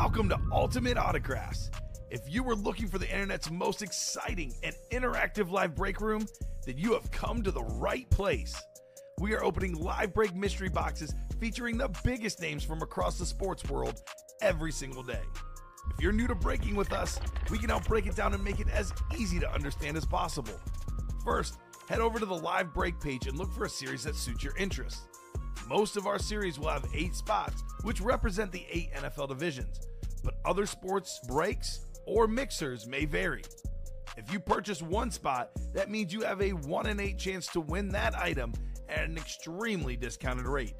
Welcome to Ultimate Autographs. If you were looking for the internet's most exciting and interactive live break room, then you have come to the right place. We are opening live break mystery boxes featuring the biggest names from across the sports world every single day. If you're new to breaking with us, we can help break it down and make it as easy to understand as possible. First, head over to the live break page and look for a series that suits your interests. Most of our series will have 8 spots, which represent the 8 NFL divisions, but other sports breaks or mixers may vary. If you purchase one spot, that means you have a 1 in 8 chance to win that item at an extremely discounted rate.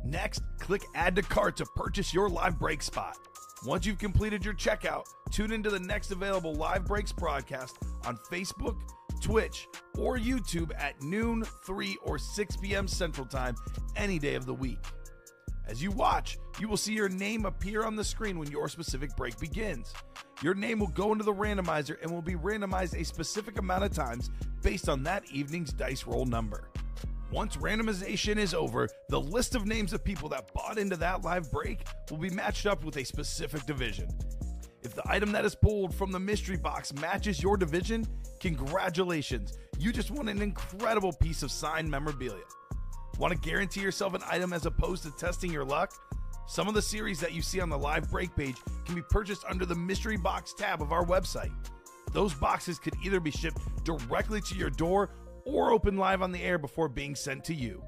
Next, click Add to Cart to purchase your live break spot. Once you've completed your checkout, tune into the next available live breaks broadcast on Facebook, Twitch, or YouTube at noon, 3, or 6 p.m. Central Time any day of the week. As you watch, you will see your name appear on the screen when your specific break begins. Your name will go into the randomizer and will be randomized a specific amount of times based on that evening's dice roll number. Once randomization is over, the list of names of people that bought into that live break will be matched up with a specific division. If the item that is pulled from the mystery box matches your division, congratulations, you just won an incredible piece of signed memorabilia. Want to guarantee yourself an item as opposed to testing your luck? Some of the series that you see on the live break page can be purchased under the mystery box tab of our website. Those boxes could either be shipped directly to your door or open live on the air before being sent to you.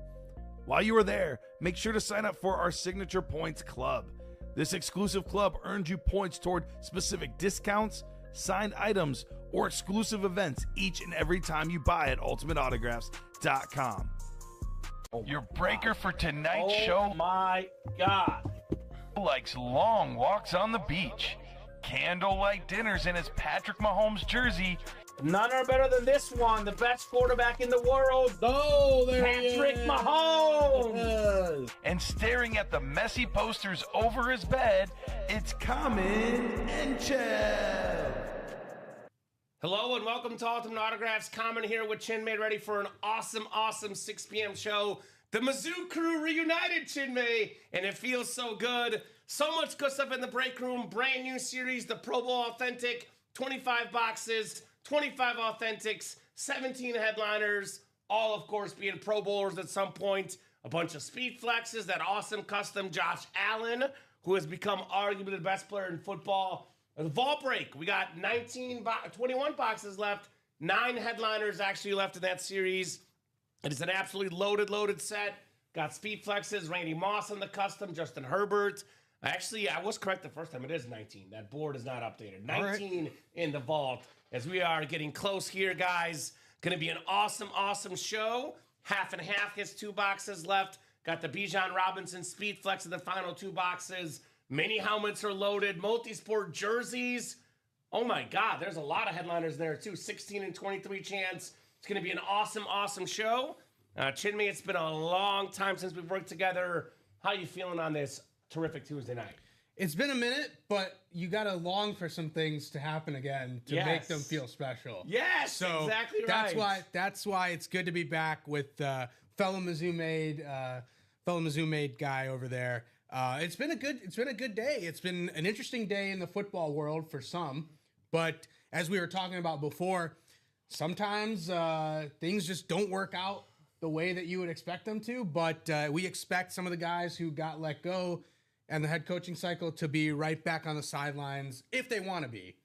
While you are there, make sure to sign up for our Signature Points Club. This exclusive club earns you points toward specific discounts, signed items, or exclusive events each and every time you buy at ultimateautographs.com. Your breaker for tonight's show, my God, likes long walks on the beach, candlelight dinners in his Patrick Mahomes jersey, none are better than this one, the best quarterback in the world. Oh, there Patrick Mahomes. and staring at the messy posters over his bed, it's Kamen Entchev. Hello and welcome to Ultimate Autographs. Kamen here with Chinmay, ready for an awesome 6 p.m. show. The Mizzou crew reunited, Chinmay, and it feels so good. So much good stuff in the break room. Brand new series, the Pro Bowl Authentic, 25 boxes, 25 Authentics, 17 headliners, all, of course, being Pro Bowlers at some point. A bunch of speed flexes, that awesome custom Josh Allen, who has become arguably the best player in football. The vault break, we got 21 boxes left, 9 headliners actually left in that series. It is an absolutely loaded set. Got speed flexes, Randy Moss on the custom, Justin Herbert. Actually, I was correct the first time. It is 19. That board is not updated. 19 in the vault as we are getting close here, guys. Going to be an awesome show. Half and half gets 2 boxes left. Got the Bijan Robinson speed flex in the final 2 boxes. Mini helmets are loaded. Multi-sport jerseys. Oh my God, there's a lot of headliners there too. 16 and 23 chance. It's going to be an awesome show. Chinmay, it's been a long time since we've worked together. How you feeling on this terrific Tuesday night? It's been a minute, but you got to long for some things to happen again to make them feel special. Yes, so exactly right. That's why it's good to be back with fellow Mizzou made guy over there. It's been a good day. It's been an interesting day in the football world for some, but as we were talking about before, sometimes things just don't work out the way that you would expect them to. But we expect some of the guys who got let go and the head coaching cycle to be right back on the sidelines if they want to be.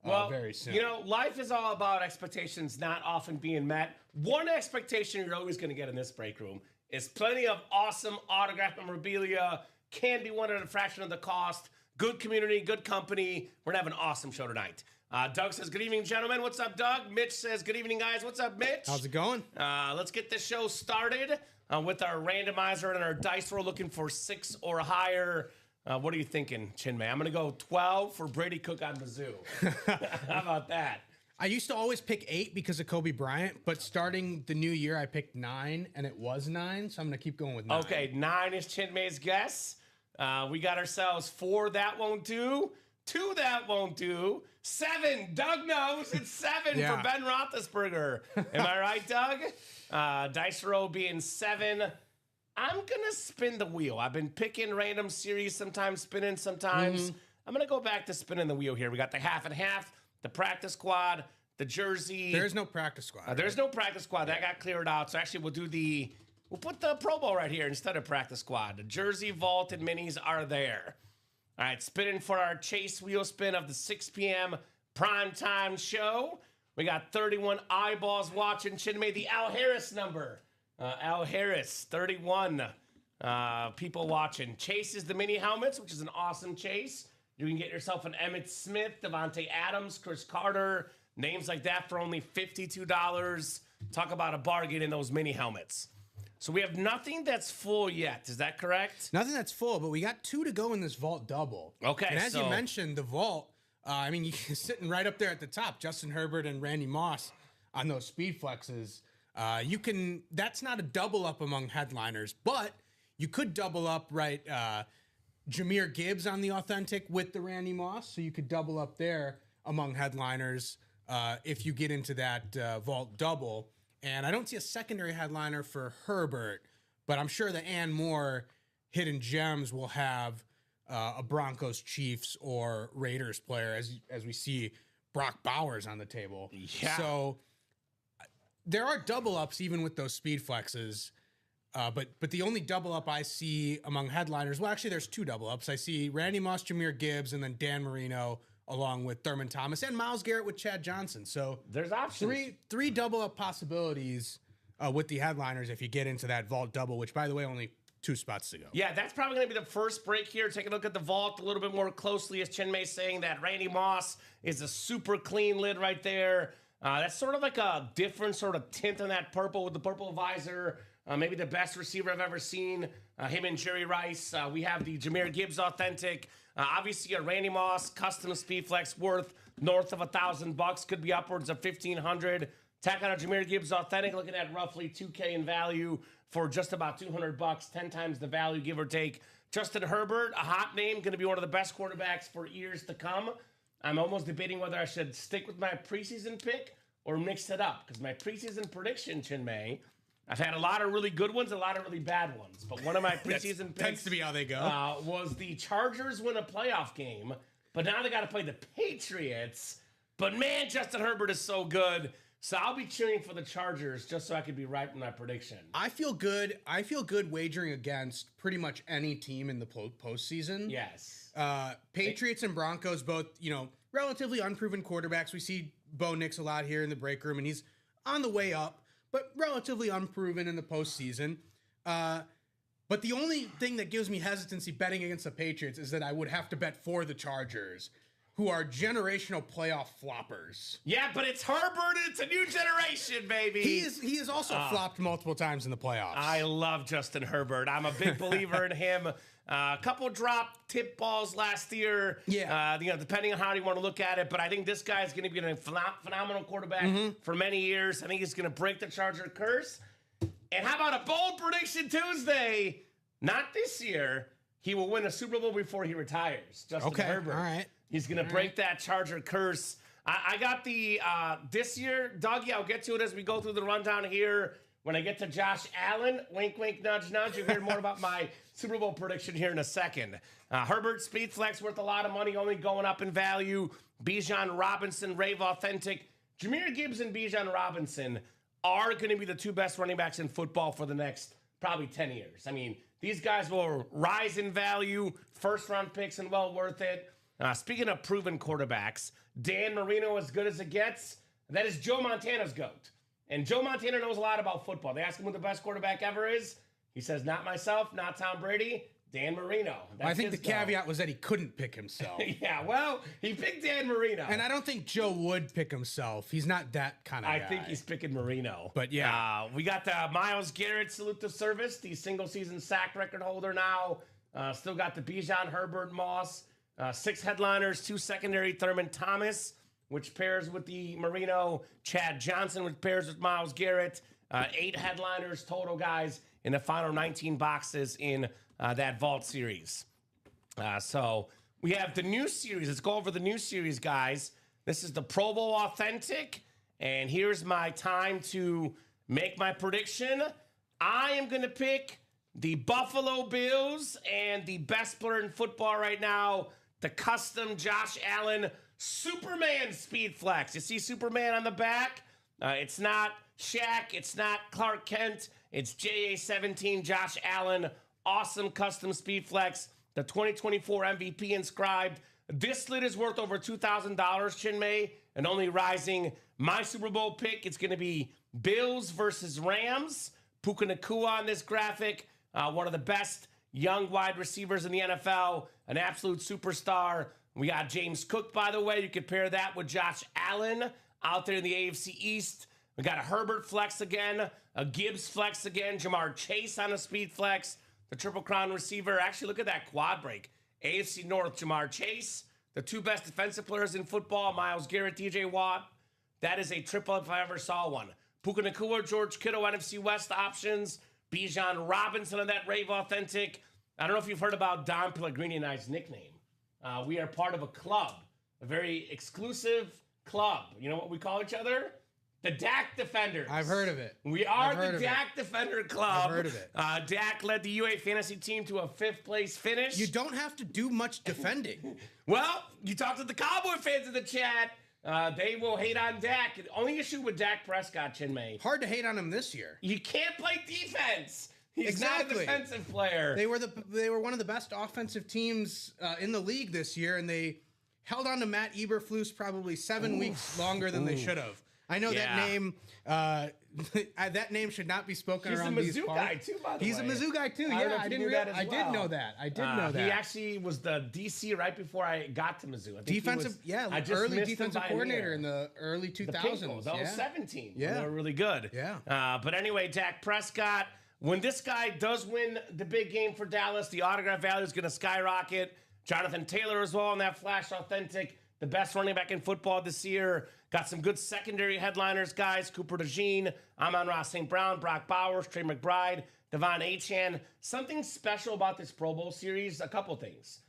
Very soon. You know, life is all about expectations not often being met. One expectation you're always going to get in this break room is plenty of awesome autograph memorabilia. Can be won at a fraction of the cost. Good community, good company. We're going to have an awesome show tonight. Doug says, good evening, gentlemen. What's up, Doug? Mitch says, good evening, guys. What's up, Mitch? How's it going? Let's get this show started with our randomizer and our dice roll looking for 6 or higher. What are you thinking, Chinmay? I'm going to go 12 for Brady Cook on Mizzou. How about that? I used to always pick 8 because of Kobe Bryant, but starting the new year, I picked 9, and it was 9, so I'm going to keep going with 9. Okay, 9 is Chinmay's guess. We got ourselves 4, that won't do. 2, that won't do. 7, Doug knows it's 7 for Ben Roethlisberger. Am I right, Doug? Dice roll being 7. I'm going to spin the wheel. I've been picking random series, sometimes spinning, sometimes. I'm going to go back to spinning the wheel here. We got the half and half, the practice squad, the jersey. There's no practice squad. There's no practice squad. That got cleared out. So actually, we'll put the Pro Bowl right here instead of practice squad. The jersey, vault, and minis are there. All right, spinning for our Chase wheel spin of the 6 p.m. primetime show. We got 31 eyeballs watching. Chinmay, the Al Harris number. Al Harris, 31 people watching. Chase is the mini helmets, which is an awesome chase. You can get yourself an Emmitt Smith, Devontae Adams, Chris Carter, names like that for only $52. Talk about a bargain in those mini helmets. So we have nothing that's full yet. Is that correct? Nothing that's full, but we got 2 to go in this vault double. Okay, and as you mentioned, the vault, you're sitting right up there at the top, Justin Herbert and Randy Moss on those speed flexes. That's not a double up among headliners, but you could double up, right? Jahmyr Gibbs on the authentic with the Randy Moss. So you could double up there among headliners if you get into that vault double. And I don't see a secondary headliner for Herbert, but I'm sure the Ann Moore hidden gems will have a Broncos, Chiefs, or Raiders player as we see Brock Bowers on the table. Yeah. So there are double ups even with those speed flexes. But the only double up I see among headliners, well, actually, there's 2 double ups. I see Randy Moss, Jahmyr Gibbs, and then Dan Marino along with Thurman Thomas and Myles Garrett with Chad Johnson. So there's options. Three double up possibilities with the headliners if you get into that vault double, which, by the way, only 2 spots to go. Yeah, that's probably going to be the first break here. Take a look at the vault a little bit more closely, as Chinmay saying that Randy Moss is a super clean lid right there. That's sort of like a different sort of tint on that purple with the purple visor. Maybe the best receiver I've ever seen, him and Jerry Rice. We have the Jahmyr Gibbs authentic. Obviously, a Randy Moss custom speed flex worth north of $1,000, could be upwards of $1,500. Tack on a Jahmyr Gibbs authentic, looking at roughly $2K in value for just about $200, 10 times the value, give or take. Justin Herbert, a hot name, going to be one of the best quarterbacks for years to come. I'm almost debating whether I should stick with my preseason pick or mix it up, because my preseason prediction, Chinmay, I've had a lot of really good ones, a lot of really bad ones. But one of my preseason picks tends to be how they go. Was the Chargers win a playoff game, but now they got to play the Patriots. But man, Justin Herbert is so good. So I'll be cheering for the Chargers just so I could be right in my prediction. I feel good wagering against pretty much any team in the postseason. Yes. Patriots and Broncos, both, relatively unproven quarterbacks. We see Bo Nix a lot here in the break room, and he's on the way up, but relatively unproven in the postseason. But the only thing that gives me hesitancy betting against the Patriots is that I would have to bet for the Chargers, who are generational playoff floppers. Yeah, but it's Herbert. It's a new generation, baby. He is also flopped multiple times in the playoffs. I love Justin Herbert. I'm a big believer in him. A couple drop tip balls last year. Yeah. Depending on how you want to look at it. But I think this guy is going to be a phenomenal quarterback for many years. I think he's going to break the Charger curse. And how about a bold prediction Tuesday? Not this year. He will win a Super Bowl before he retires. Justin Herbert. All right. He's going to break that Charger curse. I got the this year, Dougie, I'll get to it as we go through the rundown here. When I get to Josh Allen, wink, wink, nudge, nudge, you'll hear more about my Super Bowl prediction here in a second. Herbert, speed flex, worth a lot of money, only going up in value. Bijan Robinson, Rave Authentic. Jahmyr Gibbs and Bijan Robinson are going to be the 2 best running backs in football for the next probably 10 years. I mean, these guys will rise in value, first-round picks, and well worth it. Speaking of proven quarterbacks, Dan Marino, as good as it gets, that is Joe Montana's GOAT. And Joe Montana knows a lot about football. They ask him who the best quarterback ever is. He says, not myself, not Tom Brady, Dan Marino. I think the caveat was that he couldn't pick himself. Yeah, well, he picked Dan Marino. And I don't think Joe would pick himself. He's not that kind of guy. I think he's picking Marino. But yeah. We got Myles Garrett, salute to service, the single-season sack record holder now. Still got the Bijan Herbert Moss. 6 headliners, 2 secondary, Thurman Thomas, which pairs with the Marino, Chad Johnson, which pairs with Myles Garrett. 8 headliners total, guys, in the final 19 boxes in that Vault series. So we have the new series. Let's go over the new series, guys. This is the Pro Bowl Authentic, and here's my time to make my prediction. I am going to pick the Buffalo Bills and the best player in football right now, the custom Josh Allen Superman Speed Flex. You see Superman on the back? It's not Shaq. It's not Clark Kent. It's JA17 Josh Allen. Awesome custom Speed Flex. The 2024 MVP inscribed. This lid is worth over $2,000, Chinmay, and only rising. My Super Bowl pick, it's going to be Bills versus Rams. Puka Nacua on this graphic. One of the best young wide receivers in the NFL. An absolute superstar. We got James Cook, by the way. You could pair that with Josh Allen out there in the AFC East. We got a Herbert flex again. A Gibbs flex again. Jamar Chase on a speed flex. The Triple Crown receiver. Actually, look at that quad break. AFC North, Jamar Chase. The two best defensive players in football, Myles Garrett, DJ Watt. That is a triple if I ever saw one. Puka Nacua, George Kittle, NFC West options. Bijan Robinson on that Rave Authentic. I don't know if you've heard about Don Pellegrini and I's nickname. We are part of a club, a very exclusive club. You know what we call each other? The Dak Defenders. I've heard of it. We are the Dak Defender Club. I've heard of it. Dak led the UA fantasy team to a 5th place finish. You don't have to do much defending. Well, you talk to the Cowboy fans in the chat. They will hate on Dak. The only issue with Dak Prescott, Chinmay. Hard to hate on him this year. You can't play defense. He's Exactly. not a defensive player. They were one of the best offensive teams in the league this year, and they held on to Matt Eberflus probably 7 weeks longer than they should have. I know that name. That name should not be spoken around these parts. He's a Mizzou guy too, by the way. He's a Mizzou guy too. I did know that as well. I did know that. I did know that. He actually was the DC right before I got to Mizzou. I think defensive, I just early missed him defensive by a coordinator year. in the early 2000s. The Pinkles, that was 17. Yeah. They were really good. Yeah. But anyway, Dak Prescott, when this guy does win the big game for Dallas, the autograph value is going to skyrocket. Jonathan Taylor as well on that Flash Authentic. The best running back in football this year. Got some good secondary headliners, guys. Cooper DeJean, Amon-Ra St. Brown, Brock Bowers, Trey McBride, Devon Achane. Something special about this Pro Bowl series, a couple things.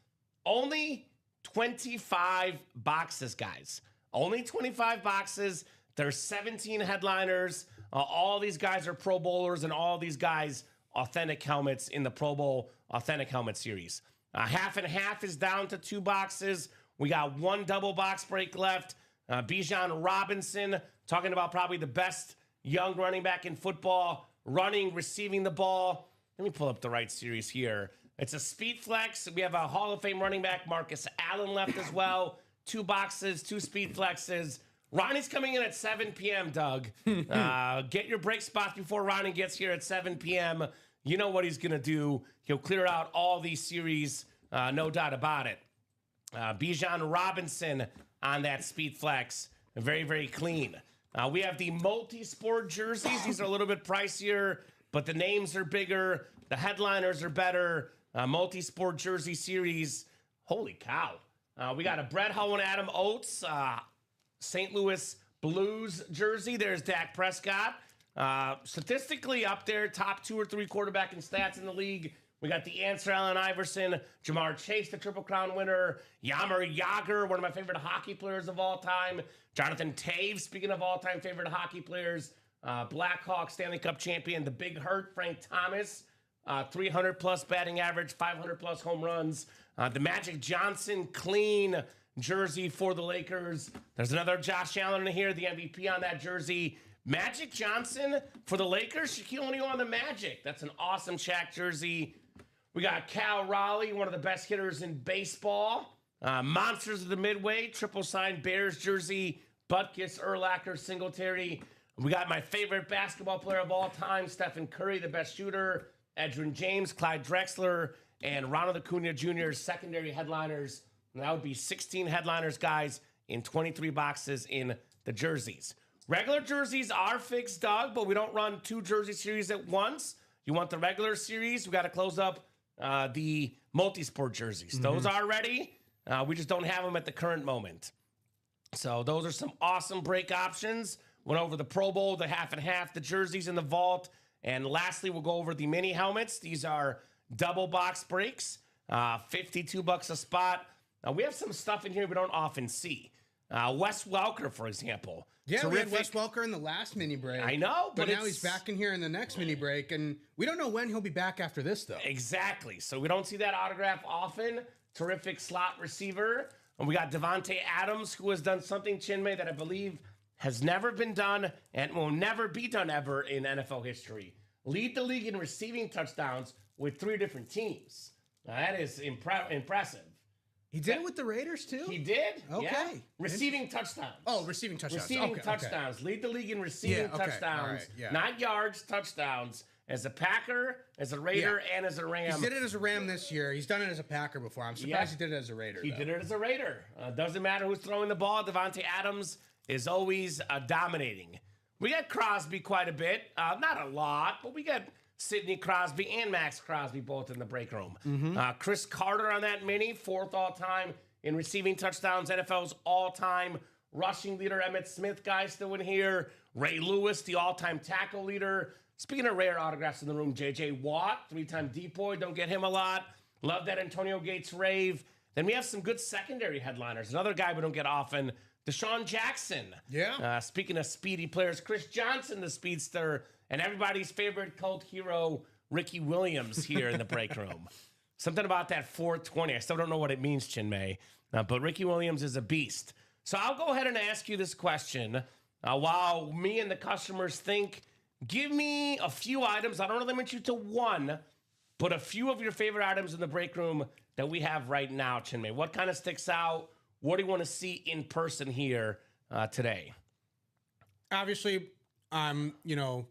Only 25 boxes, guys. Only 25 boxes. There's 17 headliners. All these guys are Pro Bowlers, and all these guys authentic helmets in the Pro Bowl Authentic Helmet Series. Half and half is down to 2 boxes. We got 1 double box break left. Bijan Robinson, talking about probably the best young running back in football, running, receiving the ball. Let me pull up the right series here. It's a speed flex. We have a Hall of Fame running back, Marcus Allen, left as well. 2 boxes, 2 speed flexes. Ronnie's coming in at 7 p.m., Doug. Get your break spots before Ronnie gets here at 7 p.m. You know what he's going to do. He'll clear out all these series, no doubt about it. Bijan Robinson on that speed flex. Very, very clean. We have the multi-sport jerseys. These are a little bit pricier, but the names are bigger. The headliners are better. Multi-sport jersey series. Holy cow. We got a Brett Hull and Adam Oates St. Louis Blues jersey. There's Dak Prescott. Statistically up there, top 2 or 3 quarterback in stats in the league. We got the answer, Allen Iverson, Jamar Chase, the Triple Crown winner, Yammer Yager, one of my favorite hockey players of all time, Jonathan Taves, speaking of all-time favorite hockey players, Blackhawks Stanley Cup champion, the Big Hurt, Frank Thomas, 300-plus batting average, 500-plus home runs, the Magic Johnson clean jersey for the Lakers. There's another Josh Allen in here, the MVP on that jersey. Magic Johnson for the Lakers, Shaquille O'Neal on the Magic. That's an awesome Shaq jersey. We got Cal Raleigh, one of the best hitters in baseball. Monsters of the Midway, triple signed Bears jersey. Butkus, Urlacher, Singletary. We got my favorite basketball player of all time, Stephen Curry, the best shooter. Edgerrin James, Clyde Drexler, and Ronald Acuna Jr. secondary headliners. And that would be 16 headliners, guys, in 23 boxes in the jerseys. Regular jerseys are fixed, Doug, but we don't run 2 jersey series at once. You want the regular series, we got to close up the multi-sport jerseys. Mm-hmm. Those are ready. We just don't have them at the current moment. So those are some awesome break options. Went over the Pro Bowl, the half and half, the jerseys in the vault. And lastly, we'll go over the mini helmets. These are double box breaks, $52 a spot. We have some stuff in here we don't often see. Wes Welker, for example. Yeah, terrific. we had Wes Welker in the last mini break. I know, but now he's back in here in the next mini break, and we don't know when he'll be back after this, though. Exactly. So we don't see that autograph often. terrific slot receiver. And we got Devontae Adams, who has done something, Chinmay, that I believe has never been done and will never be done ever in NFL history. Lead the league in receiving touchdowns with 3 different teams. Now, that is impressive. He did it with the Raiders, too? He did. Okay. Yeah. Receiving touchdowns. Oh, receiving touchdowns. Receiving touchdowns. Lead the league in receiving touchdowns. Right. Not yards, touchdowns. As a Packer, as a Raider, and as a Ram. He did it as a Ram this year. He's done it as a Packer before. I'm surprised he did it as a Raider. He did it as a Raider. Doesn't matter who's throwing the ball. Devontae Adams is always dominating. We got Crosby quite a bit. Not a lot, but we got Sidney Crosby and Max Crosby both in the break room. Chris Carter on that mini, 4th all-time in receiving touchdowns. NFL's all-time rushing leader. Emmitt Smith guy still in here. Ray Lewis, the all-time tackle leader. Speaking of rare autographs in the room, J.J. Watt, 3-time Depoy. Don't get him a lot. Love that Antonio Gates rave. Then we have some good secondary headliners. Another guy we don't get often, Deshaun Jackson. Yeah. Speaking of speedy players, Chris Johnson, the speedster, and everybody's favorite cult hero, Ricky Williams, here in the break room. Something about that 420. I still don't know what it means, Chinmay. But Ricky Williams is a beast. So I'll go ahead and ask you this question while me and the customers think. Give me a few items. I don't really limit you to one, but a few of your favorite items in the break room that we have right now, Chinmay. What kind of sticks out? What do you want to see in person here today? Obviously, I'm, a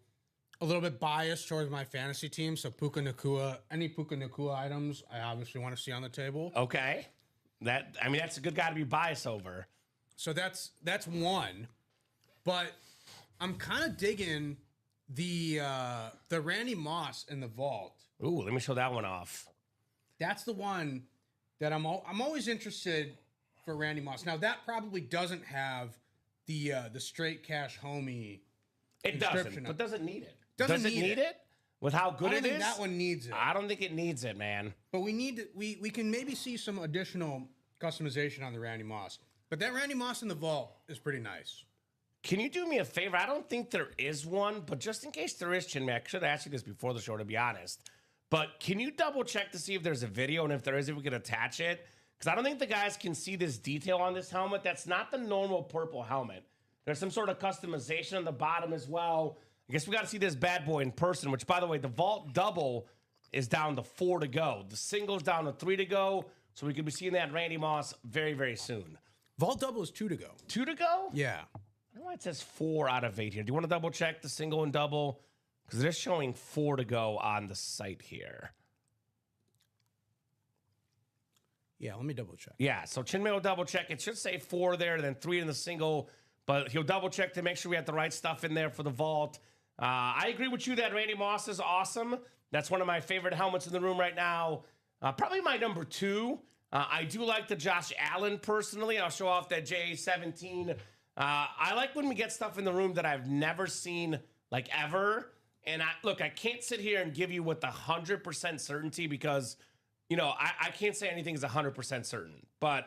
little bit biased towards my fantasy team. So Puka Nacua, any Puka Nacua items, I obviously want to see on the table. Okay. That's a good guy to be biased over. So that's one. But I'm kind of digging the Randy Moss in the vault. Ooh, let me show that one off. That's the one that I'm always interested for Randy Moss. Now that probably doesn't have the straight cash homie. It doesn't, but does it need it? Does it need it? With how good I it don't think is? that one needs it. I don't think it needs it, man. But we can maybe see some additional customization on the Randy Moss. But that Randy Moss in the vault is pretty nice. Can you do me a favor? I don't think there is one, but just in case there is, Chinmay, I should have asked you this before the show, to be honest. But can you double check to see if there's a video, and if there is, if we can attach it? Because I don't think the guys can see this detail on this helmet. That's not the normal purple helmet. There's some sort of customization on the bottom as well. I guess we got to see this bad boy in person, which, by the way, the vault double is down to 4 to go. The single's down to 3 to go, so we could be seeing that Randy Moss very, very soon. Vault double is 2 to go. 2 to go? Yeah. I don't know why it says 4 out of 8 here. Do you want to double check the single and double? Because it is showing 4 to go on the site here. Yeah, let me double check. Yeah, so Chinmay will double check. It should say 4 there, then 3 in the single, but he'll double check to make sure we have the right stuff in there for the vault. I agree with you that Randy Moss is awesome. That's one of my favorite helmets in the room right now. Probably my number 2. I do like the Josh Allen personally. I'll show off that JA-17. I like when we get stuff in the room that I've never seen, like, ever. And I can't sit here and give you with 100% certainty because, I can't say anything is 100% certain. But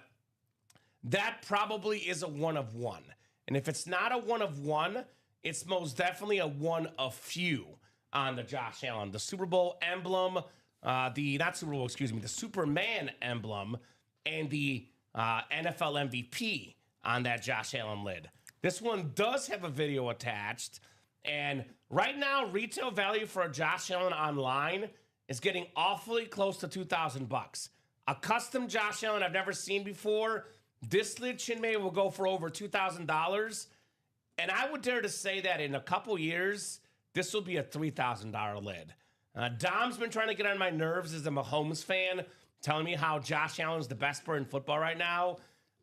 that probably is a one of one. And if it's not a one of one, it's most definitely a one of few on the Josh Allen. The Super Bowl emblem, the Superman emblem, and the NFL MVP on that Josh Allen lid. This one does have a video attached, and right now, retail value for a Josh Allen online is getting awfully close to $2,000. A custom Josh Allen I've never seen before, this lid, Chinmay, will go for over $2,000, and I would dare to say that in a couple years, this will be a $3,000 lid. Dom's been trying to get on my nerves as a Mahomes fan, telling me how Josh Allen's the best player in football right now.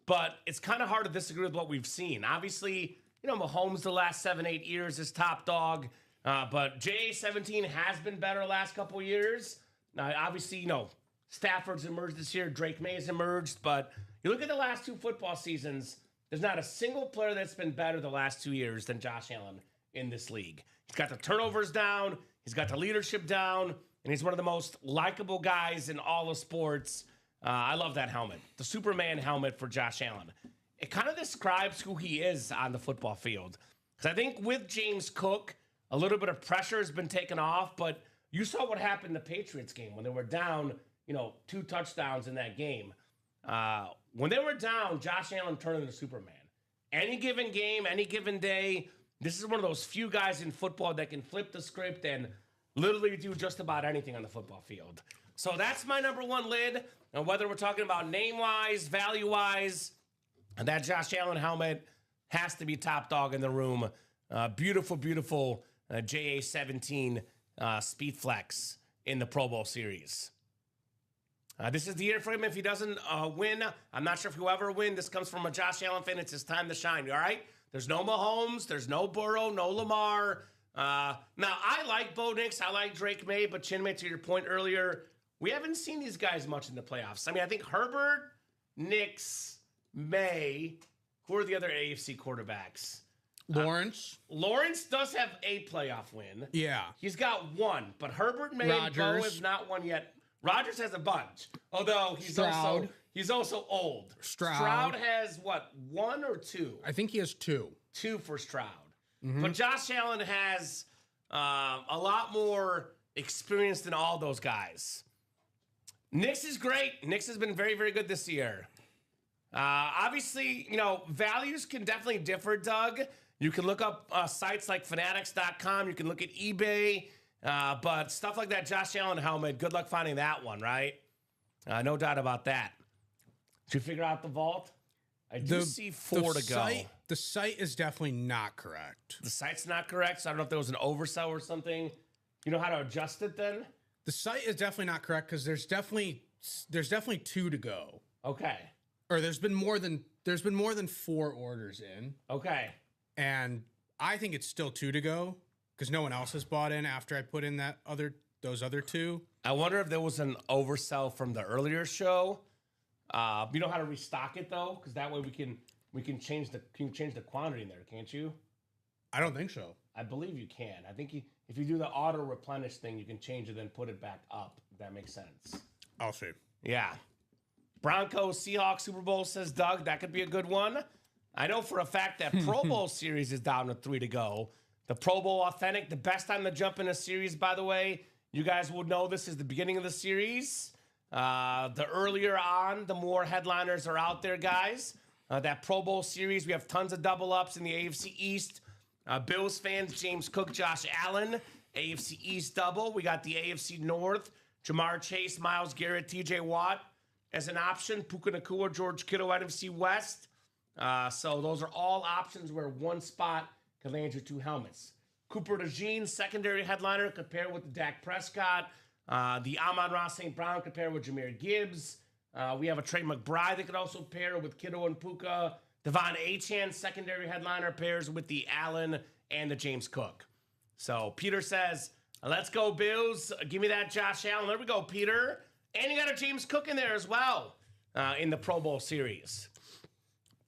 But it's kind of hard to disagree with what we've seen. Obviously, Mahomes the last 7-8 years is top dog. But JA-17 has been better the last couple years. Obviously, Stafford's emerged this year. Drake May's emerged. But you look at the last 2 football seasons, there's not a single player that's been better the last 2 years than Josh Allen in this league. He's got the turnovers down. He's got the leadership down. And he's one of the most likable guys in all of sports. I love that helmet. The Superman helmet for Josh Allen. It kind of describes who he is on the football field. Because I think with James Cook, a little bit of pressure has been taken off. But you saw what happened in the Patriots game when they were down, 2 touchdowns in that game. When they were down, Josh Allen turned into Superman. Any given game, any given day, this is one of those few guys in football that can flip the script and literally do just about anything on the football field. So that's my number one lid. And whether we're talking about name-wise, value-wise, that Josh Allen helmet has to be top dog in the room. Beautiful, beautiful JA-17 Speed Flex in the Pro Bowl series. This is the year for him if he doesn't win. I'm not sure if he'll ever win. This comes from a Josh Allen fan. It's his time to shine, all right? There's no Mahomes. There's no Burrow, no Lamar. Now, I like Bo Nix. I like Drake May. But Chinmay, to your point earlier, we haven't seen these guys much in the playoffs. I mean, I think Herbert, Nix, May, who are the other AFC quarterbacks? Lawrence. Lawrence does have a playoff win. Yeah. He's got one. But Herbert, May, and Bo have not won yet. Rodgers has a bunch. Although he's also old. Stroud has what, one or two? I think he has two. Two for Stroud. But Josh Allen has a lot more experience than all those guys. Nix is great. Nix has been very, very good this year. Obviously, values can definitely differ, Doug. You can look up sites like Fanatics.com. You can look at eBay. But stuff like that Josh Allen helmet, good luck finding that one, right? No doubt about that. Did you figure out the vault? I do see 4 to go. The site is definitely not correct. The site's not correct, so I don't know if there was an oversell or something. You know how to adjust it then? The site is definitely not correct because there's definitely 2 to go. Okay. Or there's been more than 4 orders in. Okay. And I think it's still 2 to go because no one else has bought in after I put in those other 2. I wonder if there was an oversell from the earlier show. You know how to restock it though, because that way we can change the quantity in there, can't you? I don't think so. I believe you can. I think if you do the auto replenish thing, you can change it then put it back up. If that makes sense. I'll see. Yeah. Broncos Seahawks Super Bowl, says Doug. That could be a good one. I know for a fact that Pro Bowl series is down to 3 to go. The Pro Bowl Authentic, the best time to jump in a series, by the way. You guys will know this is the beginning of the series. The earlier on, the more headliners are out there, guys. That Pro Bowl series, we have tons of double ups in the AFC East. Bills fans, James Cook, Josh Allen. AFC East double. We got the AFC North, Jamar Chase, Myles Garrett, TJ Watt as an option. Puka Nacua, George Kittle, NFC West. So those are all options where one spot can land you 2 helmets. Cooper DeJean, secondary headliner, compared with the Dak Prescott. The Amon-Ra St. Brown compared with Jahmyr Gibbs. We have a Trey McBride that could also pair with Kittle and Puka. Devon Achane, secondary headliner, pairs with the Allen and the James Cook. So Peter says, let's go Bills. Give me that Josh Allen. There we go, Peter. And you got a James Cook in there as well in the Pro Bowl series.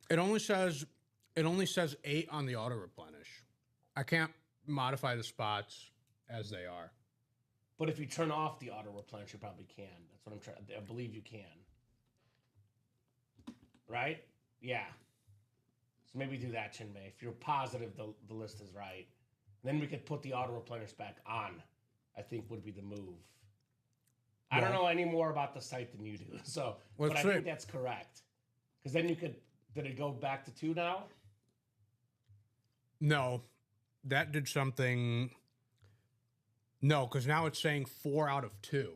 It only says 8 on the auto replenish. I can't modify the spots as they are. But if you turn off the auto replenish, you probably can. That's what I'm trying. I believe you can. Right? Yeah. So maybe do that, Chinmay. If you're positive the list is right, then we could put the auto replenish back on. I think would be the move. I don't know any more about the site than you do. So, but I think that's correct. Because then you could. Did it go back to 2 now? No, that did something. No, because now it's saying 4 out of 2.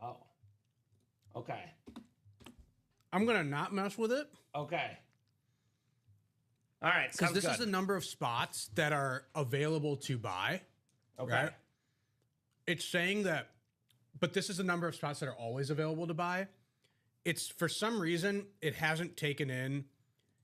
Oh. Okay. I'm going to not mess with it. Okay. All right. Because this is the number of spots that are available to buy. Okay. Right? It's saying that, but this is the number of spots that are always available to buy. It's for some reason, it hasn't taken in,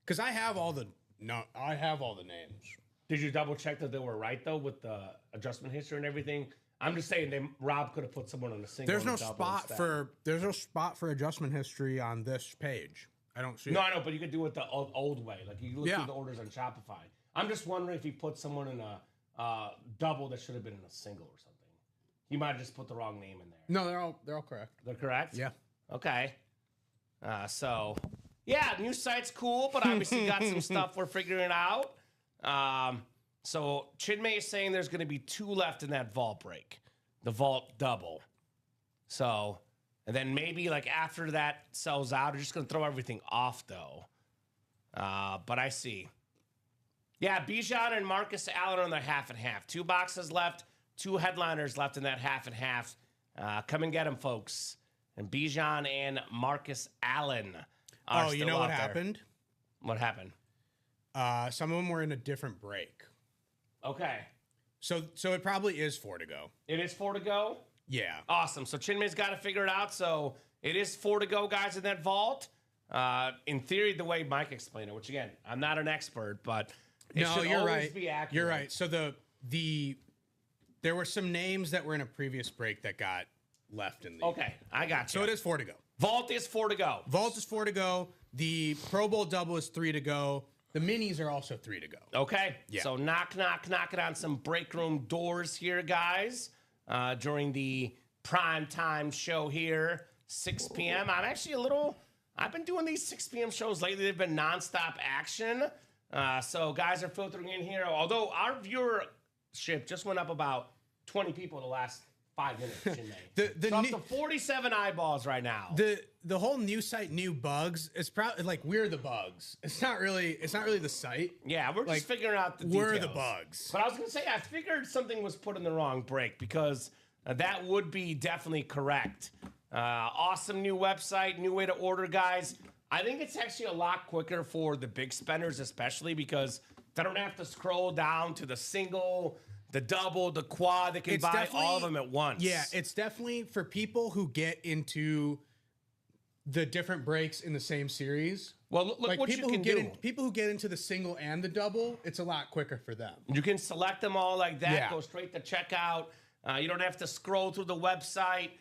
because I have all the names. Did you double check that they were right though with the adjustment history and everything? I'm just saying Rob could have put someone on a single. There's no spot for adjustment history on this page. I don't see. No, I know, but you could do it the old way. Like you look through the orders on Shopify. I'm just wondering if he put someone in a double that should have been in a single or something. He might have just put the wrong name in there. No, they're all correct. They're correct? Yeah. Okay. So yeah, new site's cool, but obviously got some stuff we're figuring out. So Chinmay is saying there's going to be 2 left in that vault break, the vault double. So And then maybe like after that sells out, they're just going to throw everything off though. But I see. Yeah, Bijan and Marcus Allen are in their half and half. 2 boxes left, 2 headliners left in that half and half. Come and get them, folks. And Bijan and Marcus Allen are Oh, you know what happened? What happened? Some of them were in a different break. Okay. So it probably is 4 to go. It is 4 to go? Yeah. Awesome. So Chinmay's got to figure it out. So it is 4 to go, guys, in that vault. In theory, the way Mike explained it, which again, I'm not an expert, but it No, should you're always right. be accurate. You're right. So there were some names that were in a previous break that got left in the. Okay, I got you. So it is 4 to go. Vault is 4 to go. Vault is 4 to go. The Pro Bowl double is 3 to go. The minis are also 3 to go. Okay. Yeah. So knocking on some break room doors here, guys, during the prime time show here, 6 p.m. I've been doing these 6 p.m. shows lately. They've been nonstop action. So guys are filtering in here. Although our viewership just went up about 20 people in the last 5 minutes. The up new- to 47 eyeballs right now. The whole new site, new bugs, is probably like we're the bugs. It's not really the site. Yeah, we're just Like, figuring out the details. We're the bugs. But I was going to say, I figured something was put in the wrong break because that would be definitely correct. Awesome new website, new way to order, guys. I think it's actually a lot quicker for the big spenders, especially because they don't have to scroll down to the single, the double, the quad. They can It's buy definitely- all of them at once. Yeah, it's definitely for people who get into the different breaks in the same series. Well, look Like what people you who can get do. people who get into the single and the double, it's a lot quicker for them. You can select them all like that, Yeah. go straight to checkout. You don't have to scroll through the website,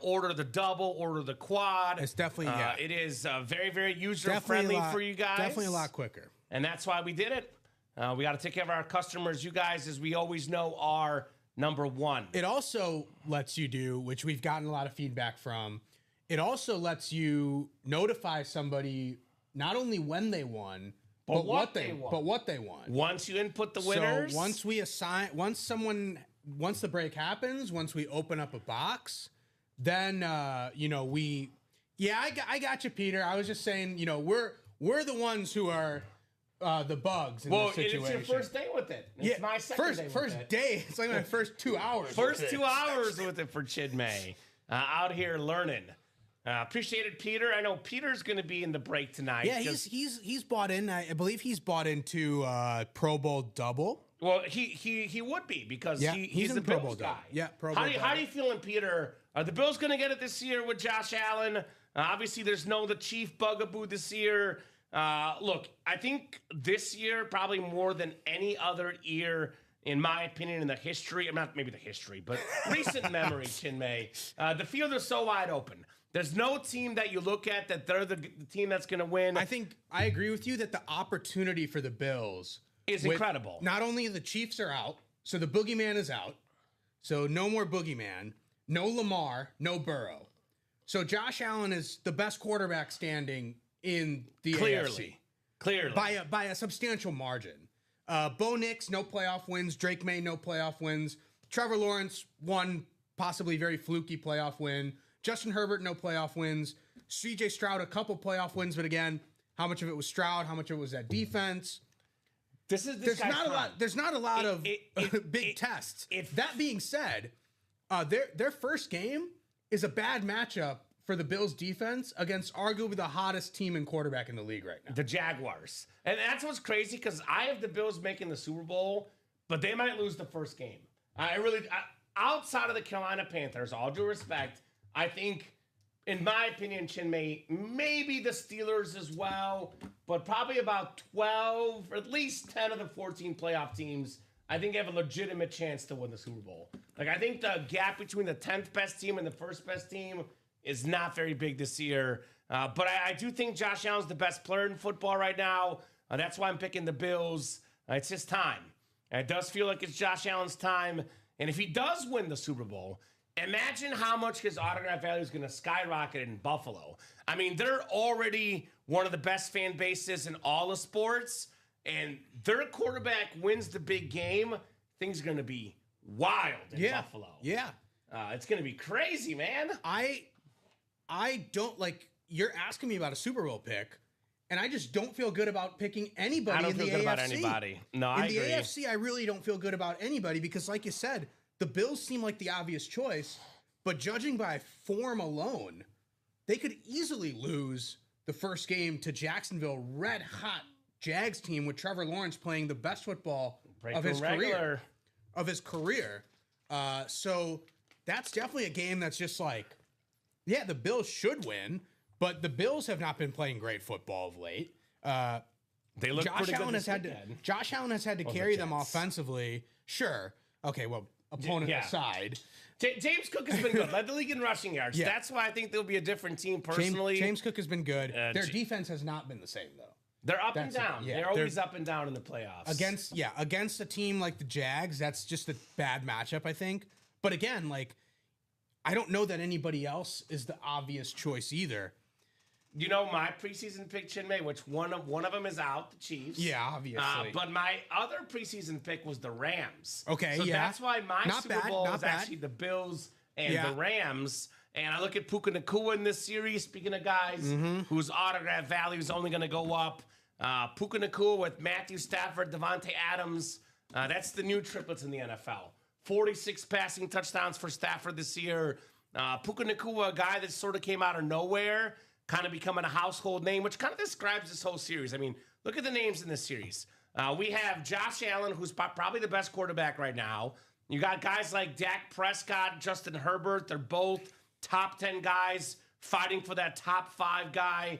order the double, order the quad. It's definitely, yeah. It is very, very Definitely user-friendly a lot- for you guys. Definitely a lot quicker. And that's why we did it. We got to take care of our customers. You guys, as we always know, are number one. It also lets you do, which we've gotten a lot of feedback from, it also lets you notify somebody not only when they won, but what they won. Once you input the winners. So once the break happens, once we open up a box, then I got you, Peter. I was just saying, we're the ones who are the bugs in this situation. It's your first day with it. It's my second day with first it. day. It's like my first 2 hours. First 2 hours with it for Chinmay. Out here learning. Appreciate it, Peter. I know Peter's going to be in the break tonight. Yeah, he's bought in. I believe he's bought into Pro Bowl double. Well, he would be because he's in the Pro Bills Bowl guy. double. Yeah, Pro Bowl How do you feeling, Peter? Are the Bills going to get it this year with Josh Allen? Obviously, there's the chief bugaboo this year. Look, I think this year, probably more than any other year, in my opinion, in the history, not maybe the history, but recent memory, Chinmay, the field is so wide open. There's no team that you look at that they're the team that's going to win. I think I agree with you that the opportunity for the Bills is incredible. Not only the Chiefs are out, so the boogeyman is out. So no more boogeyman, no Lamar, no Burrow. So Josh Allen is the best quarterback standing in the AFC. Clearly. By a substantial margin. Bo Nix, no playoff wins. Drake May, no playoff wins. Trevor Lawrence, one possibly very fluky playoff win. Justin Herbert, no playoff wins. CJ Stroud, a couple playoff wins, but again, how much of it was Stroud? How much of it was that defense? There's not a lot of big tests. That being said, their first game is a bad matchup for the Bills defense against arguably the hottest team and quarterback in the league right now. The Jaguars. And that's what's crazy because I have the Bills making the Super Bowl, but they might lose the first game. Outside of the Carolina Panthers, all due respect, I think, in my opinion, Chinmay, maybe the Steelers as well, but probably about 12, or at least 10 of the 14 playoff teams, I think have a legitimate chance to win the Super Bowl. I think the gap between the 10th best team and the first best team is not very big this year. But I do think Josh Allen's the best player in football right now. That's why I'm picking the Bills. It's his time. It does feel like it's Josh Allen's time. And if he does win the Super Bowl, imagine how much his autograph value is going to skyrocket in Buffalo. I mean, they're already one of the best fan bases in all of sports, and their quarterback wins the big game. Things are going to be wild in Buffalo. Yeah. It's going to be crazy, man. I don't like. You're asking me about a Super Bowl pick, and I just don't feel good about picking anybody. I don't in feel the good AFC. about anybody. No, I agree. In the AFC, I really don't feel good about anybody because, like you said, the Bills seem like the obvious choice. But judging by form alone, they could easily lose the first game to Jacksonville, red hot Jags team with Trevor Lawrence playing the best football of his career. So that's definitely a game that's just like, yeah, the Bills should win, but the Bills have not been playing great football of late. They look Josh Allen has had to carry them offensively. Sure. Okay, well, opponent aside. James Cook has been good. Led the league in rushing yards. Yeah. That's why I think they'll be a different team personally. James Cook has been good. Their defense has not been the same, though. They're up and down. They're always up and down in the playoffs. Against a team like the Jags, that's just a bad matchup, I think. But again, like, I don't know that anybody else is the obvious choice either. You know my preseason pick, Chinmay, which one of them is out, the Chiefs. Yeah, obviously. But my other preseason pick was the Rams. Okay, so that's why my Super Bowl is actually the Bills and the Rams. And I look at Puka Nacua in this series, speaking of guys whose autograph value is only going to go up. Puka Nacua with Matthew Stafford, Devontae Adams. That's the new triplets in the NFL. 46 passing touchdowns for Stafford this year. Puka Nacua, a guy that sort of came out of nowhere, kind of becoming a household name, which kind of describes this whole series. I mean, look at the names in this series. We have Josh Allen, who's probably the best quarterback right now. You got guys like Dak Prescott, Justin Herbert. They're both top 10 guys fighting for that top 5 guy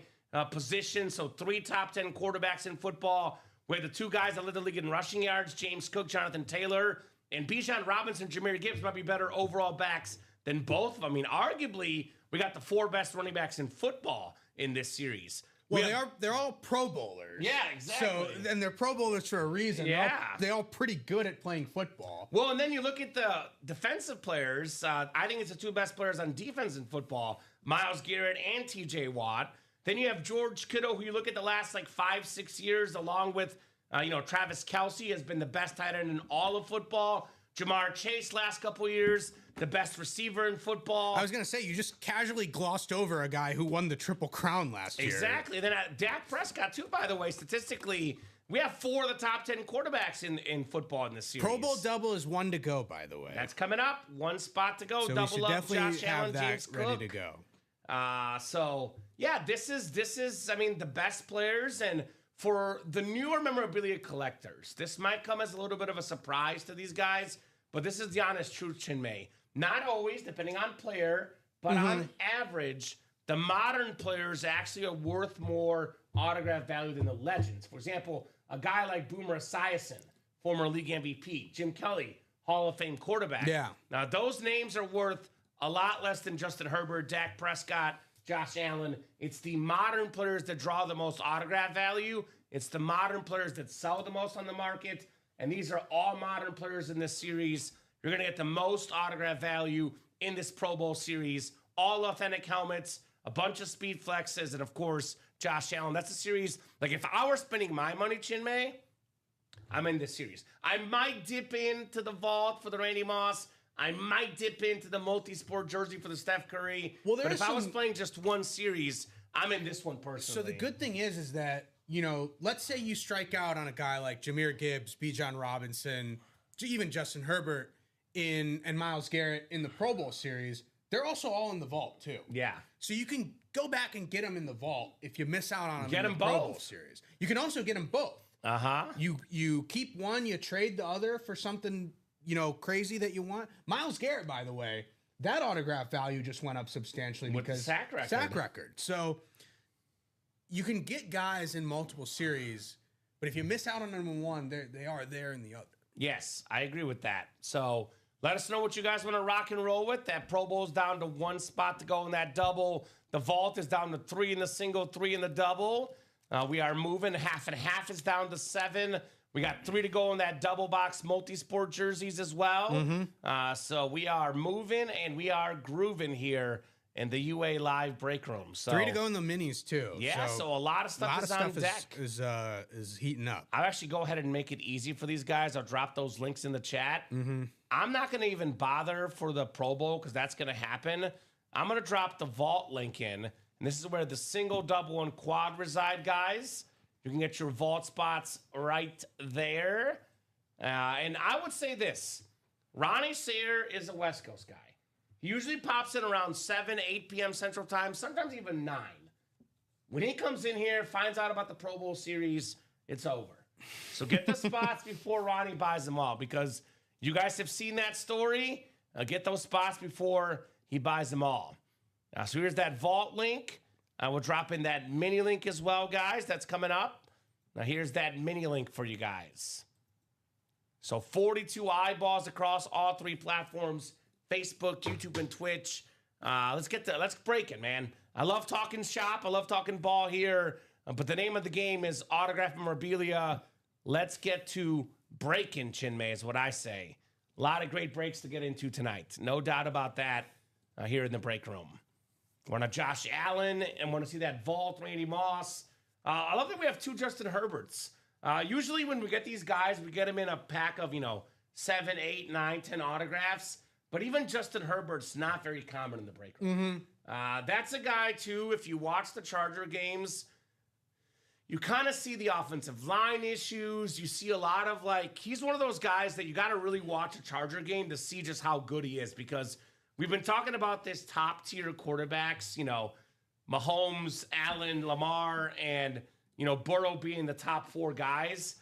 position. So 3 top 10 quarterbacks in football. We have the 2 guys that led the league in rushing yards, James Cook, Jonathan Taylor. And Bijan Robinson, Jahmyr Gibbs might be better overall backs than both of them. I mean, arguably, we got the 4 best running backs in football in this series. Well, they're all Pro Bowlers. Yeah, exactly. So, and they're Pro Bowlers for a reason. Yeah. They're all pretty good at playing football. Well, and then you look at the defensive players. I think it's the 2 best players on defense in football, Myles Garrett and T.J. Watt. Then you have George Kittle, who you look at the last 5-6 years, along with Travis Kelce has been the best tight end in all of football. Jamar Chase last couple years, the best receiver in football. I was going to say, you just casually glossed over a guy who won the Triple Crown last year. Exactly. And then Dak Prescott, too, by the way, statistically, we have 4 of the top 10 quarterbacks in football in this series. Pro Bowl double is 1 to go, by the way. That's coming up. 1 spot to go. So double we should up definitely Josh have Allen, that James ready Cook. to go. This is I mean, the best players. And for the newer memorabilia collectors, this might come as a little bit of a surprise to these guys. But this is the honest truth, Chinmay. Not always, depending on player, but on average, the modern players actually are worth more autograph value than the legends. For example, a guy like Boomer Esiason, former league MVP, Jim Kelly, Hall of Fame quarterback. Yeah. Now, those names are worth a lot less than Justin Herbert, Dak Prescott, Josh Allen. It's the modern players that draw the most autograph value. It's the modern players that sell the most on the market. And these are all modern players in this series. You're going to get the most autograph value in this Pro Bowl series. All authentic helmets, a bunch of speed flexes, and, of course, Josh Allen. That's a series. Like, if I were spending my money, Chinmay, I'm in this series. I might dip into the vault for the Randy Moss. I might dip into the multi-sport jersey for the Steph Curry. Well, but if I was playing just one series, I'm in this one personally. So the good thing is that, let's say you strike out on a guy like Jahmyr Gibbs, Bijan Robinson, even Justin Herbert and Myles Garrett in the Pro Bowl series. They're also all in the vault too. Yeah. So you can go back and get them in the vault if you miss out on them in the Pro Bowl series. You can also get them both. Uh-huh. You keep one, you trade the other for something, crazy that you want. Myles Garrett, by the way, that autograph value just went up substantially with because the sack record. So you can get guys in multiple series, but if you miss out on them in one, they are there in the other. Yes, I agree with that. So let us know what you guys want to rock and roll with. That Pro Bowl is down to 1 spot to go in that double. The vault is down to 3 in the single, 3 in the double. We are moving. Half and half is down to 7. We got 3 to go in that double box multi-sport jerseys as well. Mm-hmm. So we are moving and we are grooving here in the UA Live break room. So 3 to go in the minis too. Yeah, so a lot of stuff is on deck. Is heating up. I'll actually go ahead and make it easy for these guys. I'll drop those links in the chat. Mm-hmm. I'm not going to even bother for the Pro Bowl because that's going to happen. I'm going to drop the vault link in, and this is where the single, double, and quad reside, guys. You can get your vault spots right there. And I would say this. Ronnie Sayer is a West Coast guy. He usually pops in around 7, 8 p.m. Central Time, sometimes even 9. When he comes in here, finds out about the Pro Bowl series, it's over. So get the spots before Ronnie buys them all, because you guys have seen that story. Get those spots before he buys them all. So here's that vault link. I will drop in that mini link as well, guys. That's coming up. Now here's that mini link for you guys. So 42 eyeballs across all 3 platforms: Facebook, YouTube, and Twitch. Let's break it, man. I love talking shop. I love talking ball here. But the name of the game is autograph memorabilia. Let's get to breaking, Chinmay, is what I say. A lot of great breaks to get into tonight. No doubt about that here in the break room. We're on a Josh Allen and want to see that vault, Randy Moss. I love that we have 2 Justin Herberts. Usually when we get these guys, we get them in a pack of, 7, 8, 9, 10 autographs. But even Justin Herbert's not very common in the break room. That's a guy, too, if you watch the Charger games, you kind of see the offensive line issues. You see a lot of, he's one of those guys that you got to really watch a Charger game to see just how good he is, because we've been talking about this top-tier quarterbacks, Mahomes, Allen, Lamar, and, Burrow being the top 4 guys.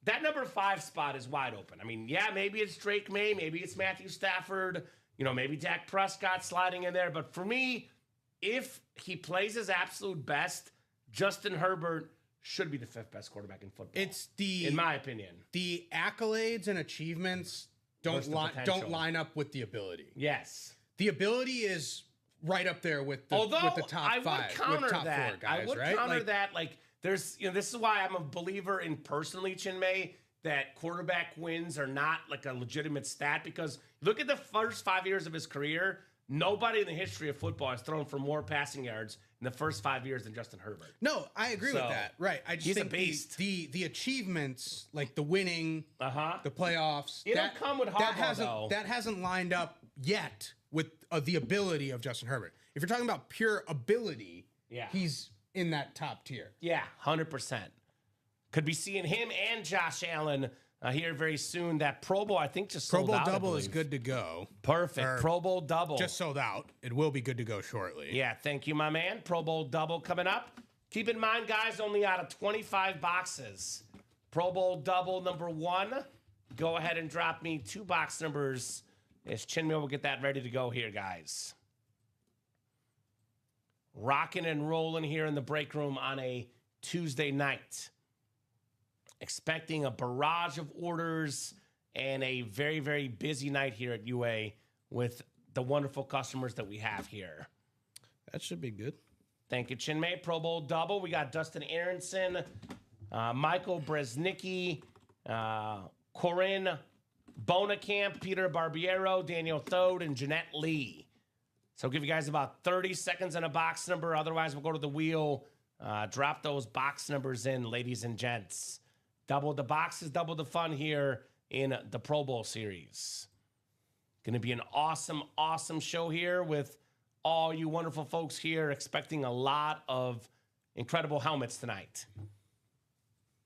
That number 5 spot is wide open. I mean, yeah, maybe it's Drake May, maybe it's Matthew Stafford, maybe Dak Prescott sliding in there. But for me, if he plays his absolute best, Justin Herbert should be the 5th best quarterback in football. In my opinion. The accolades and achievements don't line up with the ability. Yes. The ability is right up there with the top 5, with top 4 guys, I would right? counter that. There's, this is why I'm a believer in personally, Chinmay, that quarterback wins are not a legitimate stat, because look at the first 5 years of his career. Nobody in the history of football has thrown for more passing yards in the first 5 years than Justin Herbert. No, I agree with that. Right. I just think a beast. The achievements, like the winning, the playoffs, don't come with Harbaugh, that hasn't lined up yet with the ability of Justin Herbert. If you're talking about pure ability, he's in that top tier. Yeah, 100%. Could be seeing him and Josh Allen here very soon. That Pro Bowl, I think, just sold out. Pro Bowl double is good to go. Perfect. Pro Bowl double. Just sold out. It will be good to go shortly. Yeah, thank you, my man. Pro Bowl double coming up. Keep in mind, guys, only out of 25 boxes. Pro Bowl double number 1. Go ahead and drop me 2 box numbers as Chinmay will get that ready to go here, guys. Rocking and rolling here in the break room on a Tuesday night. Expecting a barrage of orders and a very, very busy night here at UA with the wonderful customers that we have here. That should be good. Thank you, Chinmay. Pro Bowl double. We got Dustin Aronson, Michael Bresnicki, Corinne Bonacamp, Peter Barbiero, Daniel Thode, and Jeanette Lee. So I'll give you guys about 30 seconds on a box number. Otherwise, we'll go to the wheel. Drop those box numbers in, ladies and gents. Double the boxes, double the fun here in the Pro Bowl series. Going to be an awesome, awesome show here with all you wonderful folks here, expecting a lot of incredible helmets tonight.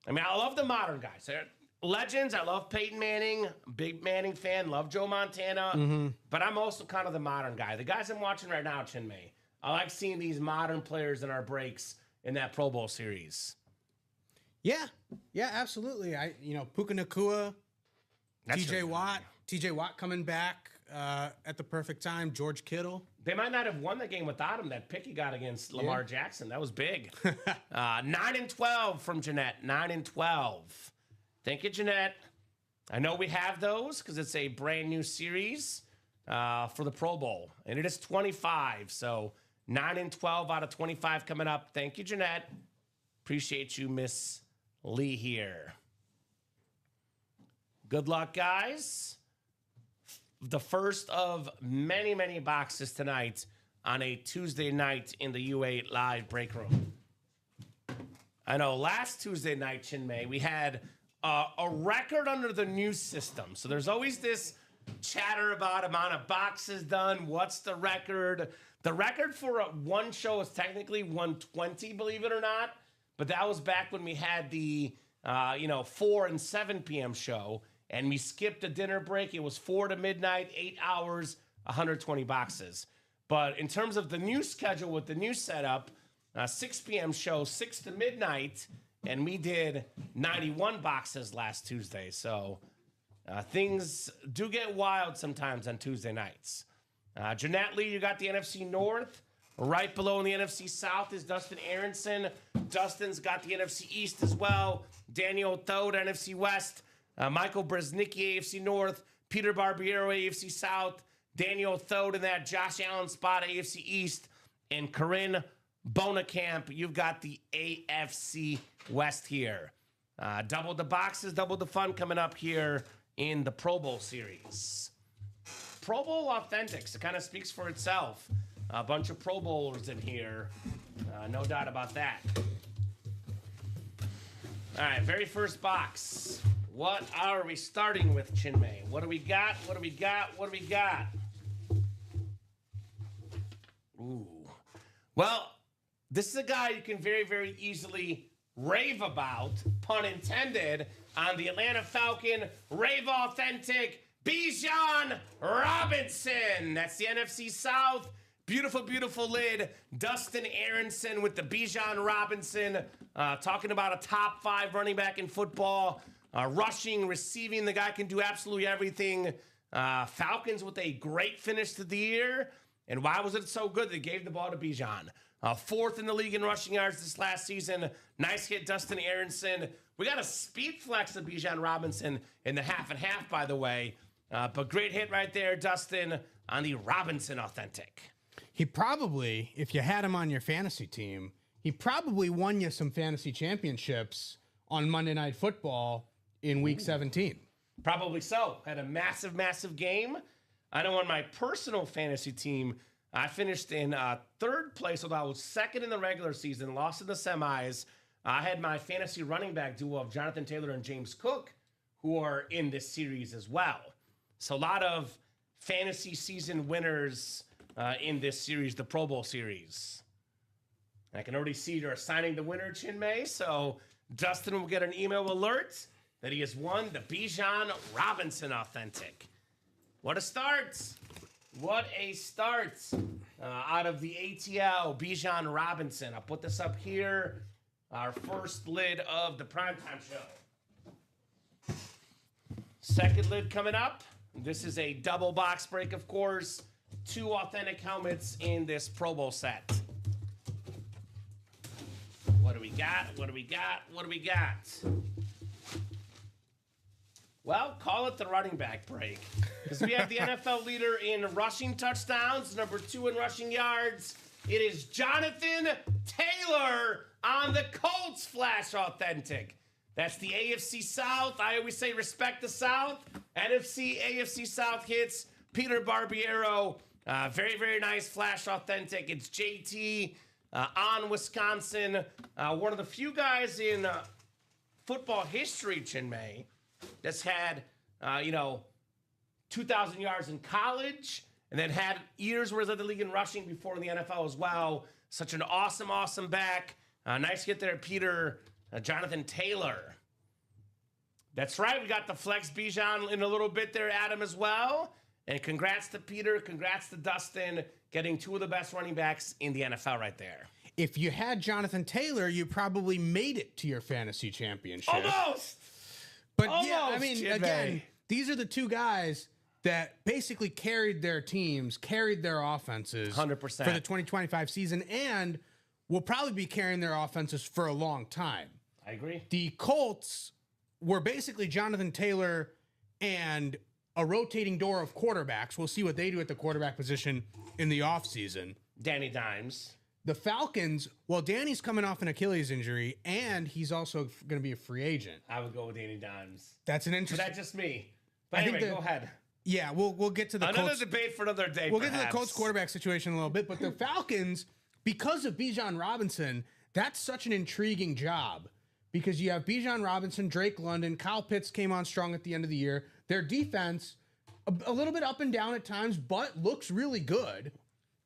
I mean, I love the modern guys. They're legends. I love Peyton Manning, big Manning fan, love Joe Montana, but I'm also kind of the modern guy. The guys I'm watching right now, Chinmay, I like seeing these modern players in our breaks in that Pro Bowl series. Yeah, absolutely. Puka Nacua, TJ Watt coming back at the perfect time. George Kittle. They might not have won the game without him. That pick he got against Lamar Jackson, that was big. 9-12 from Jeanette. 9-12. Thank you, Jeanette. I know we have those because it's a brand new series for the Pro Bowl, and it is 25. So 9-12 out of 25 coming up. Thank you, Jeanette. Appreciate you, Miss Lee here. Good luck, guys. The first of many, many boxes tonight on a Tuesday night in the U8 live break room. I know last Tuesday night, Chinmay, we had a record under the new system. So there's always this chatter about amount of boxes done. What's the record? The record for one show is technically 120, believe it or not. But that was back when we had the 4 and 7 p.m. show, and we skipped a dinner break. It was 4 to midnight, 8 hours, 120 boxes. But in terms of the new schedule with the new setup, 6 p.m. show, 6 to midnight, and we did 91 boxes last Tuesday. So things do get wild sometimes on Tuesday nights. Jeanette Lee, you got the NFC North. Right below in the NFC South is Dustin Aronson. Dustin's got the NFC East as well. Daniel Thode, NFC West. Michael Brzeznicki, AFC North. Peter Barbiero, AFC South. Daniel Thode in that Josh Allen spot, AFC East. And Corinne Bonekamp, you've got the AFC West here. Double the boxes, double the fun coming up here in the Pro Bowl series. Pro Bowl Authentics, it kind of speaks for itself. A bunch of Pro Bowlers in here. No doubt about that. All right, very first box. What are we starting with, Chinmay? What do we got? What do we got? What do we got? Ooh. Well, this is a guy you can very, very easily rave about, pun intended, on the Atlanta Falcon Rave Authentic Bijan Robinson. That's the NFC South. Beautiful, beautiful lid. Dustin Aronson with the Bijan Robinson. Talking about a top 5 running back in football. Rushing, receiving. The guy can do absolutely everything. Falcons with a great finish to the year. And why was it so good? They gave the ball to Bijan. 4th in the league in rushing yards this last season. Nice hit, Dustin Aronson. We got a speed flex of Bijan Robinson in the half and half, by the way. But great hit right there, Dustin, on the Robinson Authentic. He probably, if you had him on your fantasy team, he probably won you some fantasy championships on Monday Night Football in Week 17. Probably so. Had a massive, massive game. I know on my personal fantasy team, I finished in 3rd place, although I was 2nd in the regular season, lost in the semis. I had my fantasy running back duo of Jonathan Taylor and James Cook, who are in this series as well. So a lot of fantasy season winners in this series, the Pro Bowl series. I can already see you're assigning the winner, Chinmay, so Dustin will get an email alert that he has won the Bijan Robinson Authentic. What a start. What a start out of the ATL, Bijan Robinson. I'll put this up here, our first lid of the primetime show. Second lid coming up. This is a double box break, of course. 2 authentic helmets in this Pro Bowl set. What do we got? What do we got? What do we got? Well, call it the running back break. Because we have the NFL leader in rushing touchdowns, number 2 in rushing yards. It is Jonathan Taylor on the Colts Flash Authentic. That's the AFC South. I always say respect the South. NFC, AFC South hits. Peter Barbiero. Very, very nice Flash Authentic. It's JT on Wisconsin. One of the few guys in football history, Chinmay, that's had, 2,000 yards in college and then had years where he led the league in rushing before in the NFL as well. Such an awesome, awesome back. Nice hit there, Peter. Jonathan Taylor. That's right. We got the Flex Bijan in a little bit there, Adam, as well. And congrats to Peter. Congrats to Dustin getting 2 of the best running backs in the NFL right there. If you had Jonathan Taylor, you probably made it to your fantasy championship. Almost! But yeah, I mean, again, these are the 2 guys that basically carried their teams, carried their offenses 100% for the 2025 season, and will probably be carrying their offenses for a long time. I agree. The Colts were basically Jonathan Taylor and a rotating door of quarterbacks. We'll see what they do at the quarterback position in the offseason. Danny Dimes. The Falcons, well, Danny's coming off an Achilles injury, and he's also going to be a free agent. I would go with Danny Dimes. That's an interesting... But that's just me. But anyway, go ahead. Yeah, we'll get to the another Colts. Debate for another day, We'll get to the Colts quarterback situation in a little bit, but the Falcons, because of Bijan Robinson, that's such an intriguing job. Because you have Bijan Robinson, Drake London, Kyle Pitts came on strong at the end of the year. Their defense, a little bit up and down at times, but looks really good.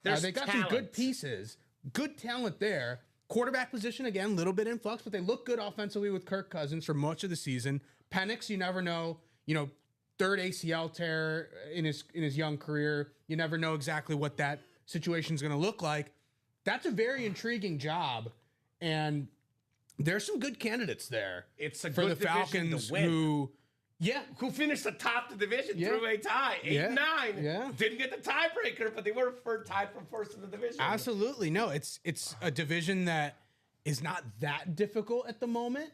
They got some good pieces, good talent there. Quarterback position, again, a little bit in flux, but they look good offensively with Kirk Cousins for much of the season. Penix, you never know, third ACL tear in his young career. You never know exactly what that situation is going to look like. That's a very intriguing job, and there's some good candidates there. It's a for good the Falcons to win. who finished atop the division through a tie, 8-9. Yeah. Didn't get the tiebreaker, but they were tied for first in the division. Absolutely. No, it's a division that is not that difficult at the moment.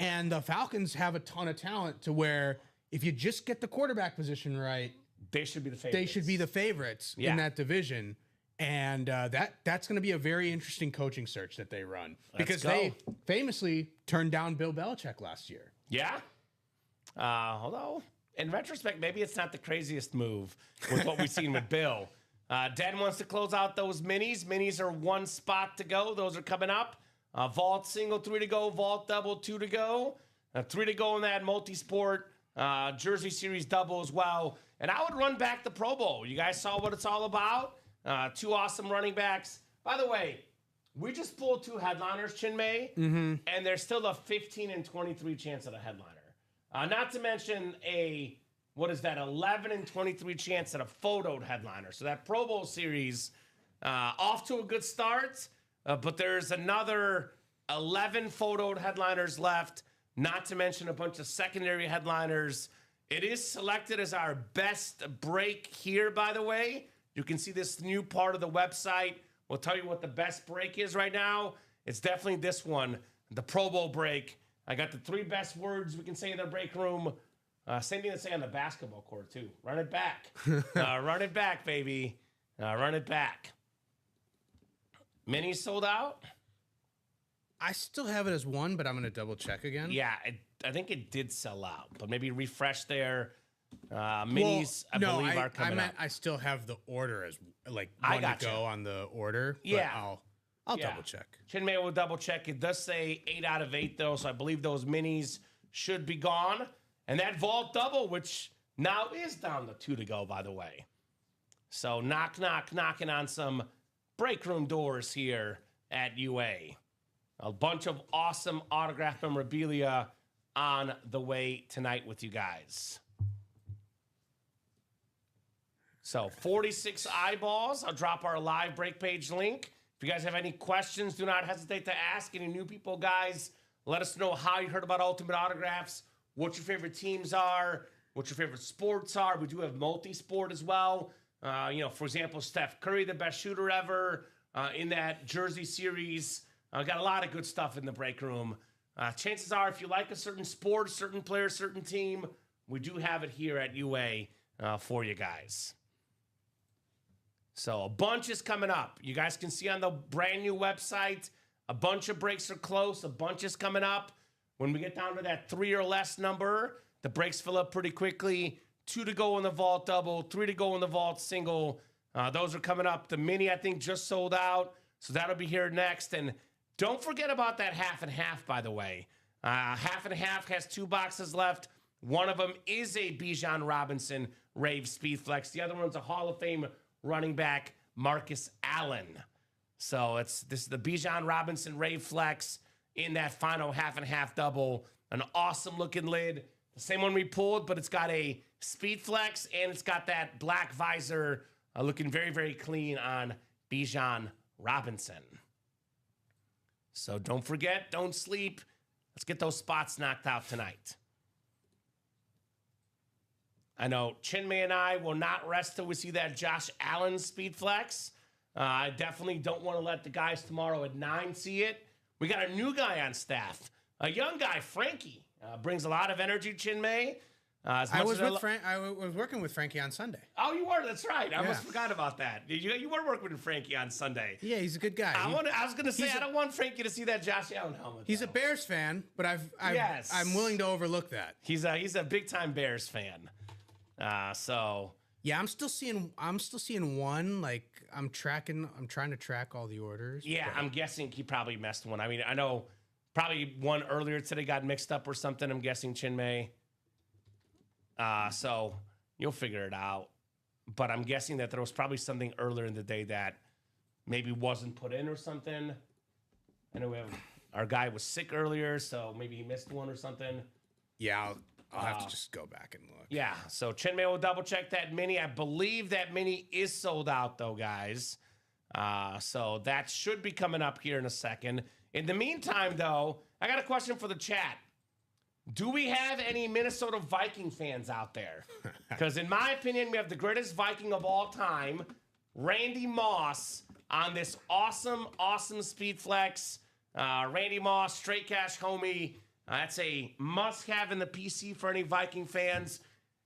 And the Falcons have a ton of talent to where if you just get the quarterback position right, they should be the favorites. They should be the favorites in that division. And that's going to be a very interesting coaching search that they run. Because they famously turned down Bill Belichick last year. Yeah. Although, in retrospect, maybe it's not the craziest move with what we've seen with Bill. Dan wants to close out those minis. Minis are one spot to go. Those are coming up. Vault single, 3 to go. Vault double, 2 to go. 3 to go in that multi-sport. Jersey Series double as well. And I would run back the Pro Bowl. You guys saw what it's all about. 2 awesome running backs. By the way, we just pulled 2 headliners, Chinmay, and there's still a 15 and 23 chance at a headliner. Not to mention 11 and 23 chance at a photoed headliner. So that Pro Bowl series off to a good start, but there's another 11 photoed headliners left, not to mention a bunch of secondary headliners. It is selected as our best break here, by the way. You can see this new part of the website. We'll tell you what the best break is right now. It's definitely this one, the Pro Bowl break. I got the 3 best words we can say in the break room. Same thing to say on the basketball court, too. Run it back. Run it back, baby. Run it back. Mini sold out? I still have it as 1, but I'm going to double check again. Yeah, I think it did sell out, but maybe refresh there. Minis, I believe, are coming up. I still have the order as one to go on the order. Yeah. I'll double check. Chinmay will double check. It does say 8 out of 8, though, so I believe those minis should be gone. And that vault double, which now is down to 2 to go, by the way. So knocking on some break room doors here at UA. A bunch of awesome autograph memorabilia on the way tonight with you guys. So 46 eyeballs. I'll drop our live break page link. If you guys have any questions, do not hesitate to ask. Any new people, guys, let us know how you heard about Ultimate Autographs, what your favorite teams are, what your favorite sports are. We do have multi-sport as well. For example, Steph Curry, the best shooter ever in that Jersey Series. Got a lot of good stuff in the break room. Chances are, if you like a certain sport, certain player, certain team, we do have it here at UA for you guys. So a bunch is coming up. You guys can see on the brand new website, a bunch of breaks are close. A bunch is coming up. When we get down to that 3 or less number, the breaks fill up pretty quickly. 2 to go in the vault double, 3 to go in the vault single. Those are coming up. The mini, I think, just sold out. So that'll be here next. And don't forget about that half and half, by the way. Half and half has 2 boxes left. One of them is a Bijan Robinson Rave Speed Flex. The other one's a Hall of Fame running back, Marcus Allen. So this is the Bijan Robinson Rave Flex in that final half and half double. An awesome looking lid. The same one we pulled, but it's got a Speed Flex and it's got that black visor looking very, very clean on Bijan Robinson. So don't forget, don't sleep. Let's get those spots knocked out tonight. I know Chinmay and I will not rest till we see that Josh Allen Speed Flex. I definitely don't want to let the guys tomorrow at 9 see it. We got a new guy on staff, a young guy, Frankie. Brings a lot of energy, Chinmay. I was working with Frankie on Sunday. Oh, you were? That's right. I almost forgot about that. You were working with Frankie on Sunday. Yeah, he's a good guy. I was going to say, I don't want Frankie to see that Josh Allen helmet. He's a Bears fan, but I'm willing to overlook that. He's a big-time Bears fan. Yeah, I'm still seeing one. Like I'm trying to track all the orders. Yeah, I'm guessing he probably messed one. I mean, I know probably one earlier today got mixed up or something. I'm guessing Chinmay. You'll figure it out. But I'm guessing that there was probably something earlier in the day that maybe wasn't put in or something. I know our guy was sick earlier, so maybe he missed one or something. Yeah, I'll have to just go back and look. Yeah, so Chinmay will double check that mini. I believe that mini is sold out, though, guys. So that should be coming up here in a second. In the meantime, though, I got a question for the chat. Do we have any Minnesota Viking fans out there? Because in my opinion, we have the greatest Viking of all time, Randy Moss, on this awesome, awesome Speed Flex. Randy Moss, straight cash homie. That's a must-have in the PC for any Viking fans.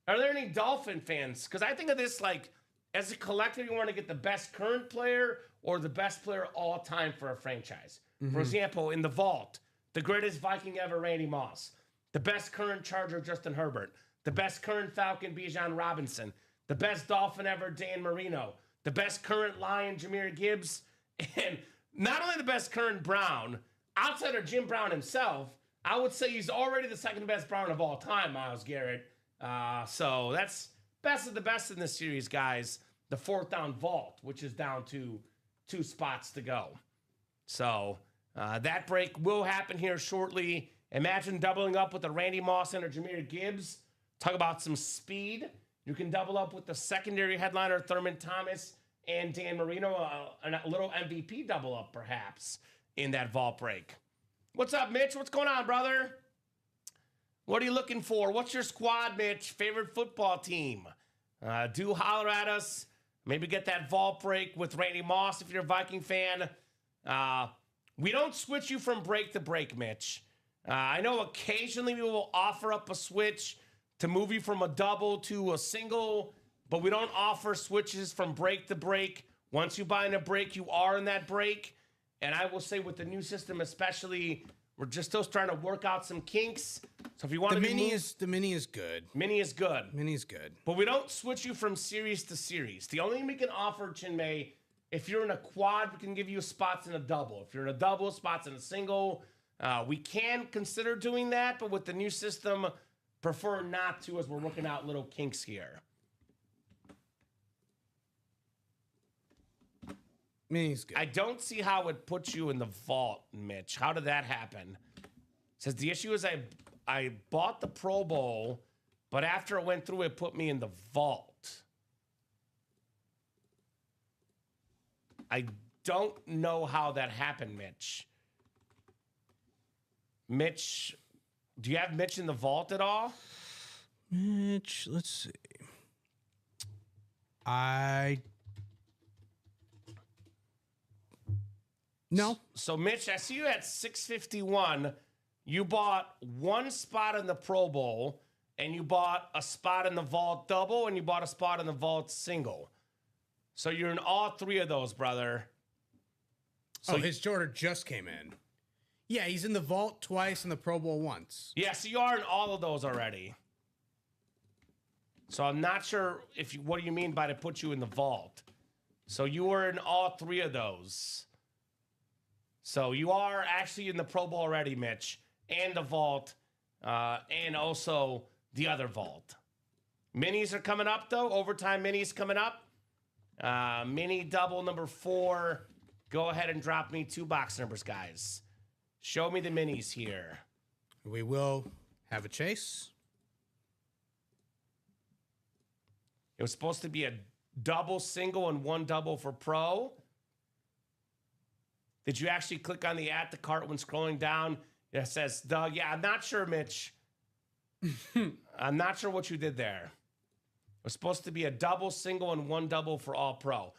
Are there any Dolphin fans? Because I think of this like, as a collector, you want to get the best current player or the best player all time for a franchise. For example, in the Vault, the greatest Viking ever, Randy Moss. The best current Charger, Justin Herbert. The best current Falcon, Bijan Robinson. The best Dolphin ever, Dan Marino. The best current Lion, Jahmyr Gibbs. And not only the best current Brown, outside of Jim Brown himself, I would say he's already the second best Brown of all time, Myles Garrett. So that's best of the best in this series, guys. The fourth down Vault, which is down to 2 spots to go. So that break will happen here shortly. Imagine doubling up with the Randy Moss and Jahmyr Gibbs. Talk about some speed. You can double up with the secondary headliner, Thurman Thomas and Dan Marino. A little MVP double up, perhaps, in that Vault break. What's up, Mitch? What's going on, brother? What are you looking for? What's your squad, Mitch? Favorite football team? Do holler at us. Maybe get that Vault break with Randy Moss if you're a Viking fan. We don't switch you from break to break, Mitch. I know occasionally we will offer up a switch to move you from a double to a single, but we don't offer switches from break to break. Once you buy in a break, you are in that break. And I will say with the new system especially, we're just still trying to work out some kinks. So if you want the mini is good. Mini is good. Mini is good. But we don't switch you from series to series. The only thing we can offer, Chinmay, if you're in a quad, we can give you spots in a double. If you're in a double, spots in a single. We can consider doing that, but with the new system, prefer not to as we're working out little kinks here. Mini's good. I don't see how it puts you in the Vault, Mitch. How did that happen? It says the issue is I bought the Pro Bowl, but after it went through, it put me in the Vault. I don't know how that happened, Mitch. Mitch, do you have Mitch in the Vault at all? Mitch, let's see. No. So, Mitch, I see you at 651. You bought one spot in the Pro Bowl, and you bought a spot in the Vault double, and you bought a spot in the Vault single. So you're in all 3 of those, brother. So his order just came in. Yeah, he's in the Vault twice and the Pro Bowl once. Yeah, so you are in all of those already. So I'm not sure what do you mean by to put you in the Vault. So you were in all 3 of those. So you are actually in the Pro Bowl already, Mitch, and the Vault, and also the other Vault. Minis are coming up, though. Overtime minis coming up. Mini double number 4. Go ahead and drop me 2 box numbers, guys. Show me the minis here. We will have a chase. It was supposed to be a double single and 1 double for Pro. Did you actually click on the add to cart when scrolling down? It says, Doug. Yeah, I'm not sure, Mitch. I'm not sure what you did there. It was supposed to be a double single and 1 double for all Pro.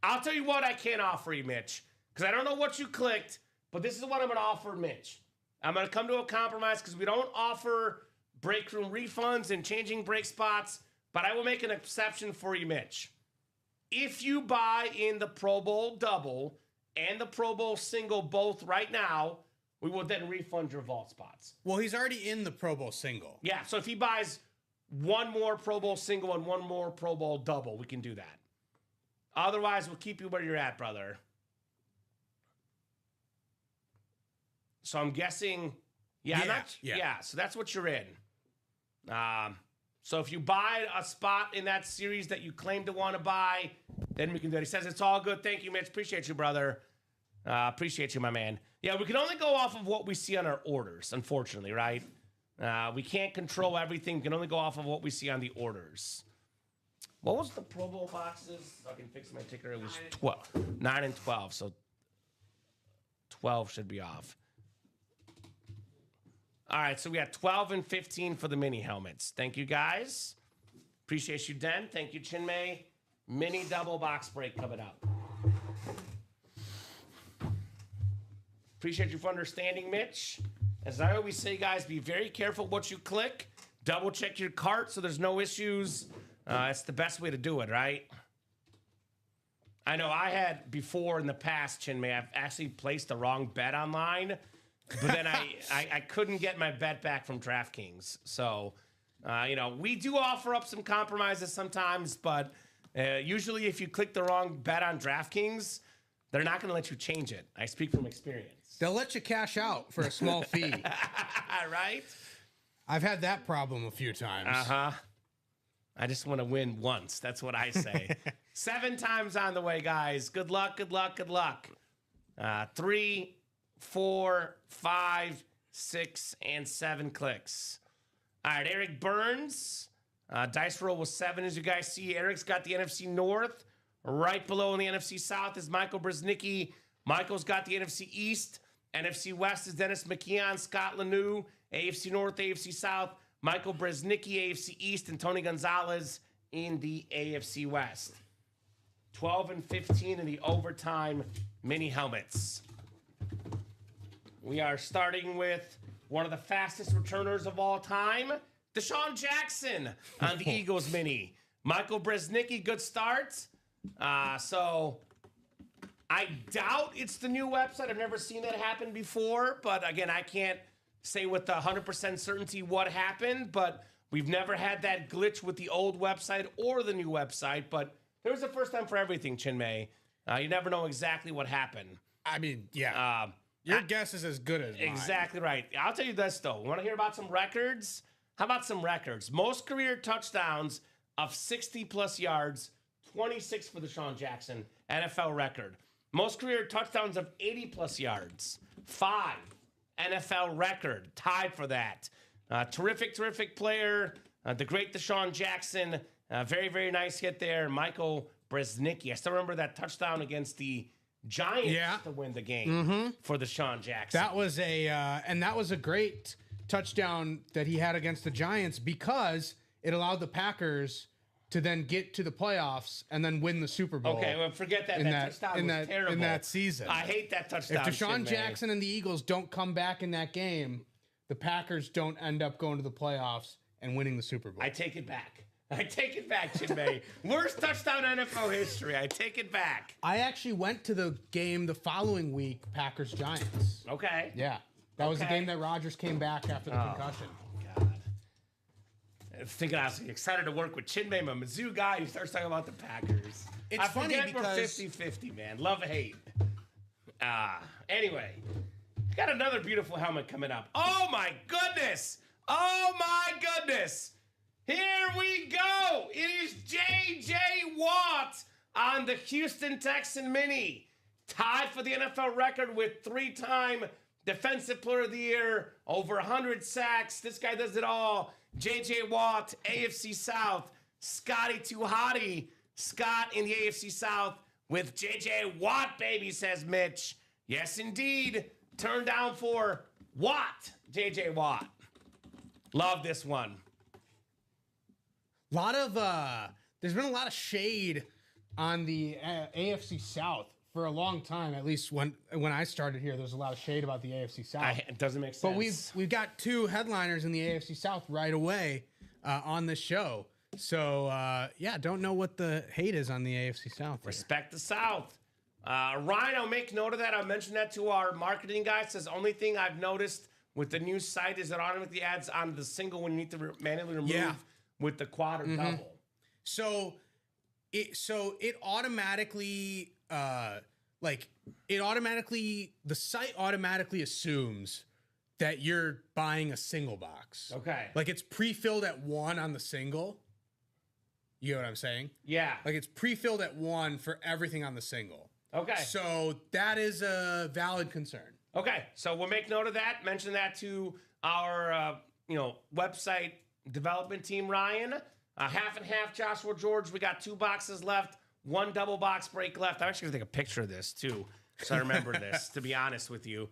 I'll tell you what I can't offer you, Mitch, because I don't know what you clicked, but this is what I'm going to offer, Mitch. I'm going to come to a compromise because we don't offer break room refunds and changing break spots, but I will make an exception for you, Mitch. If you buy in the Pro Bowl double and the Pro Bowl single both right now, we will then refund your Vault spots. Well, he's already in the Pro Bowl single. Yeah, so if he buys 1 more Pro Bowl single and 1 more Pro Bowl double, we can do that. Otherwise, we'll keep you where you're at, brother. So I'm guessing, so that's what you're in. So if you buy a spot in that series that you claim to want to buy, then we can do it. He says it's all good. Thank you, Mitch. Appreciate you, brother. Appreciate you, my man. Yeah, we can only go off of what we see on our orders, unfortunately, right? We can't control everything. We can only go off of what we see on the orders. What was the Pro Bowl boxes? I can fix my ticker. It was 12. 9 and 12, so 12 should be off. All right, so we got 12 and 15 for the mini helmets. Thank you, guys. Appreciate you, Den. Thank you, Chinmay. Mini double box break coming up. Appreciate you for understanding, Mitch. As I always say, guys, be very careful what you click. Double check your cart so there's no issues. It's the best way to do it, right? I know I had before in the past, Chinmay, I've actually placed the wrong bet online, but then I couldn't get my bet back from DraftKings. So, we do offer up some compromises sometimes, but usually if you click the wrong bet on DraftKings, they're not going to let you change it. I speak from experience. They'll let you cash out for a small fee. Right? I've had that problem a few times. Uh-huh. I just want to win once. That's what I say. 7 times on the way, guys. Good luck, good luck, good luck. 3, 4, 5, 6, and 7 clicks. All right, Eric Burns. Dice roll was 7, as you guys see. Eric's got the NFC North. Right below in the NFC South is Michael Brzeznicki. Michael's got the NFC East. NFC West is Dennis McKeon, Scott Lanou. AFC North, AFC South, Michael Brzeznicki, AFC East, and Tony Gonzalez in the AFC West. 12 and 15 in the overtime mini helmets. We are starting with one of the fastest returners of all time, Deshaun Jackson on the Eagles mini. Michael Brzeznicki, good start. So I doubt it's the new website. I've never seen that happen before, but again, I can't say with 100% certainty what happened, but we've never had that glitch with the old website or the new website, but there was a first time for everything, Chinmay. You never know exactly what happened. I mean, yeah. Your guess is as good as mine. Exactly right. I'll tell you this, though. Want to hear about some records? How about some records? Most career touchdowns of 60-plus yards, 26 for Deshaun Jackson, NFL record. Most career touchdowns of 80-plus yards, 5. NFL record, tied for that. Terrific player. The great Deshaun Jackson. Very, very nice hit there. Michael Brzeznicki. I still remember that touchdown against the Giants to win the game for Deshaun Jackson. That was a great touchdown that he had against the Giants because it allowed the Packers to then get to the playoffs and then win the Super Bowl. Okay, well, forget that. That touchdown was terrible. In that season. I hate that touchdown. If Deshaun Jackson and the Eagles don't come back in that game, the Packers don't end up going to the playoffs and winning the Super Bowl. I take it back. Chinmay. Worst touchdown NFL history. I take it back. I actually went to the game the following week, Packers-Giants. Okay. Yeah. That was the game that Rodgers came back after the concussion. God. Thinking I was excited to work with Chinmay, my Mizzou guy, who starts talking about the Packers. It's funny because we're 50-50, man. Love, hate. Anyway, got another beautiful helmet coming up. Oh, my goodness. Here we go. It is J.J. Watt on the Houston Texan Mini. Tied for the NFL record with 3-time Defensive Player of the Year, over 100 sacks. This guy does it all. J.J. Watt, AFC South. Scotty Too Hottie. Scott in the AFC South with J.J. Watt, baby, says Mitch. Yes, indeed. Turn down for Watt, J.J. Watt. Love this one. There's been a lot of shade on the AFC South for a long time. At least when I started here, there was a lot of shade about the AFC South. It doesn't make sense. But we've got 2 headliners in the AFC South right away on this show. So don't know what the hate is on the AFC South. Respect the South. Ryan, I'll make note of that. I'll mention that to our marketing guy. It says only thing I've noticed with the new site is it automatically adds on the single when you need to manually remove with the quad or double. So it automatically the site automatically assumes that you're buying a single box. Okay. Like it's pre-filled at 1 on the single. You know what I'm saying? Yeah. Like it's pre-filled at 1 for everything on the single. Okay. So that is a valid concern. Okay. So we'll make note of that. Mention that to our, website development team, Ryan. Half and half, Joshua George. We got 2 boxes left. 1 double box break left. I'm actually going to take a picture of this, too, so I remember this, to be honest with you.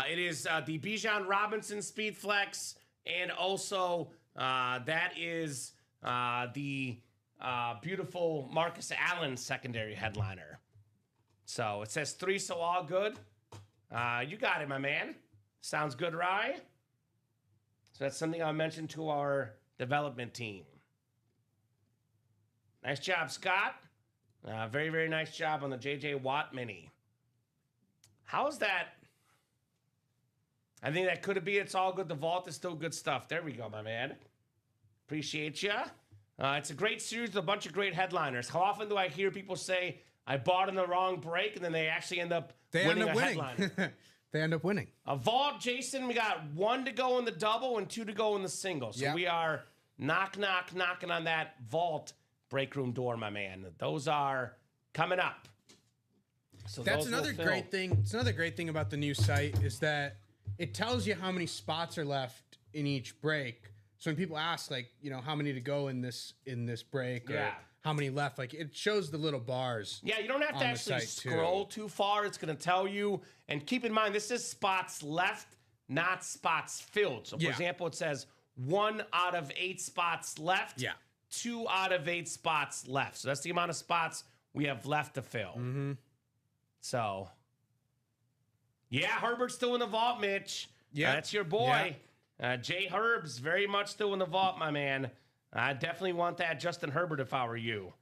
It is the Bijan Robinson Speed Flex, and also that is the beautiful Marcus Allen secondary headliner. So it says 3, so all good. You got it, my man. Sounds good, Rye? So that's something I mentioned to our development team. Nice job, Scott. Very, very nice job on the J.J. Watt Mini. How's that? I think that could be. It's all good. The vault is still good stuff. There we go, my man. Appreciate you. It's a great series with a bunch of great headliners. How often do I hear people say, I bought in the wrong break, and then they actually end up winning a headliner? They end up winning. A vault, Jason, we got 1 to go in the double and 2 to go in the single. So we are knocking on that vault break room door, my man. Those are coming up. So that's another great thing. It's another great thing about the new site is that it tells you how many spots are left in each break. So when people ask, like, how many to go in this break, or how many left, like it shows the little bars. Yeah, you don't have to actually scroll too far. It's going to tell you. And keep in mind, this is spots left, not spots filled. So, for example, it says 1 out of 8 spots left. Yeah. 2 out of 8 spots left. So that's the amount of spots we have left to fill. Mm-hmm. So, Herbert's still in the vault, Mitch. Yeah. That's your boy. Yeah. Jay Herb's very much still in the vault, my man. I definitely want that Justin Herbert if I were you.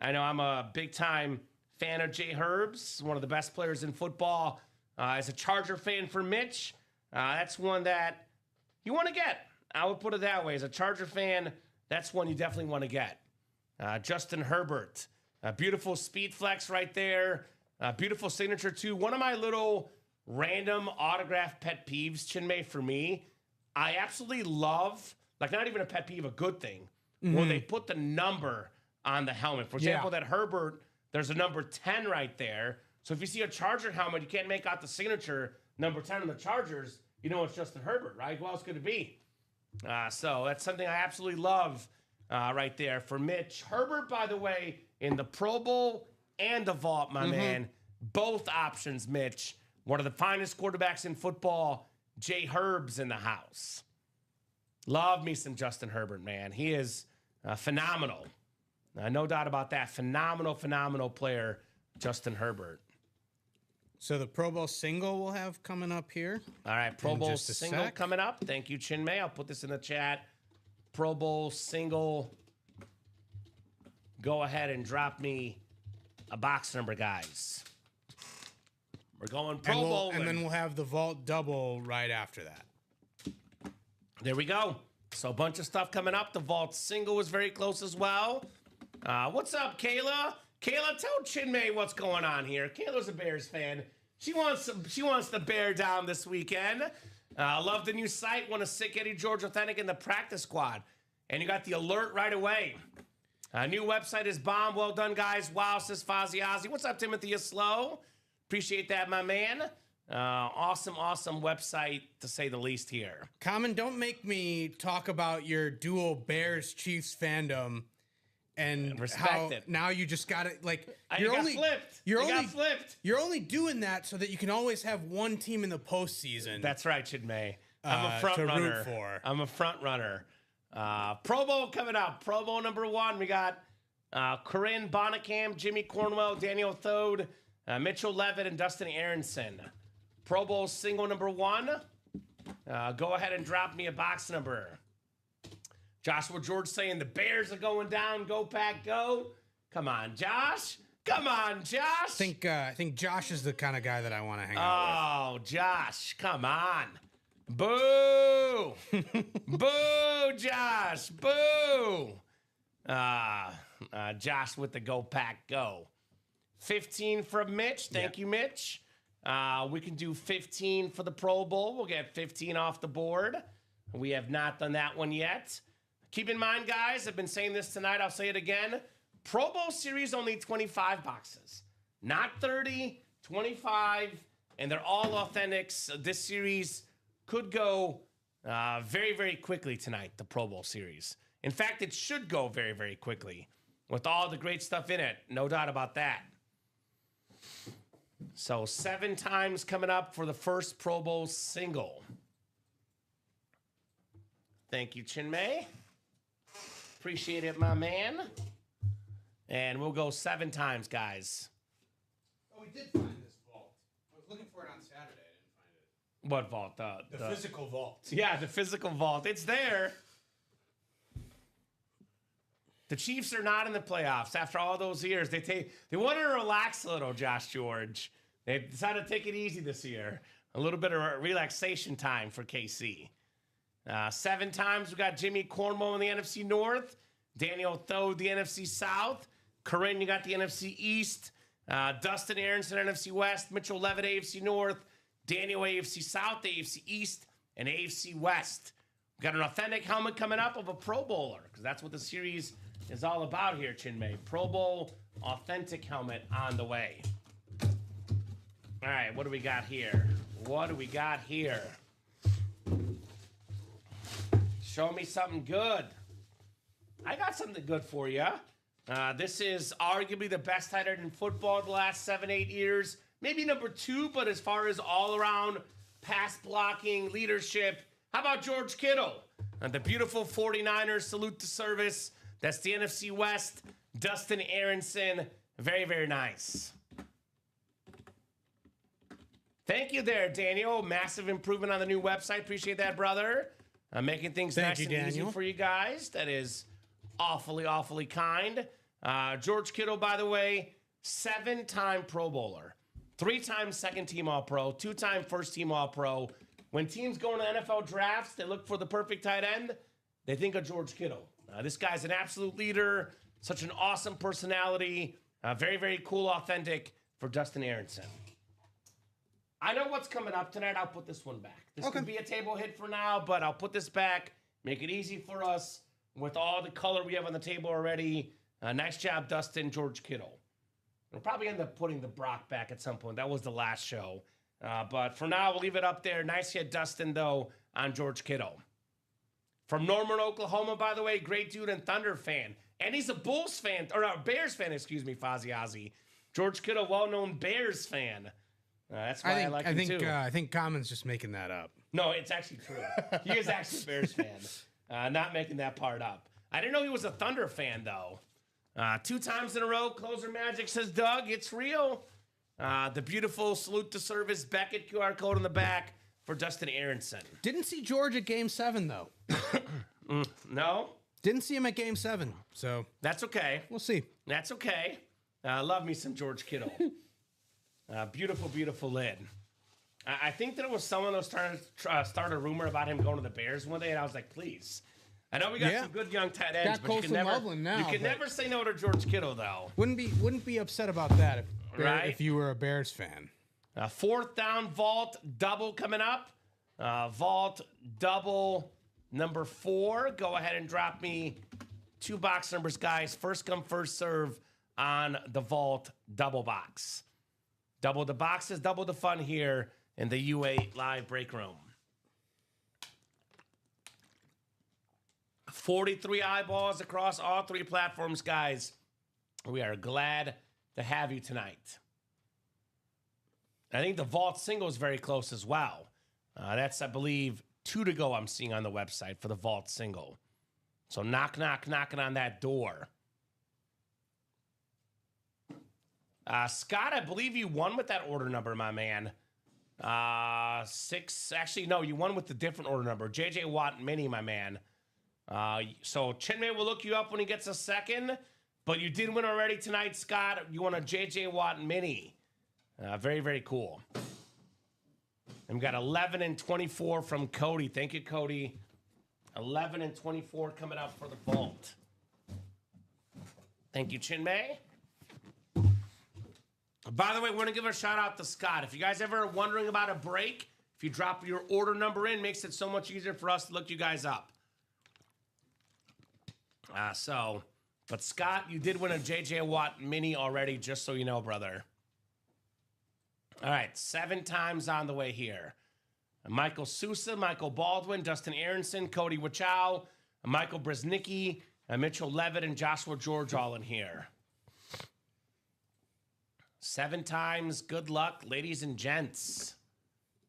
I know I'm a big-time fan of Jay Herb's, one of the best players in football. As a Charger fan for Mitch, that's one that you want to get. I would put it that way. As a Charger fan, that's one you definitely want to get. Justin Herbert. A beautiful speed flex right there. Beautiful signature, too. One of my little random autograph pet peeves, Chinmay, for me, I absolutely love, like not even a pet peeve, a good thing, when they put the number on the helmet. For example, that Herbert, there's a number 10 right there. So if you see a Charger helmet, you can't make out the signature, number 10 on the Chargers, you know it's Justin Herbert, right? Who else could it be? So that's something I absolutely love right there for Mitch. Herbert, by the way, in the Pro Bowl and the vault, my man. Both options, Mitch. One of the finest quarterbacks in football, Jay Herb's in the house. Love me some Justin Herbert, man. He is phenomenal. No doubt about that. Phenomenal player, Justin Herbert. So the Pro Bowl single we'll have coming up here. All right, Pro Bowl single coming up. Thank you, Chinmay. I'll put this in the chat. Pro Bowl single. Go ahead and drop me a box number, guys. We're going Pro Bowl. And then we'll have the vault double right after that. There we go. So a bunch of stuff coming up. The vault single was very close as well. What's up, Kayla? Kayla, tell Chinmay what's going on here. Kayla's a Bears fan. She wants the Bear down this weekend. Love the new site. Want to sick Eddie George Authentic in the practice squad. And you got the alert right away. New website is bomb. Well done, guys. Wow, says Fozzie Ozzy. What's up, Timothy Slow? Appreciate that, my man. Awesome website, to say the least here. Kamen, don't make me talk about your dual Bears-Chiefs fandom and respect it. Now you just got it. Like you got flipped. You're only doing that so that you can always have one team in the postseason. That's right, Chinmay. I'm a front runner. Root for. I'm a front runner. Pro Bowl coming up. Pro Bowl number 1. We got Corinne Bonnicam, Jimmy Cornwell, Daniel Thode, Mitchell Levitt, and Dustin Aronson. Pro Bowl single number 1. Go ahead and drop me a box number. Joshua George saying the Bears are going down. Go Pack, go. Come on, Josh. I think Josh is the kind of guy that I want to hang out with. Oh, Josh, come on. Boo! Boo, Josh! Boo! Josh with the Go Pack Go. 15 from Mitch. Thank you, Mitch. We can do 15 for the Pro Bowl. We'll get 15 off the board. We have not done that one yet. Keep in mind, guys, I've been saying this tonight. I'll say it again. Pro Bowl series only 25 boxes. Not 30, 25, and they're all authentics. This series could go very, very quickly tonight, the Pro Bowl series. In fact, it should go very, very quickly with all the great stuff in it. No doubt about that. So 7 times coming up for the first Pro Bowl single. Thank you, Chinmay. Appreciate it, my man. And we'll go 7 times, guys. Oh, we did find this vault. I was looking for it on Saturday. I didn't find it. What vault? The physical vault. Yeah, the physical vault. It's there. The Chiefs are not in the playoffs after all those years. They wanted to relax a little, Josh George. They decided to take it easy this year. A little bit of relaxation time for KC. 7 times we got Jimmy Cornwell in the NFC North. Daniel Tho, the NFC South. Corinne, you got the NFC East. Dustin Aronson, NFC West. Mitchell Levitt, AFC North. Daniel, AFC South, AFC East, and AFC West. We got an authentic helmet coming up of a Pro Bowler, because that's what the series is all about here, Chinmay. Pro Bowl authentic helmet on the way. All right, what do we got here? What do we got here? Show me something good. I got something good for you. This is arguably the best tight end in football the last 7-8 years. Maybe number 2, but as far as all-around pass blocking, leadership, how about George Kittle? The beautiful 49ers salute to service. That's the NFC West. Dustin Aronson. Very, very nice. Thank you there, Daniel. Massive improvement on the new website. Appreciate that, brother. Making things nice and easy for you guys. That is awfully, awfully kind. George Kittle, by the way, 7-time Pro Bowler. 3-time second-team All-Pro. 2-time first-team All-Pro. When teams go into NFL drafts, they look for the perfect tight end. They think of George Kittle. This guy's an absolute leader. Such an awesome personality. Very, very cool, authentic for Dustin Aronson. I know what's coming up tonight. I'll put this one back. This could be a table hit for now, but I'll put this back. Make it easy for us with all the color we have on the table already. Nice job, Dustin. George Kittle. We'll probably end up putting the Brock back at some point. That was the last show. But for now, we'll leave it up there. Nice hit, Dustin, though, on George Kittle. From Norman, Oklahoma, by the way, great dude and Thunder fan. And he's a Bulls fan, or a Bears fan, excuse me, Fozzie Ozzy. George Kittle, well-known Bears fan. That's why I like him, too. I think Kamen's just making that up. No, it's actually true. He is actually a Bears fan. Not making that part up. I didn't know he was a Thunder fan, though. 2 times in a row, closer magic, says Doug. It's real. The beautiful salute to service Beckett QR code on the back for Dustin Aronson. Didn't see George at Game 7, though. No? Didn't see him at Game 7, so... That's okay. We'll see. That's okay. Love me some George Kittle. Beautiful, beautiful lid. I think that it was someone that was trying to start a rumor about him going to the Bears one day, and I was like, please. I know we got some good young tight ends, but you can never say no to George Kittle, though. Wouldn't be upset about that if you were a Bears fan. 4th down vault double coming up. Vault double number 4. Go ahead and drop me 2 box numbers, guys. First come, first serve on the vault double box. Double the boxes, double the fun here in the U8 live break room. 43 eyeballs across all 3 platforms, guys. We are glad to have you tonight. I think the vault single is very close as well. That's, I believe, 2 to go I'm seeing on the website for the vault single. So knock, knock, knocking on that door. Scott, I believe you won with that order number, my man. 6, actually, no, you won with the different order number. J.J. Watt Mini, my man. So Chinmay will look you up when he gets a second, but you did win already tonight, Scott. You won a J.J. Watt Mini. Very, very cool. And we got 11 and 24 from Cody. Thank you, Cody. 11 and 24 coming up for the vault. Thank you, Chinmay. By the way, we're going to give a shout out to Scott. If you guys ever are wondering about a break, if you drop your order number in, makes it so much easier for us to look you guys up. But Scott, you did win a J.J. Watt mini already, just so you know, brother. All right, 7 times on the way here. Michael Sousa, Michael Baldwin, Dustin Aronson, Cody Wachow, Michael Brzeznicki, Mitchell Levitt, and Joshua George all in here. 7 times. Good luck, ladies and gents.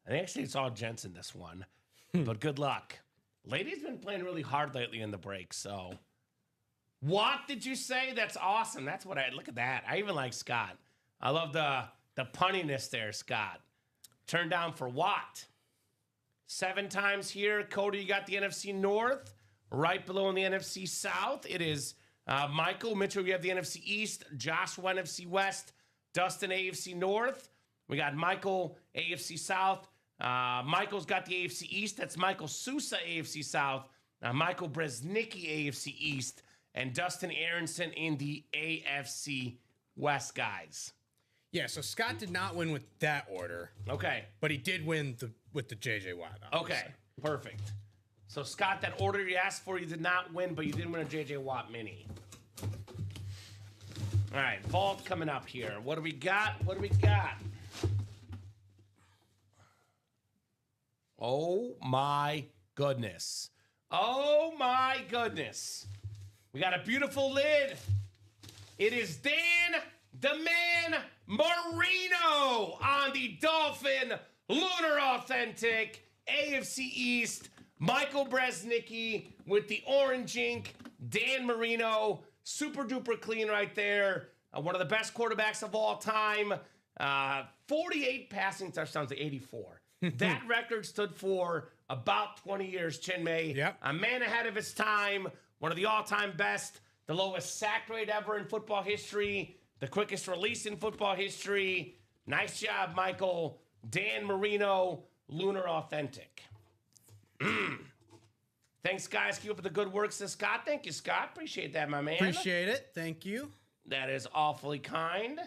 I think actually it's all gents in this one, but good luck. Ladies been playing really hard lately in the break, so. What did you say? That's awesome. That's what look at that. I even like Scott. I love the punniness there, Scott. Turned down for Watt. 7 times here. Cody, you got the NFC North. Right below in the NFC South, it is Michael. Mitchell, you have the NFC East. Joshua, NFC West. Dustin, AFC North. We got Michael, AFC South. Michael's got the AFC East. That's Michael Sousa, AFC South. Michael Brzeznicki, AFC East. And Dustin Aronson in the AFC West, guys. Yeah, so Scott did not win with that order. Okay. But he did win with the J.J. Watt. Okay, perfect. So, Scott, that order you asked for, you did not win, but you did win a J.J. Watt mini. All right, vault coming up here. What do we got? Oh, my goodness. We got a beautiful lid. It is Dan the Man Marino on the Dolphin Lunar Authentic AFC East. Michael Brzeznicki with the orange ink. Dan Marino, super duper clean right there. One of the best quarterbacks of all time. 48 passing touchdowns to 84. That record stood for about 20 years, Chinmay. Yep. A man ahead of his time. One of the all-time best. The lowest sack rate ever in football history. The quickest release in football history. Nice job, Michael. Dan Marino, Lunar Authentic. Thanks, guys. Keep up with the good work, says Scott. Thank you, Scott. Appreciate that, my man. Appreciate it. Thank you. That is awfully kind.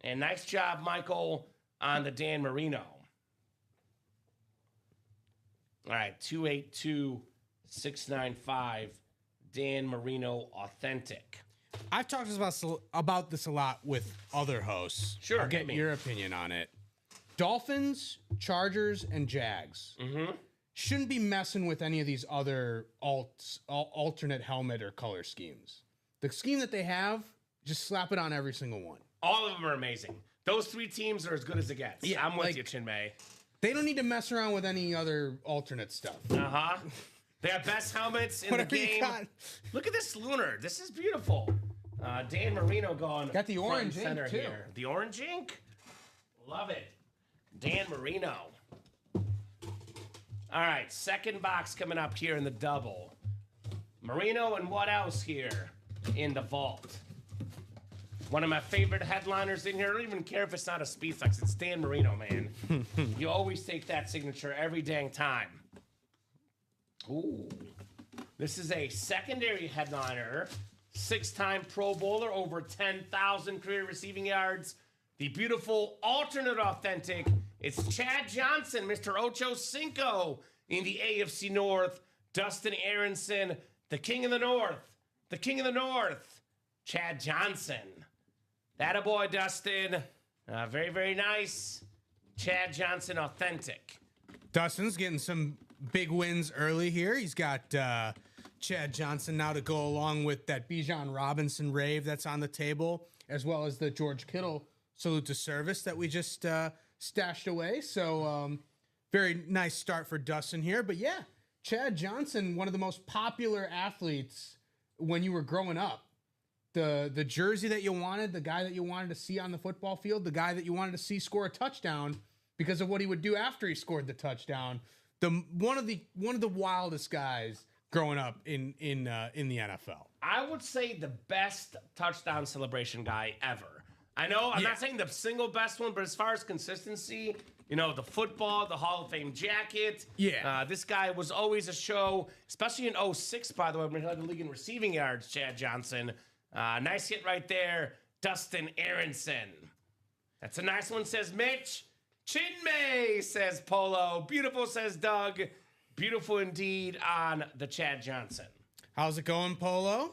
And nice job, Michael, on the Dan Marino. All right, 282-695, Dan Marino Authentic. I've talked about this a lot with other hosts. Sure, I'll get your opinion on it. Dolphins, Chargers, and Jags shouldn't be messing with any of these other alternate helmet or color schemes. The scheme that they have, just slap it on every single one. All of them are amazing. Those 3 teams are as good as it gets. Yeah, I'm with you, Chinmay. They don't need to mess around with any other alternate stuff. They have best helmets in the game. Look at this lunar. This is beautiful. Dan Marino going got the orange front and center ink, too. here. The orange ink? Love it. Dan Marino. All right, second box coming up here in the double. Marino and what else here in the vault? One of my favorite headliners in here. I don't even care if it's not a Speed Flex. It's Dan Marino, man. You always take that signature every dang time. Ooh. This is a secondary headliner. 6-time Pro Bowler, over 10,000 career receiving yards. The beautiful alternate authentic. It's Chad Johnson, Mr. Ocho Cinco in the AFC North. Dustin Aronson, the King of the North. The King of the North. Chad Johnson. Attaboy, Dustin. Very, very nice. Chad Johnson authentic. Dustin's getting some big wins early here. He's got Chad Johnson now to go along with that Bijan Robinson rave that's on the table, as well as the George Kittle salute to service that we just stashed away. So very nice start for Dustin here. But yeah, Chad Johnson, one of the most popular athletes when you were growing up. The jersey that you wanted, the guy that you wanted to see on the football field, the guy that you wanted to see score a touchdown because of what he would do after he scored the touchdown. One of the wildest guys growing up in the NFL. I would say the best touchdown celebration guy ever. I know I'm not saying the single best one, but as far as consistency, you know, the football, the Hall of Fame jacket. Yeah. This guy was always a show, especially in 06, by the way, when he led the league in receiving yards, Chad Johnson. Nice hit right there, Dustin Aronson. That's a nice one, says Mitch. Chinmay, says Polo. Beautiful, says Doug. Beautiful indeed on the Chad Johnson. How's it going, Polo?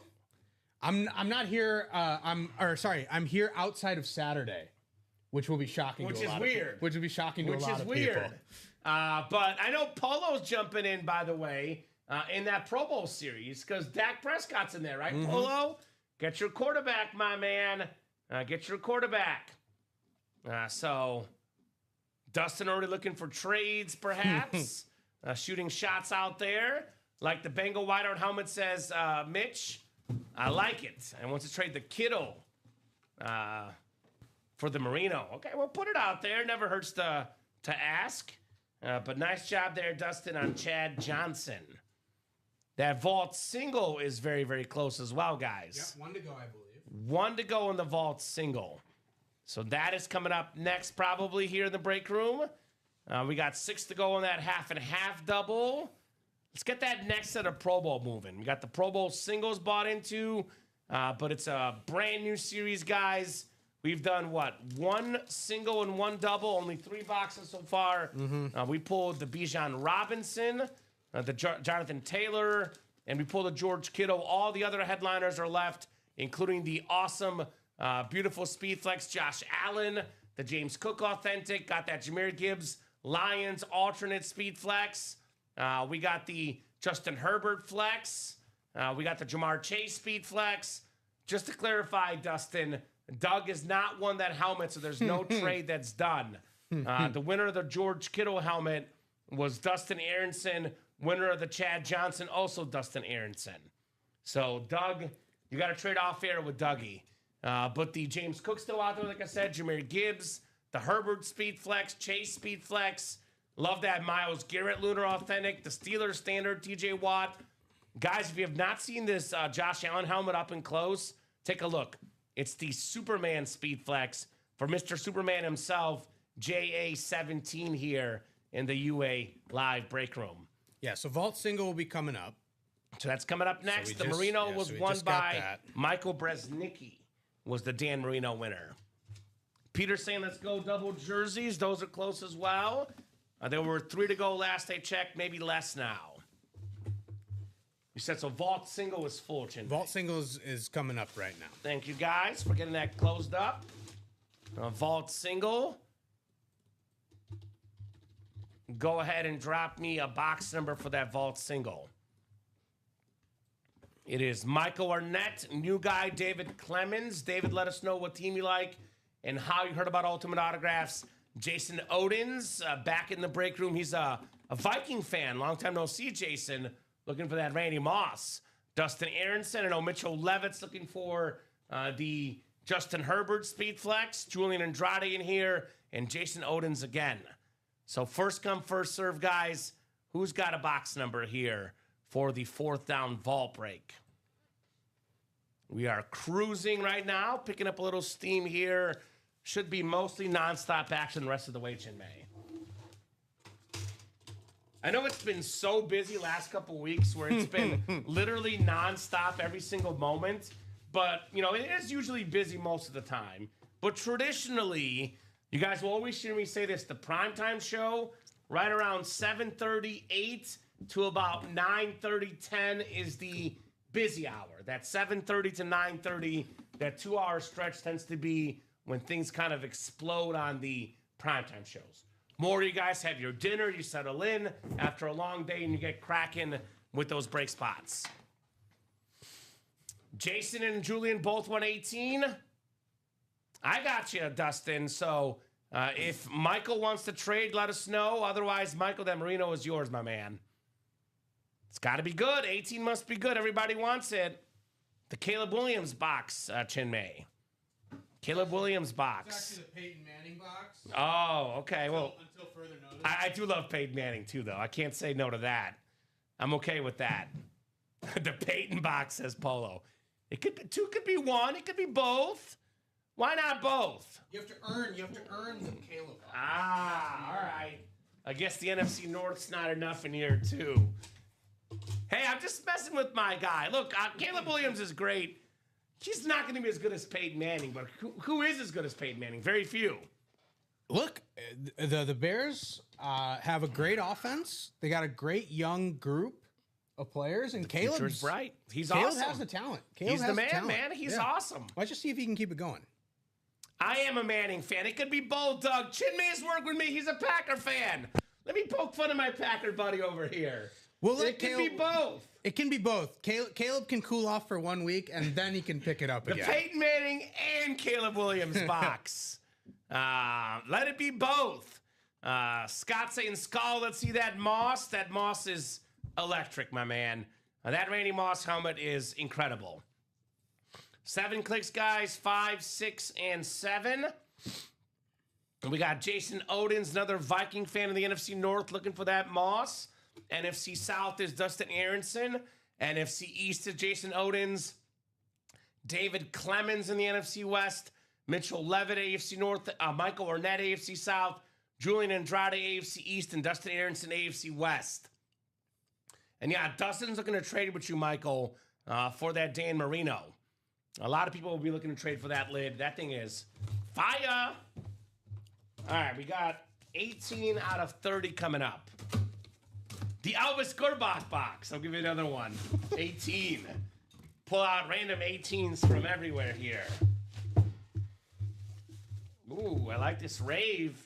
I'm not here. I'm here outside of Saturday, which will be shocking. Which to a is lot weird. Of people, which will be shocking to a lot of Which is weird. people. But I know Polo's jumping in, by the way, in that Pro Bowl series because Dak Prescott's in there, right, Polo? Get your quarterback, my man. Get your quarterback. So Dustin already looking for trades, perhaps. Shooting shots out there. Like the Bengal whiteout helmet says, Mitch, I like it. I want to trade the Kittle for the Merino. Okay, well, put it out there. Never hurts to ask. But nice job there, Dustin, on Chad Johnson. That vault single is very, very close as well, guys. Yeah, 1 to go, I believe. 1 to go in the vault single. So that is coming up next, probably here in the break room. We got 6 to go on that half and half double. Let's get that next set of Pro Bowl moving. We got the Pro Bowl singles bought into, but it's a brand new series, guys. We've done, 1 single and 1 double, only 3 boxes so far. We pulled the Bijan Robinson, the Jonathan Taylor, and we pulled the George Kittle. All the other headliners are left, including the awesome, beautiful Speedflex Josh Allen, the James Cook Authentic, got that Jahmyr Gibbs Lions alternate Speedflex. We got the Justin Herbert Flex. We got the Jamar Chase Speedflex. Just to clarify, Dustin, Doug is not won that helmet, so there's no trade that's done. The winner of the George Kittle helmet was Dustin Aronson. Winner of the Chad Johnson, also Dustin Aronson. So, Doug, you got to trade off air with Dougie. But the James Cook still out there, like I said, Jahmyr Gibbs, the Herbert Speedflex, Chase Speedflex. Love that Myles Garrett Lunar Authentic, the Steelers Standard, TJ Watt. Guys, if you have not seen this Josh Allen helmet up and close, take a look. It's the Superman Speedflex for Mr. Superman himself, JA17 here in the UA Live break room. Yeah, so Vault Single will be coming up. So that's coming up next. The Marino was won by Michael Bresnicki, was the Dan Marino winner. Peter saying, let's go double jerseys. Those are close as well. There were 3 to go last I checked, maybe less now. You said so. Vault Single is full, Chin. Vault Single is coming up right now. Thank you, guys, for getting that closed up. Vault Single. Go ahead and drop me a box number for that Vault Single. It is Michael Arnett, new guy, David Clemens. David, let us know what team you like and how you heard about Ultimate Autographs. Jason Odins, back in the break room. He's a Viking fan. Long time no see, Jason. Looking for that Randy Moss. Dustin Aronson. I know Mitchell Levitt's looking for the Justin Herbert Speedflex. Julian Andrade in here. And Jason Odins again. So first come, first serve, guys. Who's got a box number here for the 4th down vault break? We are cruising right now. Picking up a little steam here. Should be mostly nonstop action the rest of the way, Chin May. I know it's been so busy last couple weeks where it's been literally nonstop every single moment. But, you know, it is usually busy most of the time. But traditionally, you guys will always hear me say this, the primetime show, right around 7:30, 8 to about 9:30, 10 is the busy hour. That 7:30 to 9:30, that 2-hour stretch tends to be when things kind of explode on the primetime shows. More you guys have your dinner, you settle in after a long day, and you get cracking with those break spots. Jason and Julian both won 18. I got you, Dustin. So if Michael wants to trade, let us know. Otherwise, Michael, that Marino is yours, my man. It's got to be good. 18 must be good. Everybody wants it. The Caleb Williams box, Chin May. Caleb Williams box. It's actually the Peyton Manning box. Oh, okay. Well, Until further notice. I do love Peyton Manning, too, though. I can't say no to that. I'm okay with that. The Peyton box, says Polo. It could be 2, could be 1. It could be both. Why not both? You have to earn the Caleb box. Ah, all right. I guess the NFC North's not enough in here, too. Hey, I'm just messing with my guy. Look, Caleb Williams is great. He's not going to be as good as Peyton Manning, but who is as good as Peyton Manning? Very few. Look, the Bears have a great offense. They got a great young group of players, and Future's bright. Caleb Awesome. has the talent. Caleb He's has the man, talent. man. He's awesome. Let's just see if he can keep it going. I am a Manning fan. It could be both, Doug. Chin May has worked with me. He's a Packer fan. Let me poke fun of my Packer buddy over here. Well, it can be both. It can be both. Caleb can cool off for 1 week, and then he can pick it up again. The Peyton Manning and Caleb Williams box. Let it be both. Scott saying, Skull, let's see that Moss. That Moss is electric, my man. That Randy Moss helmet is incredible. 7 clicks, guys. 5, 6, and 7. And we got Jason Odins, another Viking fan of the NFC North, looking for that Moss. NFC South is Dustin Aronson. NFC East is Jason Odins. David Clemens in the NFC West. Mitchell Levitt, AFC North. Michael Arnett, AFC South. Julian Andrade, AFC East. And Dustin Aronson, AFC West. And yeah, Dustin's looking to trade with you, Michael, for that Dan Marino. A lot of people will be looking to trade for that lid. That thing is fire. All right, we got 18 out of 30 coming up. The Elvis Gerbach box. I'll give you another one. 18. Pull out random 18s from everywhere here. Ooh, I like this Rave.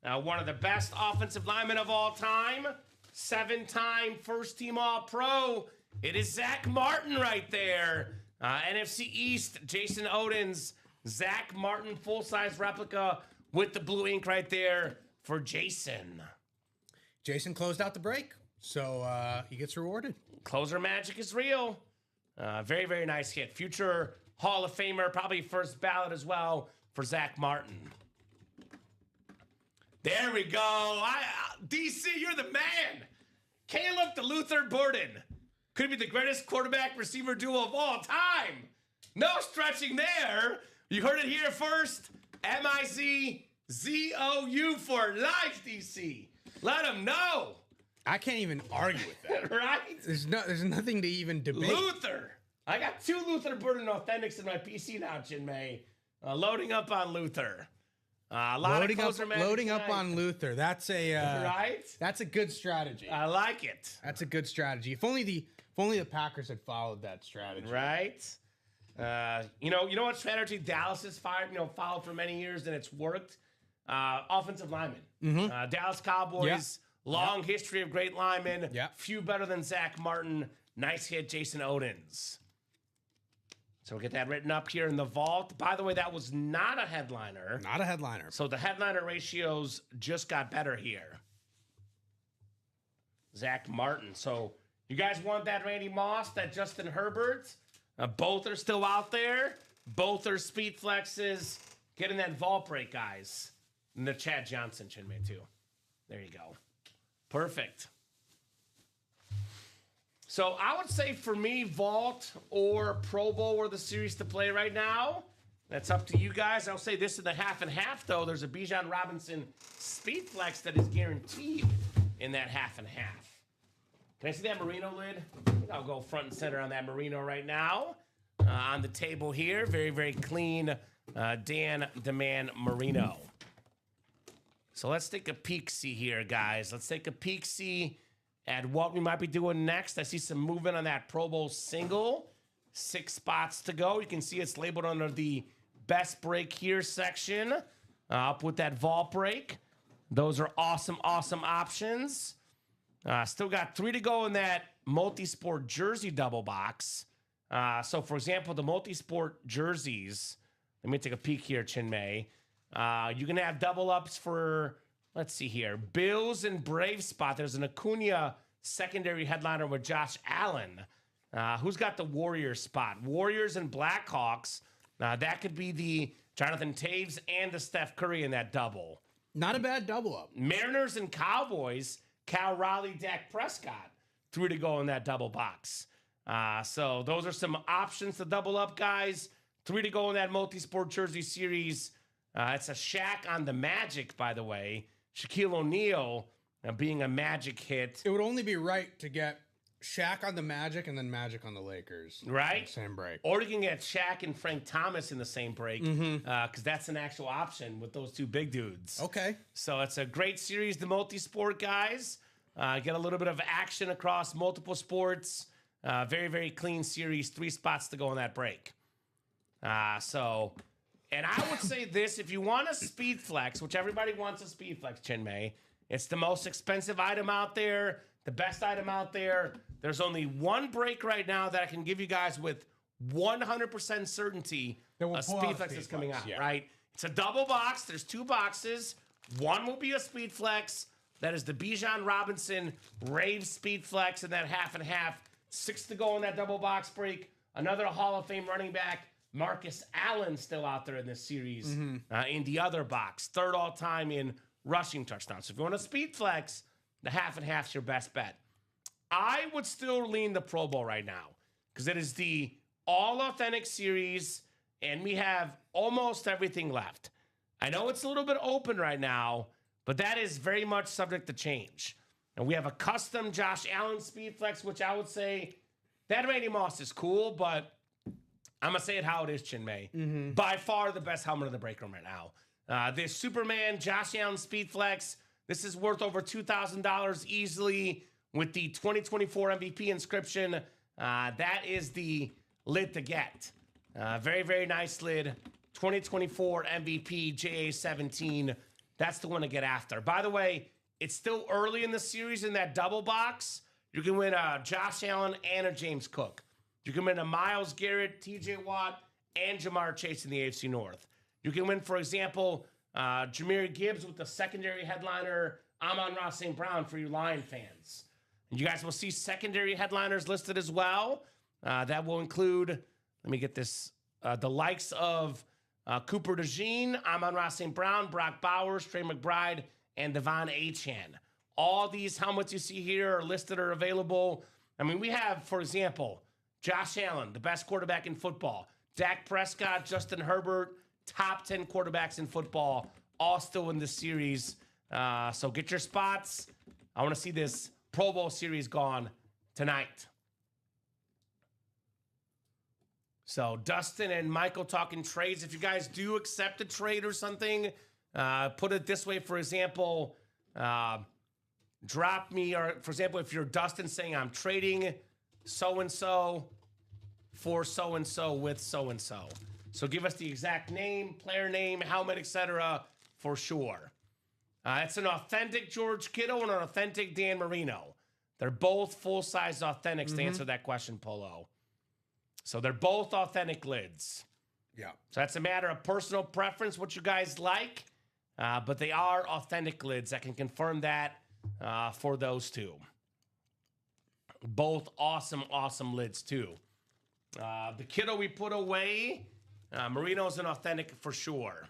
One of the best offensive linemen of all time. 7-time first-team All-Pro. It is Zach Martin right there. NFC East, Jason Odins. Zach Martin, full-size replica with the blue ink right there for Jason. Jason closed out the break, so he gets rewarded. Closer magic is real. Very, very nice hit. Future Hall of Famer, probably first ballot as well for Zach Martin. There we go. DC, you're the man. Caleb the Luther Burden. Could be the greatest quarterback receiver duo of all time. No stretching there. You heard it here first. MIZZOU for life, DC. Let them know. I can't even argue with that. Right? There's nothing to even debate. Luther. I got 2 Luther Burden Authentics in my PC now, Chin May. Loading up on Luther. Loading up on Luther. That's a right. That's a good strategy. I like it. That's a good strategy. If only the Packers had followed that strategy. Right. You know what strategy Dallas has followed for many years and it's worked. Offensive linemen. Mm-hmm. Dallas Cowboys. Long history of great linemen. Few better than Zach Martin. Nice hit, Jason Odins. So we'll get that written up here in the vault. By the way, that was not a headliner. Not a headliner. So the headliner ratios just got better here. Zach Martin. So you guys want that Randy Moss, that Justin Herbert? Both are still out there. Both are speed flexes. Getting that vault break, guys. And the Chad Johnson Chinmay too. There you go. Perfect. So I would say for me, Vault or Pro Bowl are the series to play right now. That's up to you guys. I'll say this in the half and half, though. There's a Bijan Robinson speed flex that is guaranteed in that half and half. Can I see that Merino lid? I think I'll go front and center on that Merino right now. On the table here, very, very clean Dan the Man Merino. So let's take a peek-see here, guys. Let's take a peek-see at what we might be doing next. I see some movement on that Pro Bowl single. 6 spots to go. You can see it's labeled under the best break here section. Up with that vault break. Those are awesome, awesome options. Still got 3 to go in that multi-sport jersey double box. So, for example, the multi-sport jerseys. Let me take a peek here, Chinmay. You can have double ups for, let's see here, Bills and Braves spot. There's an Acuna secondary headliner with Josh Allen. Who's got the Warriors spot? Warriors and Blackhawks. That could be the Jonathan Taves and the Steph Curry in that double. Not a bad double up. Mariners and Cowboys. Cal Raleigh, Dak Prescott. 3 to go in that double box. So those are some options to double up, guys. 3 to go in that multi-sport jersey series. It's a Shaq on the Magic, by the way. Shaquille O'Neal being a Magic hit. It would only be right to get Shaq on the Magic and then Magic on the Lakers. Right? Same break. Or you can get Shaq and Frank Thomas in the same break because that's an actual option with those two big dudes. Okay. So it's a great series, the multi-sport guys. Get a little bit of action across multiple sports. Very, very clean series. 3 spots to go on that break. And I would say this, if you want a speed flex, which everybody wants a speed flex, Chinmay, it's the most expensive item out there, the best item out there. There's only one break right now that I can give you guys with 100% certainty a speed flex is coming out, right? It's a double box. There's 2 boxes. One will be a speed flex. That is the Bijan Robinson Rave Speed Flex and that half and half. 6 to go in that double box break. Another Hall of Fame running back, Marcus Allen, still out there in this series in the other box. 3rd all time in rushing touchdowns. So if you want a speed flex, the half and half's your best bet. I would still lean the Pro Bowl right now because it is the all authentic series and we have almost everything left. I know it's a little bit open right now, but that is very much subject to change. And we have a custom Josh Allen speed flex, which I would say that Randy Moss is cool, but I'm going to say it how it is, Chinmay. By far the best helmet of the break room right now. This Superman Josh Allen speed flex, this is worth over $2,000 easily with the 2024 MVP inscription. That is the lid to get. Very, very nice lid. 2024 MVP JA17. That's the one to get after. By the way, it's still early in the series in that double box. You can win a Josh Allen and a James Cook. You can win a Myles Garrett, TJ Watt, and Jamar Chase in the AFC North. You can win, for example, Jahmyr Gibbs with the secondary headliner, Amon-Ra St. Brown for you Lion fans. And you guys will see secondary headliners listed as well. That will include, let me get this, the likes of Cooper DeJean, Amon-Ra St. Brown, Brock Bowers, Trey McBride, and Devon Achane. All these helmets you see here are listed or available. I mean, we have, for example, Josh Allen, the best quarterback in football. Dak Prescott, Justin Herbert, top 10 quarterbacks in football, all still in this series. So get your spots. I want to see this Pro Bowl series gone tonight. So Dustin and Michael talking trades. If you guys do accept a trade or something, put it this way, for example, drop me, or for example, if you're Dustin saying I'm trading so-and-so for so-and-so with so-and-so. So give us the exact name, player name, helmet, etc. for sure. It's an authentic George Kittle and an authentic Dan Marino. They're both full-size authentics to answer that question, Polo. So they're both authentic lids. Yeah. So that's a matter of personal preference, what you guys like. But they are authentic lids. I can confirm that for those two. Both awesome, awesome lids, too. The Kittle we put away, Marino's an authentic for sure.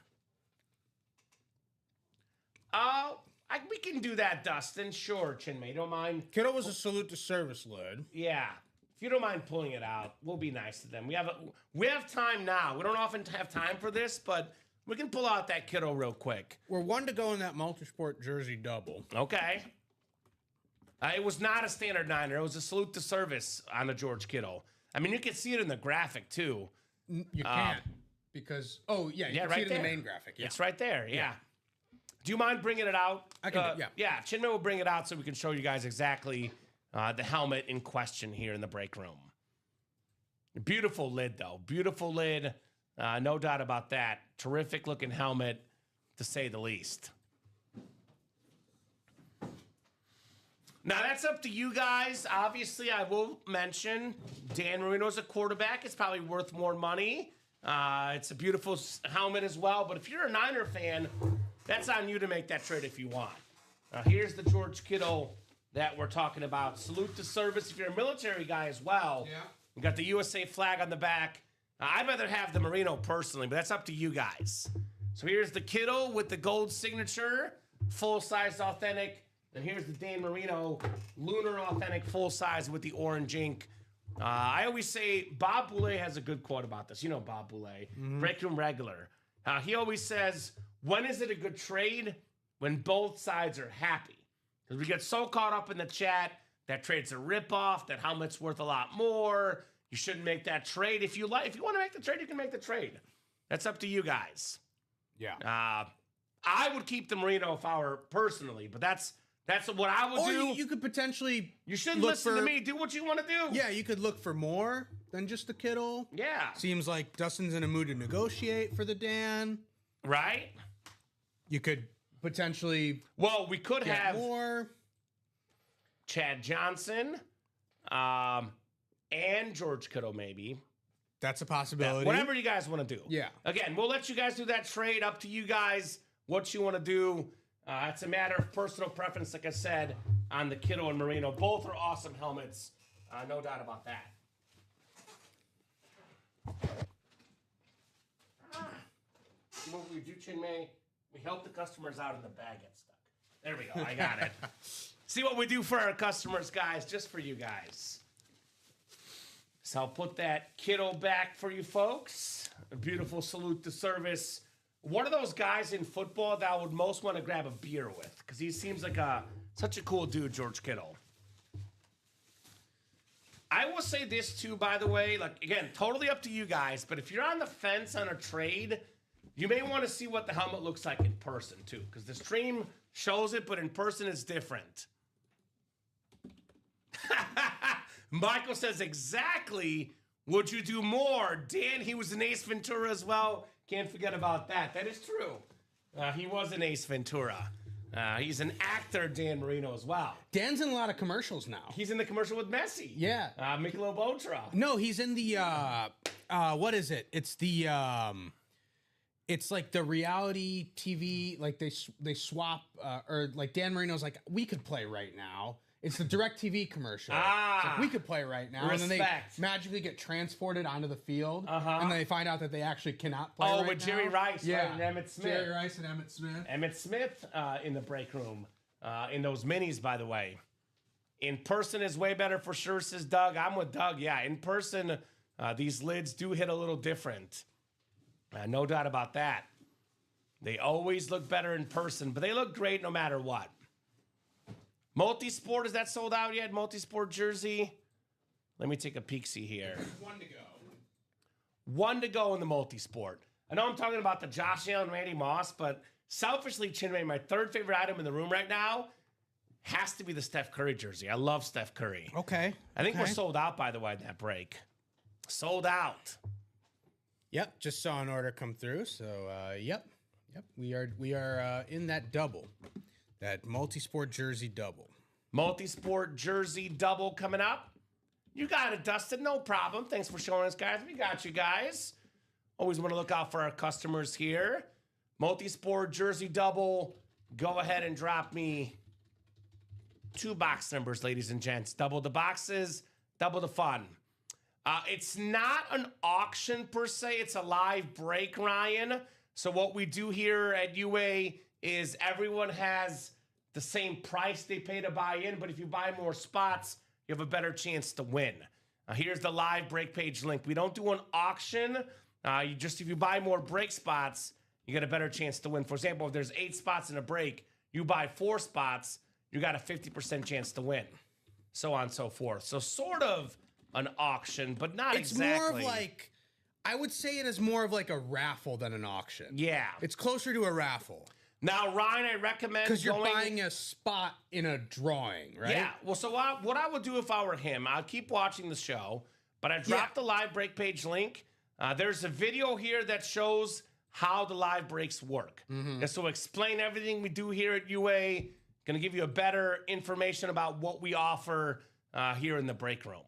We can do that, Dustin. Sure, Chinmay. You don't mind? Kittle was a salute to service lid. Yeah. If you don't mind pulling it out, we'll be nice to them. We have time now. We don't often have time for this, but we can pull out that Kittle real quick. We're 1 to go in that multi-sport jersey double. Okay. It was not a standard Niner. It was a salute to service on the George Kittle. I mean, you can see it in the graphic, too. You can't. Because, you can right see it there. in the main graphic. Yeah. It's right there, yeah. Do you mind bringing it out? I can, Yeah, Chinmay will bring it out so we can show you guys exactly the helmet in question here in the break room. Beautiful lid, though. Beautiful lid. No doubt about that. Terrific looking helmet, to say the least. Now, that's up to you guys. Obviously, I will mention Dan Marino's a quarterback. It's probably worth more money. It's a beautiful helmet as well. But if you're a Niner fan, that's on you to make that trade if you want. Here's the George Kittle that we're talking about. Salute to service. If you're a military guy as well, you got the USA flag on the back. I'd rather have the Marino personally, but that's up to you guys. So here's the Kittle with the gold signature, full-size authentic. And here's the Dan Marino lunar authentic full-size with the orange ink. I always say Bob Boulay has a good quote about this. You know Bob Boulay, break room regular. He always says, when is it a good trade? When both sides are happy. Because we get so caught up in the chat that trade's a ripoff, that helmet's worth a lot more. You shouldn't make that trade. If you want to make the trade, you can make the trade. That's up to you guys. Yeah. I would keep the Merino if I were personally, but that's what I would do. You could potentially. You shouldn't listen to me. Do what you want to do. Yeah, you could look for more than just the Kittle. Yeah. Seems like Dustin's in a mood to negotiate for the Dan. Right? You could potentially. Well, we could get have more. Chad Johnson, and George Kittle, maybe. That's a possibility. Whatever you guys want to do. Yeah. Again, we'll let you guys do that trade. Up to you guys what you want to do. It's a matter of personal preference, like I said, on the Kittle and Merino. Both are awesome helmets. No doubt about that. What we do, Chin May, we help the customers out and the bag gets stuck. There we go. I got it. See what we do for our customers, guys, just for you guys. So I'll put that Kittle back for you folks. A beautiful salute to service. One of those guys in football that I would most want to grab a beer with, because he seems like such a cool dude, George Kittle. I will say this too, by the way, like, again, totally up to you guys, but if you're on the fence on a trade, you may want to see what the helmet looks like in person too, because the stream shows it, but in person it's different. Michael says, exactly. Would you do more? Dan, he was an Ace Ventura as well. Can't forget about that. That is true. He was an Ace Ventura. He's an actor, Dan Marino, as well. Dan's in a lot of commercials now. He's in the commercial with Messi. Yeah. Michelob Ultra. No, he's in the, what is it? It's the, it's like the reality TV, like they swap, or like Dan Marino's like, we could play right now. It's the DirecTV commercial. It's like, we could play right now. Respect. And then they magically get transported onto the field. And then they find out that they actually cannot play right now. Oh, with Jerry Rice, right, and Emmett Smith. Jerry Rice and Emmett Smith. Emmett Smith in the break room. In those minis, by the way. In person is way better for sure, says Doug. I'm with Doug. Yeah, in person, these lids do hit a little different. No doubt about that. They always look better in person, but they look great no matter what. Multisport, is that sold out yet? Multisport jersey? Let me take a peek-see here. One to go. One to go in the multisport. I know I'm talking about the Josh Allen, Randy Moss, but selfishly, Chinmay, my third favorite item in the room right now has to be the Steph Curry jersey. I love Steph Curry. Okay. I think we're sold out, by the way, in that break. Sold out. Yep, just saw an order come through, so yep. We are in that double. That multi-sport jersey double. Multi-sport jersey double coming up. You got it, Dustin. No problem. Thanks for showing us, guys. We got you guys. Always want to look out for our customers here. Multi-sport jersey double. Go ahead and drop me 2 box numbers, ladies and gents. Double the boxes, double the fun. It's not an auction per se. It's a live break, Ryan. So what we do here at UA is everyone has the same price they pay to buy in, but if you buy more spots, you have a better chance to win. Here's the live break page link. We don't do an auction. If you buy more break spots, you get a better chance to win. For example, if there's 8 spots in a break, you buy 4 spots, you got a 50% chance to win. So on and so forth. So sort of an auction, but not exactly. It's more of like, I would say it is more of like a raffle than an auction. Yeah. It's closer to a raffle. Now, Ryan, I recommend because you're buying a spot in a drawing, right? Yeah. Well, so what I would do if I were him, I'd keep watching the show, but I dropped the live break page link. There's a video here that shows how the live breaks work. And so explain everything we do here at UA. Going to give you a better information about what we offer here in the break room.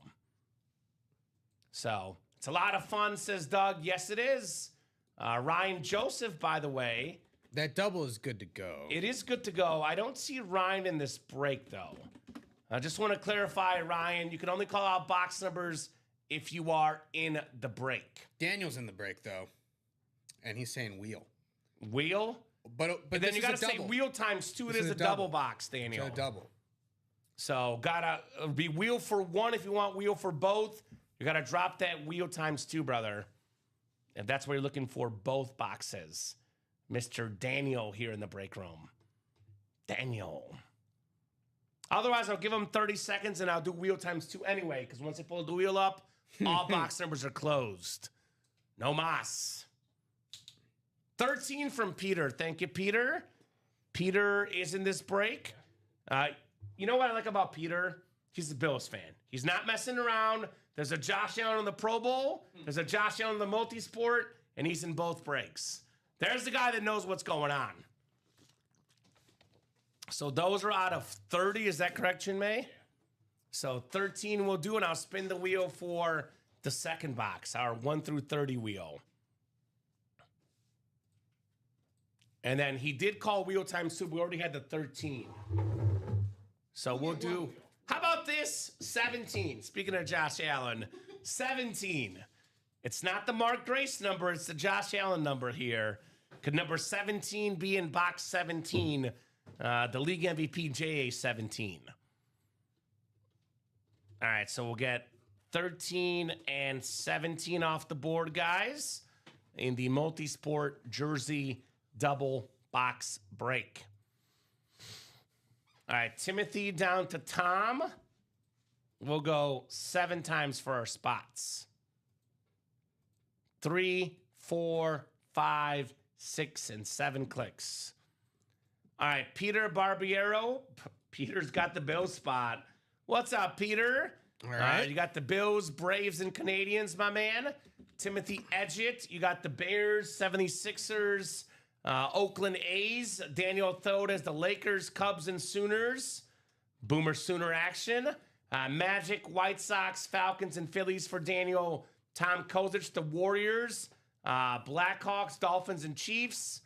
So it's a lot of fun, says Doug. Yes, it is. Ryan Joseph, by the way. That double is good to go. It is good to go. I don't see Ryan in this break, though. I just want to clarify, Ryan, you can only call out box numbers if you are in the break. Daniel's in the break, though, and he's saying wheel. Wheel? But then you got to say wheel times 2. It is a double box, Daniel. It's a double. So got to be wheel for 1 if you want wheel for both. You got to drop that wheel times 2, brother. If that's what you're looking for, both boxes. Mr. Daniel here in the break room. Daniel. Otherwise, I'll give them 30 seconds and I'll do wheel times 2 anyway, because once I pull the wheel up, all box numbers are closed. No mas. 13 from Peter. Thank you, Peter. Peter is in this break. You know what I like about Peter? He's a Bills fan. He's not messing around. There's a Josh Allen in the Pro Bowl. There's a Josh Allen in the multi-sport, and he's in both breaks. There's the guy that knows what's going on. So those are out of 30. Is that correct, Chinmay? Yeah. So 13 we'll do, and I'll spin the wheel for the second box, our 1 through 30 wheel. And then he did call wheel times 2. We already had the 13. So we'll do, how about this? 17. Speaking of Josh Allen, 17. It's not the Mark Grace number, it's the Josh Allen number here. Could number 17 be in box 17? The league MVP, JA17. All right, so we'll get 13 and 17 off the board, guys, in the multi-sport jersey double box break. All right, Timothy down to Tom. We'll go 7 times for our spots. 3, 4, 5, 6, and 7 clicks. All right, Peter Barbiero. Peter's got the Bills spot. What's up, Peter? All right. You got the Bills, Braves, and Canadians, my man. Timothy Edgett. You got the Bears, 76ers, Oakland A's. Daniel Thode has the Lakers, Cubs, and Sooners. Boomer Sooner action. Magic, White Sox, Falcons, and Phillies for Daniel. Tom Kozich, the Warriors. Blackhawks, Dolphins, and Chiefs.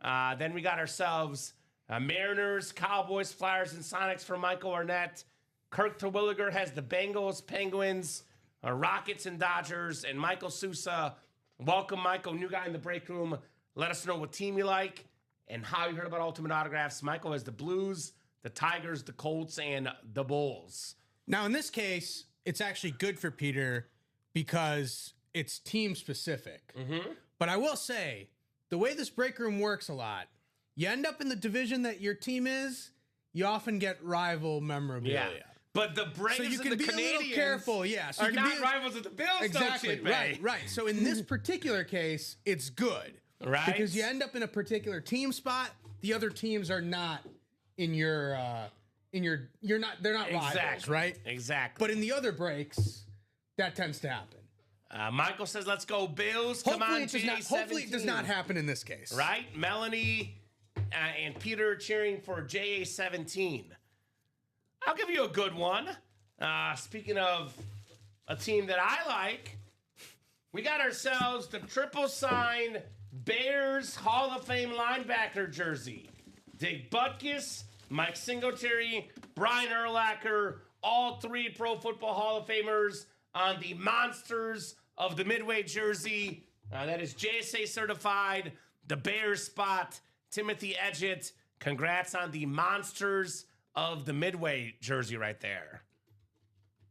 Then we got ourselves Mariners, Cowboys, Flyers, and Sonics for Michael Arnett. Kirk Terwilliger has the Bengals, Penguins, Rockets, and Dodgers. And Michael Sousa, welcome, Michael, new guy in the break room. Let us know what team you like and how you heard about Ultimate Autographs. Michael has the Blues, the Tigers, the Colts, and the Bulls. Now, in this case, it's actually good for Peter because it's team specific. Mm-hmm. But I will say, the way this break room works a lot, you end up in the division that your team is, you often get rival memorabilia. Yeah. But the Braves so you can and the be Canadians a little careful, yeah. So are not rivals of the Bills, exactly, don't you, right. So in this particular case, it's good. Right. Because you end up in a particular team spot, the other teams are not in your they're not rivals, right? Exactly. But in the other breaks, that tends to happen. Michael says, let's go Bills. Come on, hopefully it does not happen in this case. Right? Melanie and Peter cheering for JA17. I'll give you a good one. Speaking of a team that I like, we got ourselves the triple sign Bears Hall of Fame linebacker jersey. Dig Butkus, Mike Singletary, Brian Urlacher, all 3 Pro Football Hall of Famers on the Monsters of the Midway jersey. That is JSA certified. The Bears spot, Timothy Edgett. Congrats on the Monsters of the Midway jersey right there.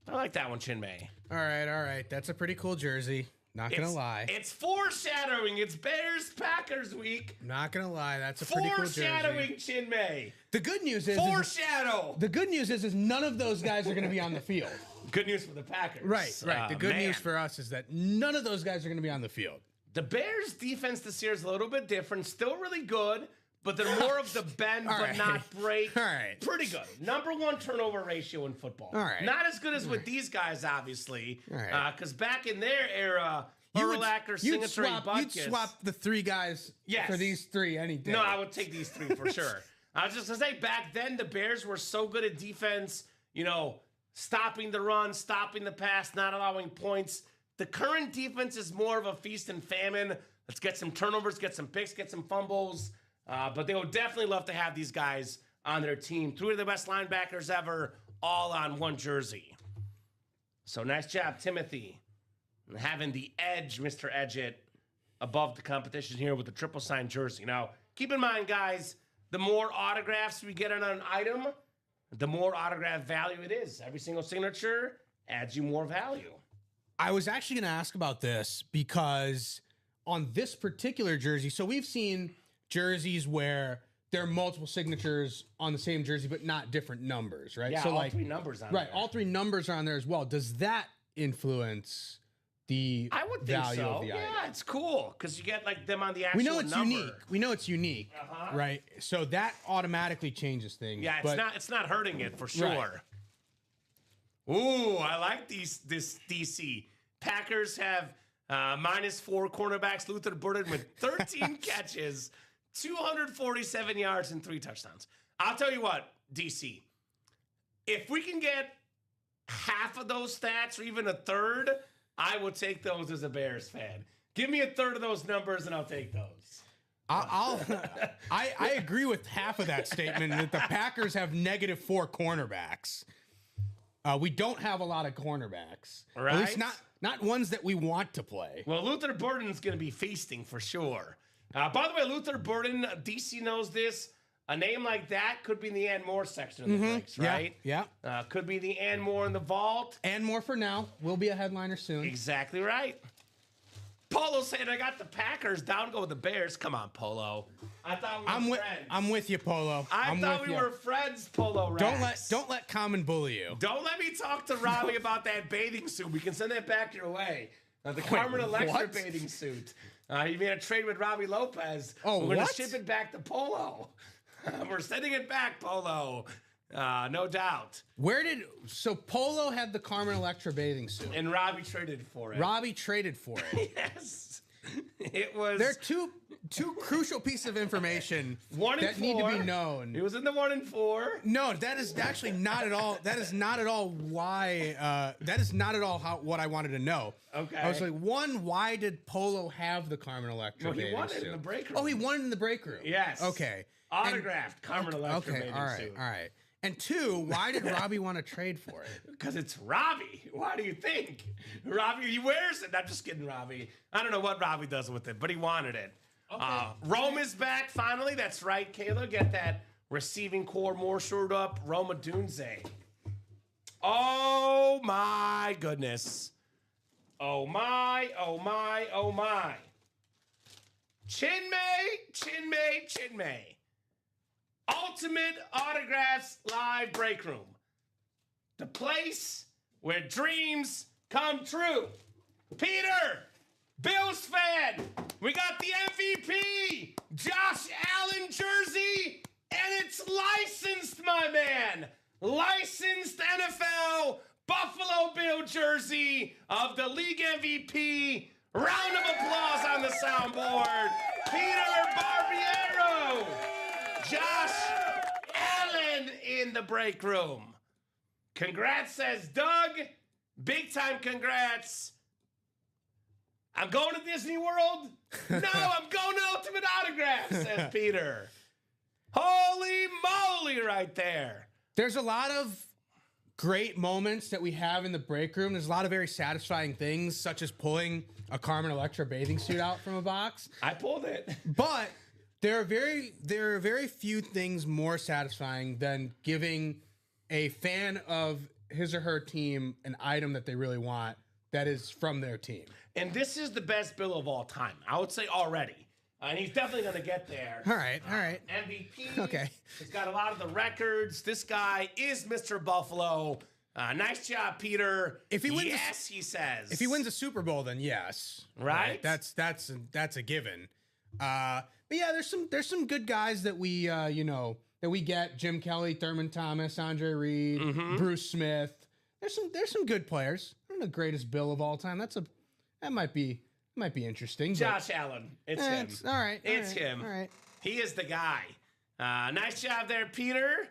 I like that one, Chinmay. All right. That's a pretty cool jersey. Not going to lie. It's foreshadowing. It's Bears-Packers week. Not going to lie. That's a pretty cool jersey. Foreshadowing, Chinmay. The good news is... Foreshadow. The good news is none of those guys are going to be on the field. Good news for the Packers. Right. The good news for us is that none of those guys are going to be on the field. The Bears' defense this year is a little bit different. Still really good, but they're more of the bend but not break. All right. Pretty good. Number 1 turnover ratio in football. All right. Not as good as with these guys, obviously. All right. Because back in their era, Urlacher, Singletary, Butkus. You'd swap the 3 guys for these 3 any day. No, I would take these 3 for sure. I was just going to say, back then, the Bears were so good at defense, stopping the run, stopping the pass, not allowing points. The current defense is more of a feast and famine. Let's get some turnovers, get some picks, get some fumbles. But they would definitely love to have these guys on their team. 3 of the best linebackers ever, all on 1 jersey. So nice job, Timothy. Having the edge, Mr. Edgett, above the competition here with the triple sign jersey. Now, keep in mind, guys, the more autographs we get on an item, the more autograph value it is. Every single signature adds you more value. I was actually going to ask about this because on this particular jersey, so we've seen jerseys where there are multiple signatures on the same jersey, but not different numbers, right? Yeah, so all three numbers on right, there. all three numbers are on there as well. Does that influence the I would think value so. of the item? Yeah, it's cool because you get like them on the actual We know it's number. unique. We know it's unique, right? So that automatically changes things. Yeah, it's not hurting it for sure. Right. Ooh, I like this DC. Packers have -4 cornerbacks. Luther Burden with 13 catches, 247 yards, and 3 touchdowns. I'll tell you what, DC. If we can get half of those stats or even a third, I will take those as a Bears fan. Give me a third of those numbers and I'll take those. I agree with half of that statement that the Packers have -4 cornerbacks. We don't have a lot of cornerbacks, Right. At least not ones that we want to play. Well, Luther Burden's going to be feasting for sure. By the way, Luther Burden, DC knows this. A name like that could be in the Ann Moore section of the breaks, right? Yeah. Could be the Ann Moore in the vault. And more for now. We'll be a headliner soon. Exactly right. Polo saying I got the Packers down, go with the Bears. Come on, Polo. I thought we were friends. I'm with you, Polo. I thought we were friends, Polo Rex. Don't let Kamen bully you. Don't let me talk to Robbie about that bathing suit. We can send that back your way. The Carmen Electra what? bathing suit. You made a trade with Robbie Lopez. Oh, We're going what? to ship it back to Polo. We're sending it back, Polo. No doubt. So Polo had the Carmen Electra bathing suit. And Robbie traded for it. Robbie traded for it. Yes. It was. There are two crucial pieces of information 1 and that 4. need to be known. It was in the 1 and 4. No, that is actually not at all. That is not at all why. That is not at all what I wanted to know. Okay. I was like, why did Polo have the Carmen Electra Well, he bathing won it suit? in the break room. Oh, he won it in the break room. Yes. Okay. Autographed Carmen Electra bathing all right, suit. all right. And 2, why did Robbie want to trade for it? Because it's Robbie. Why do you think? Robbie, he wears it. I'm just kidding, Robbie. I don't know what Robbie does with it, but he wanted it. Okay. Rome is back finally. That's right, Kayla. Get that receiving core more shored up. Roma Dunze. Oh, my goodness. Oh, my, oh, my, oh, my. Chinmay. Ultimate Autographs Live Break Room. The place where dreams come true. Peter, Bills fan, we got the MVP, Josh Allen jersey, and it's licensed, my man. Licensed NFL Buffalo Bill jersey of the league MVP. Round of applause on the soundboard. Peter Barbiero. Josh Allen in the break room. Congrats, says Doug. Big time congrats. I'm going to Disney World? No, I'm going to Ultimate Autographs, says Peter. Holy moly right there. There's a lot of great moments that we have in the break room. There's a lot of very satisfying things, such as pulling a Carmen Electra bathing suit out from a box. I pulled it. But there are very few things more satisfying than giving a fan of his or her team an item that they really want that is from their team. And this is the best bill of all time, I would say already. And he's definitely going to get there. All right. MVP. Okay. He's got a lot of the records. This guy is Mr. Buffalo. Nice job, Peter. If he wins, yes, he says. If he wins a Super Bowl, then yes. Right? That's a given. But yeah, there's some good guys that we that we get. Jim Kelly, Thurman Thomas, Andre Reed, Bruce Smith. There's some good players. Not the greatest bill of all time. That might be interesting. Josh Allen. It's him. All right. It's him. All right. He is the guy. Nice job there, Peter.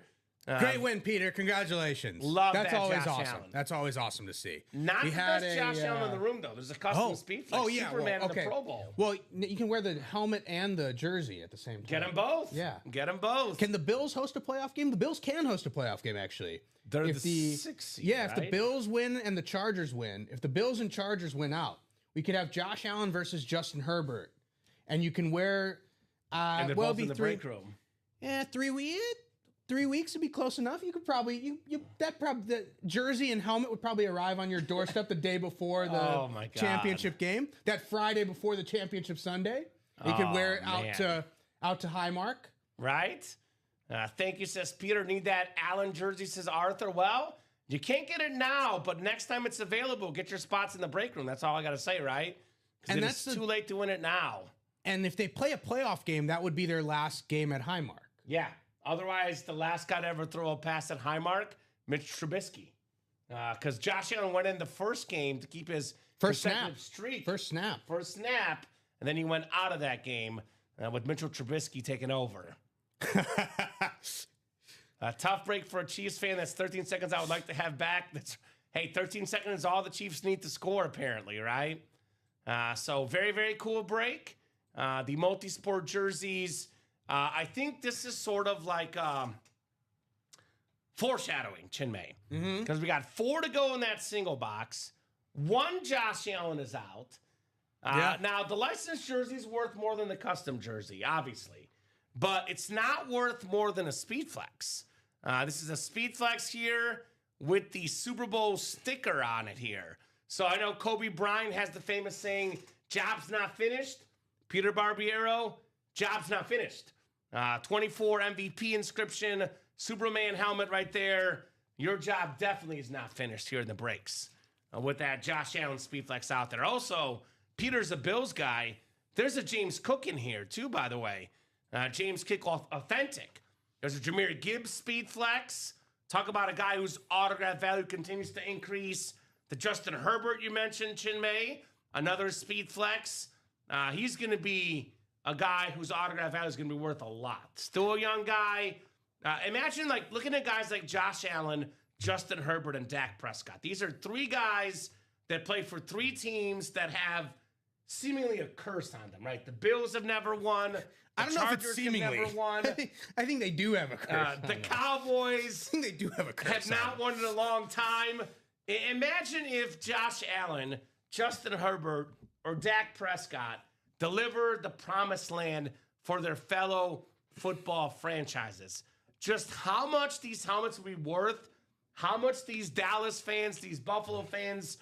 Great win, Peter. Congratulations. Love That's that, always Josh awesome. Allen. That's always awesome to see. Not the best Josh Allen in the room, though. There's a custom speed flex. Superman in the Pro Bowl. Well, you can wear the helmet and the jersey at the same time. Get them both. Yeah. Get them both. Can the Bills host a playoff game? The Bills can host a playoff game, actually. They're the 6th seed, yeah, if the right? Bills win and the Chargers win, if the Bills and Chargers win out, we could have Josh Allen versus Justin Herbert. And you can wear... and they're both in the break room. Yeah, 3 weeks would be close enough. You could probably the jersey and helmet would probably arrive on your doorstep the day before the championship game. That Friday before the championship Sunday, you could wear it out to Highmark. right? Thank you, says Peter. Need that Allen jersey, says Arthur. Well, you can't get it now, but next time it's available, get your spots in the break room. That's all I got to say, right? Because it's too late to win it now. And if they play a playoff game, that would be their last game at Highmark. Yeah. Otherwise, the last guy to ever throw a pass at Highmark, Mitch Trubisky. Because Josh Allen went in the first game to keep his First snap. streak. First snap. And then he went out of that game with Mitchell Trubisky taking over. A tough break for a Chiefs fan. That's 13 seconds I would like to have back. Hey, 13 seconds is all the Chiefs need to score, apparently, right? So very, very cool break. The multi-sport jerseys. I think this is sort of like foreshadowing, Chinmay. Because we got 4 to go in that single box. 1 Josh Allen is out. Now, the licensed jersey is worth more than the custom jersey, obviously. But it's not worth more than a Speed Flex. This is a Speed Flex here with the Super Bowl sticker on it here. So I know Kobe Bryant has the famous saying, job's not finished. Peter Barbiero, job's not finished. 24 MVP inscription, Superman helmet right there. Your job definitely is not finished here in the breaks with that Josh Allen Speed Flex out there. Also, Peter's a Bills guy. There's a James Cook in here too, by the way. James Cook Authentic. There's a Jahmyr Gibbs Speed Flex. Talk about a guy whose autograph value continues to increase. The Justin Herbert you mentioned, Chinmay, another Speed Flex. He's going to be a guy whose autograph value is going to be worth a lot. Still a young guy. Imagine like looking at guys like Josh Allen, Justin Herbert, and Dak Prescott. These are 3 guys that play for 3 teams that have seemingly a curse on them, right? The Bills have never won. I don't know if it's seemingly. Never won. I think they do have a curse. The Cowboys I think they do have a curse. have not won in a long time. Imagine if Josh Allen, Justin Herbert, or Dak Prescott deliver the promised land for their fellow football franchises. Just how much these helmets will be worth, how much these Dallas fans, these Buffalo fans,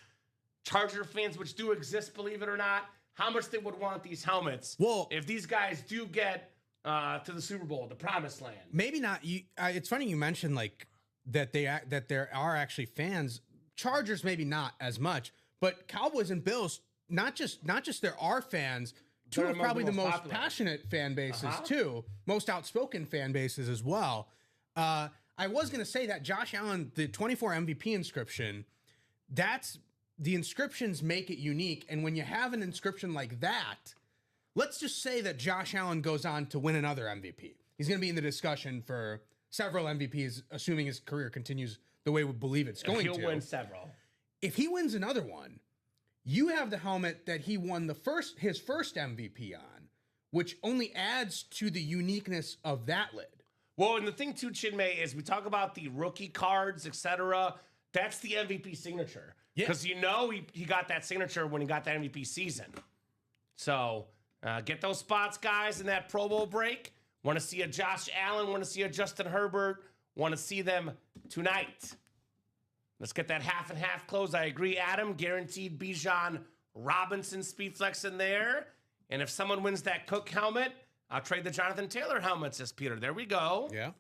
Charger fans, which do exist, believe it or not, how much they would want these helmets if these guys do get to the Super Bowl, the promised land. Maybe not. It's funny you mentioned like that there are actually fans. Chargers maybe not as much, but Cowboys and Bills, not just there are fans. 2 of probably the most passionate fan bases too, most outspoken fan bases as well. I was going to say that Josh Allen, the 24 MVP inscription, the inscriptions make it unique. And when you have an inscription like that, let's just say that Josh Allen goes on to win another MVP. He's going to be in the discussion for several MVPs, assuming his career continues the way we believe it's going to. He'll win several. If he wins another one, you have the helmet that he won his first MVP on, which only adds to the uniqueness of that lid. Well, and the thing too, Chinmay, is we talk about the rookie cards, etc. That's the MVP signature. Because he got that signature when he got that MVP season. So get those spots, guys, in that Pro Bowl break. Want to see a Josh Allen, want to see a Justin Herbert, want to see them tonight. Let's get that half and half close. I agree, Adam. Guaranteed Bijan Robinson Speed Flex in there. And if someone wins that Cook helmet, I'll trade the Jonathan Taylor helmet, says Peter. There we go. Yeah.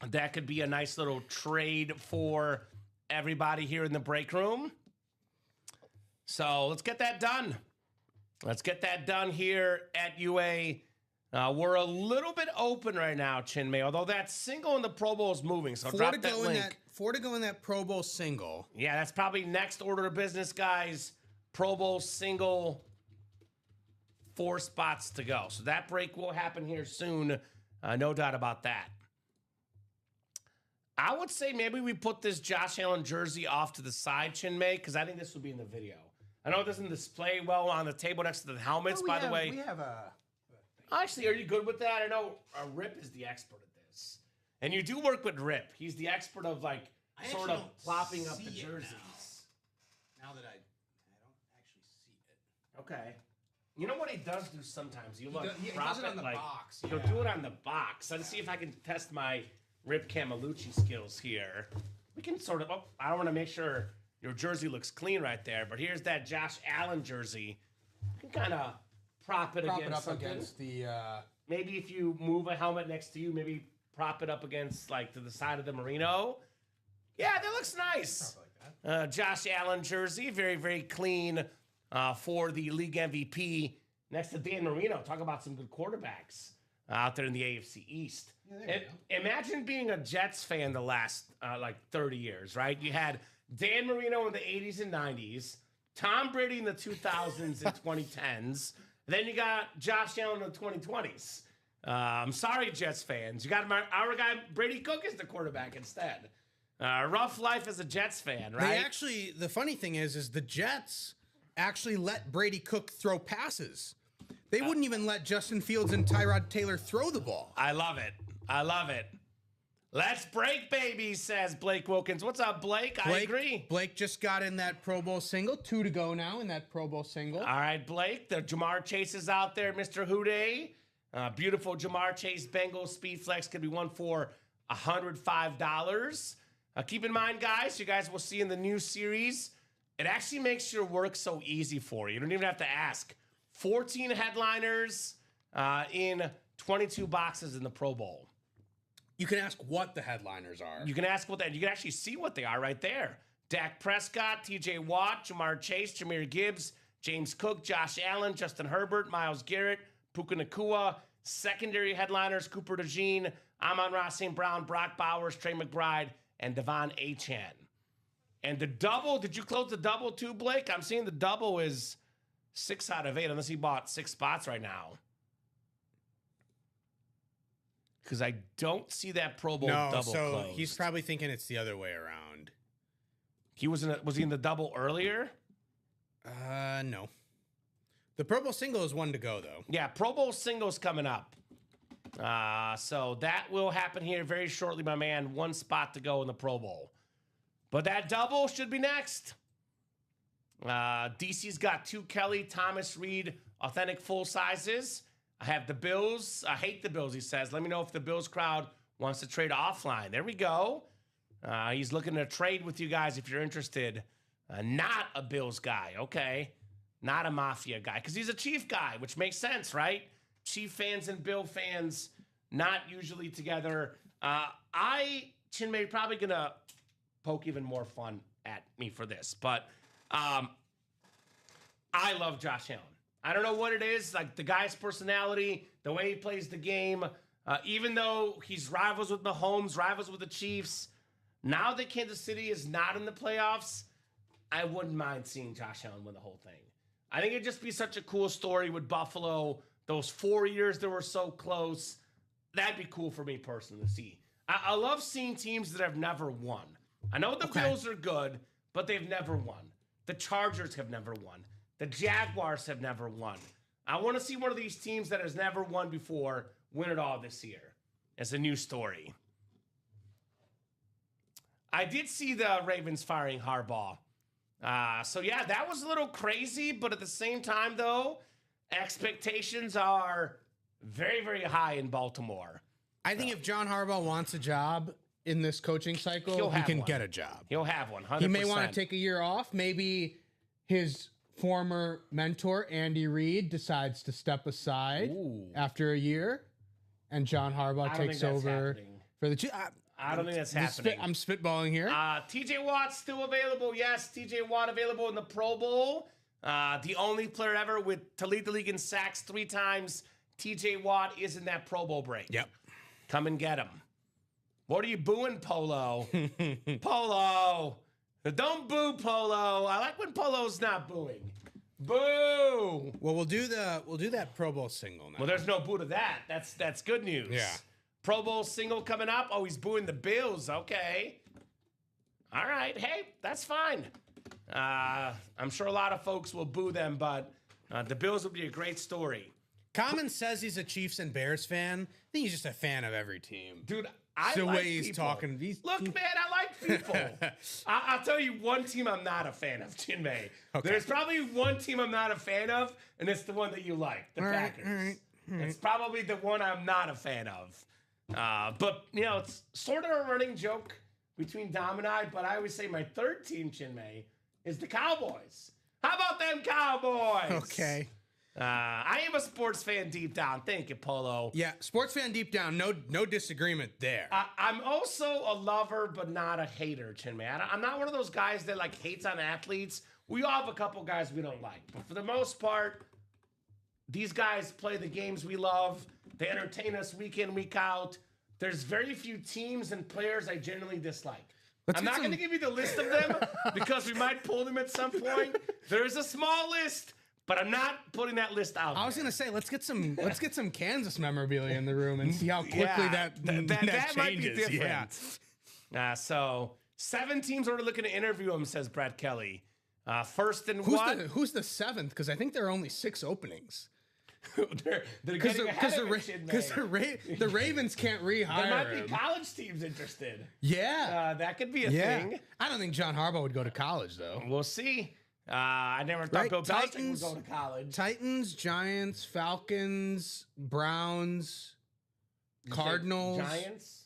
That could be a nice little trade for everybody here in the break room. So let's get that done. Let's get that done here at UA. We're a little bit open right now, Chinmay, although that single in the Pro Bowl is moving. So drop that link. 4 to go in that Pro Bowl single. Yeah, that's probably next order of business, guys. Pro Bowl single, 4 spots to go. So that break will happen here soon. No doubt about that. I would say maybe we put this Josh Allen jersey off to the side, Chinmay, because I think this will be in the video. I know it doesn't display well on the table next to the helmets, by the way. We have a... Actually, are you good with that? I know Rip is the expert at this. And you do work with Rip. He's the expert of, like, sort of plopping up the jerseys. Now that I don't actually see it. Okay. You know what he does do sometimes? He does it on the box. He'll do it on the box. Let's see if I can test my Rip Camelucci skills here. We can sort of... Oh, I don't want to make sure your jersey looks clean right there, but here's that Josh Allen jersey. You can kind of prop it against the maybe if you move a helmet next to you, maybe prop it up against, like, to the side of the Merino. Yeah, that looks nice. Like Josh Allen jersey, very, very clean for the league MVP next to Dan Marino. Talk about some good quarterbacks out there in the AFC East. Yeah, imagine being a Jets fan the last, 30 years, right? You had Dan Marino in the 80s and 90s, Tom Brady in the 2000s and 2010s. Then you got Josh Allen in the 2020s. I'm sorry, Jets fans. You got our guy Brady Cook as the quarterback instead. Rough life as a Jets fan, right? The funny thing is the Jets actually let Brady Cook throw passes. They wouldn't even let Justin Fields and Tyrod Taylor throw the ball. I love it. I love it. Let's break, baby, says Blake Wilkins. What's up, Blake? I agree. Blake just got in that Pro Bowl single. 2 to go now in that Pro Bowl single. All right, Blake. The Jamar Chase is out there, Mr. Houday. Beautiful Jamar Chase Bengals Speed Flex could be one for $105. Keep in mind, guys, you guys will see in the new series, it actually makes your work so easy for you. You don't even have to ask. 14 headliners in 22 boxes in the Pro Bowl. You can ask what the headliners are. You can ask what you can actually see what they are right there. Dak Prescott, TJ Watt, Jamar Chase, Jahmyr Gibbs, James Cook, Josh Allen, Justin Herbert, Myles Garrett, Puka Nacua. Secondary headliners, Cooper DeJean, Amon-Ra St. Brown, Brock Bowers, Trey McBride, and Devon Achane. And the double, did you close the double too, Blake? I'm seeing the double is 6 out of 8, unless he bought 6 spots right now. Because I don't see that Pro Bowl double closed. He's probably thinking it's the other way around. Was he in the double earlier? No. The Pro Bowl single is 1 to go, though. Yeah, Pro Bowl single's coming up. So that will happen here very shortly, my man. 1 spot to go in the Pro Bowl. But that double should be next. DC's got 2 Kelly, Thomas Reed, authentic full sizes. I have the Bills. I hate the Bills, he says. Let me know if the Bills crowd wants to trade offline. There we go. He's looking to trade with you guys if you're interested. Not a Bills guy, okay? Not a Mafia guy, because he's a Chief guy, which makes sense, right? Chief fans and Bill fans not usually together. Chinmay, probably going to poke even more fun at me for this, but I love Josh Allen. I don't know what it is, like the guy's personality, the way he plays the game, even though he's rivals with Mahomes, rivals with the Chiefs. Now that Kansas City is not in the playoffs, I wouldn't mind seeing Josh Allen win the whole thing. I think it'd just be such a cool story with Buffalo. Those 4 years that were so close. That'd be cool for me personally to see. I love seeing teams that have never won. I know the Bills are good, but they've never won. The Chargers have never won. The Jaguars have never won. I want to see one of these teams that has never won before win it all this year. It's a new story. I did see the Ravens firing Harbaugh. So, yeah, that was a little crazy, but at the same time, though, expectations are very, very high in Baltimore. I think if John Harbaugh wants a job in this coaching cycle, he can get a job. He'll have one, 100%. He may want to take a year off. Maybe his former mentor, Andy Reid, decides to step aside after a year, and John Harbaugh takes over for the... I don't think that's happening. I'm spitballing here. TJ Watt's still available. Yes, TJ Watt available in the Pro Bowl. The only player ever to lead the league in sacks 3 times. TJ Watt is in that Pro Bowl break. Yep. Come and get him. What are you booing, Polo? Polo. Don't boo, Polo. I like when Polo's not booing. Boo. Well, we'll do that Pro Bowl single now. Well, there's no boo to that. That's good news. Yeah. Pro Bowl single coming up. Oh, he's booing the Bills. Okay. All right. Hey, that's fine. I'm sure a lot of folks will boo them, but the Bills will be a great story. Common says he's a Chiefs and Bears fan. I think he's just a fan of every team. Dude, I like he's talking. Look, man, I like people. I'll tell you one team I'm not a fan of, Chinmay. Okay. There's probably one team I'm not a fan of, and it's the one that you like, the Packers. All right. It's probably the one I'm not a fan of. But, it's sort of a running joke between Dom and I, but I always say my third team, Chinmay, is the Cowboys. How about them Cowboys? Okay. I am a sports fan deep down. Thank you, Polo. Yeah, sports fan deep down. No disagreement there. I'm also a lover, but not a hater, Chinmay. I'm not one of those guys that like hates on athletes. We all have a couple guys we don't like, but for the most part, these guys play the games we love. They entertain us week in, week out. There's very few teams and players I generally dislike. I'm not going to give you the list of them because we might pull them at some point. There's a small list, but I'm not putting that list out. I was going to say let's get some Kansas memorabilia in the room and see how quickly that changes. Might be different. Yeah. So 7 teams are looking to interview him, says Brett Kelly. First and who's the 7th? Because I think there are only 6 openings. Because the Ravens can't rehire. There might be college teams interested. Yeah, that could be a thing. I don't think John Harbaugh would go to college though. We'll see. I never thought Bill Belichick would go to college. Titans, Giants, Falcons, Browns, Cardinals, Giants.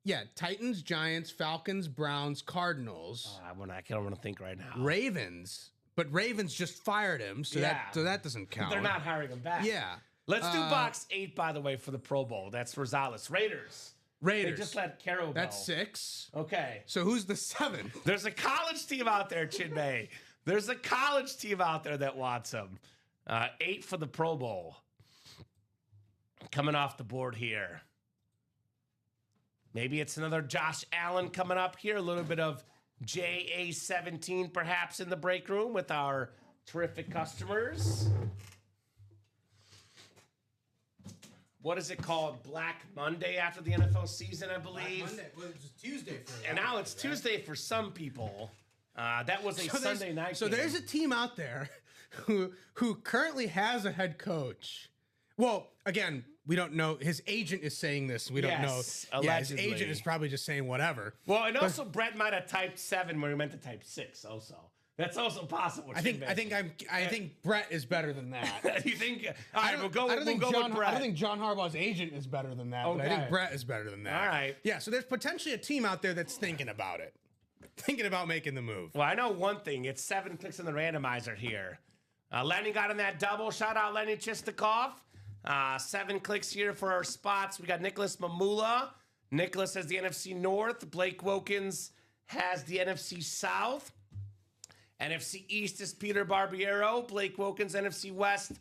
Yeah, Titans, Giants, Falcons, Browns, Cardinals. I don't want to think right now. Ravens. But Ravens just fired him, so that doesn't count. They're not hiring him back. Yeah. Let's do box 8, by the way, for the Pro Bowl. That's Rosales. Raiders. They just let Carroll go. That's 6. Okay. So who's the 7th? There's a college team out there, Chinmay. There's a college team out there that wants him. 8 for the Pro Bowl. Coming off the board here. Maybe it's another Josh Allen coming up here. A little bit of JA17 perhaps in the break room with our terrific customers. What is it called? Black Monday after the NFL season, I believe. Black Monday. Well, it was Tuesday for and now it's Tuesday for some people. That was a Sunday night So game. there's a team out there who currently has a head coach. Well, again, we don't know. His agent is saying this. We don't know. Allegedly. Yeah, his agent is probably just saying whatever. Well, and also Brett might have typed 7 when he meant to type 6 also. That's also possible. I think Brett is better than that. You think? All right, we'll go with Brett. I don't think John Harbaugh's agent is better than that, but I think Brett is better than that. All right. Yeah, so there's potentially a team out there that's thinking about it. Thinking about making the move. Well, I know one thing. It's 7 clicks in the randomizer here. Lenny got in that double. Shout out Lenny Chistikov. 7 clicks here for our spots. We got Nicholas Mamula. Nicholas has the NFC North. Blake Wilkins has the NFC South. NFC East is Peter Barbiero. Blake Wilkins, NFC West.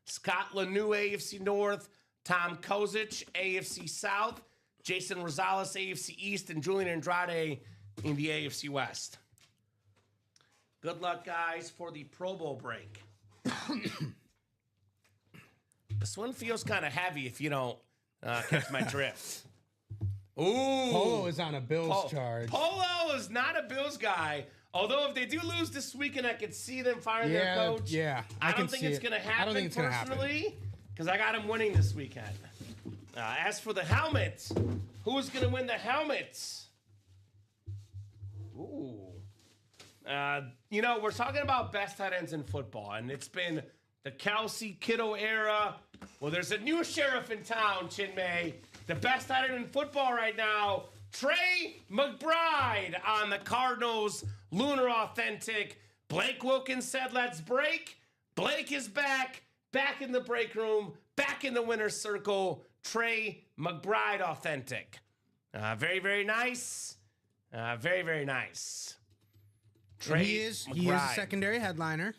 Scott Lanou, AFC North. Tom Kozic, AFC South. Jason Rosales, AFC East. And Julian Andrade in the AFC West. Good luck, guys, for the Pro Bowl break. This one feels kind of heavy if you don't catch my drift. Ooh. Polo is on a Bills charge. Polo is not a Bills guy. Although if they do lose this weekend, I could see them firing their coach. Yeah, I don't think it's going to happen. I don't think it's going to happen. Personally, because I got him winning this weekend. As for the helmets, who's going to win the helmets? Ooh. We're talking about best tight ends in football, and it's been the Kelsey Kittle era. Well, there's a new sheriff in town, Chinmay. The best tight end in football right now, Trey McBride on the Cardinals Lunar Authentic. Blake Wilkins said, let's break. Blake is back in the break room, back in the winner's circle. Trey McBride Authentic. Very, very nice. Very, very nice. Trey he is McBride. A secondary headliner.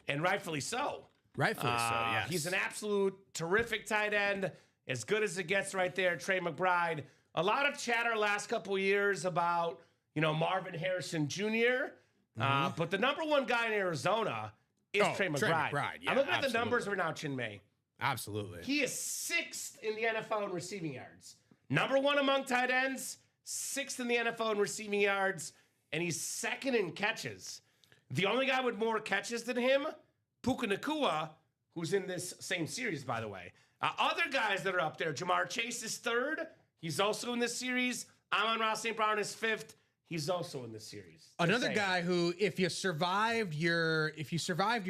And rightfully so. Rightfully so, yes. He's an absolute terrific tight end. As good as it gets right there, Trey McBride. A lot of chatter last couple years about, Marvin Harrison Jr., but the number one guy in Arizona is Trey McBride. Yeah, I'm looking at the numbers right now, Chinmay. Absolutely. He is 6th in the NFL in receiving yards. Number 1 among tight ends, 6th in the NFL in receiving yards, and he's 2nd in catches. The only guy with more catches than him, Puka Nacua, who's in this same series, by the way. Other guys that are up there, Jamar Chase is 3rd. He's also in this series. Amon-Ra St. Brown is 5th. He's also in this series. Another guy who, if you survived your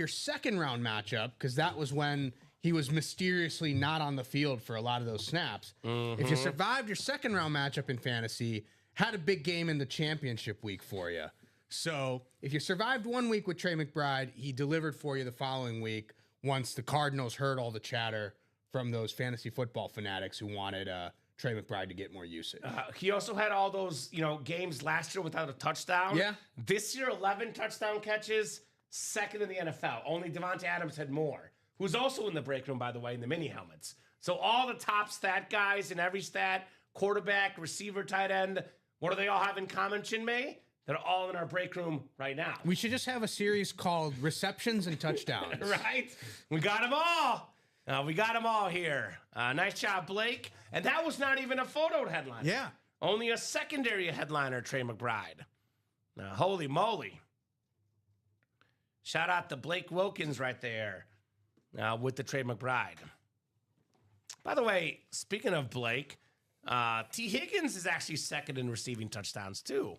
second round matchup, because that was when he was mysteriously not on the field for a lot of those snaps. If you survived your second round matchup in fantasy, had a big game in the championship week for you. So if you survived 1 week with Trey McBride, he delivered for you the following week once the Cardinals heard all the chatter from those fantasy football fanatics who wanted Trey McBride to get more usage. He also had all those, games last year without a touchdown. Yeah. This year, 11 touchdown catches, second in the NFL. Only Devontae Adams had more, who's also in the break room, by the way, in the mini helmets. So all the top stat guys in every stat, quarterback, receiver, tight end, what do they all have in common, Chinmay? They're all in our break room right now. We should just have a series called Receptions and Touchdowns. Right? We got them all. We got them all here. Nice job, Blake. And that was not even a photo headliner. Yeah. Only a secondary headliner, Trey McBride. Holy moly. Shout out to Blake Wilkins right there with the Trey McBride. By the way, speaking of Blake, T. Higgins is actually second in receiving touchdowns too,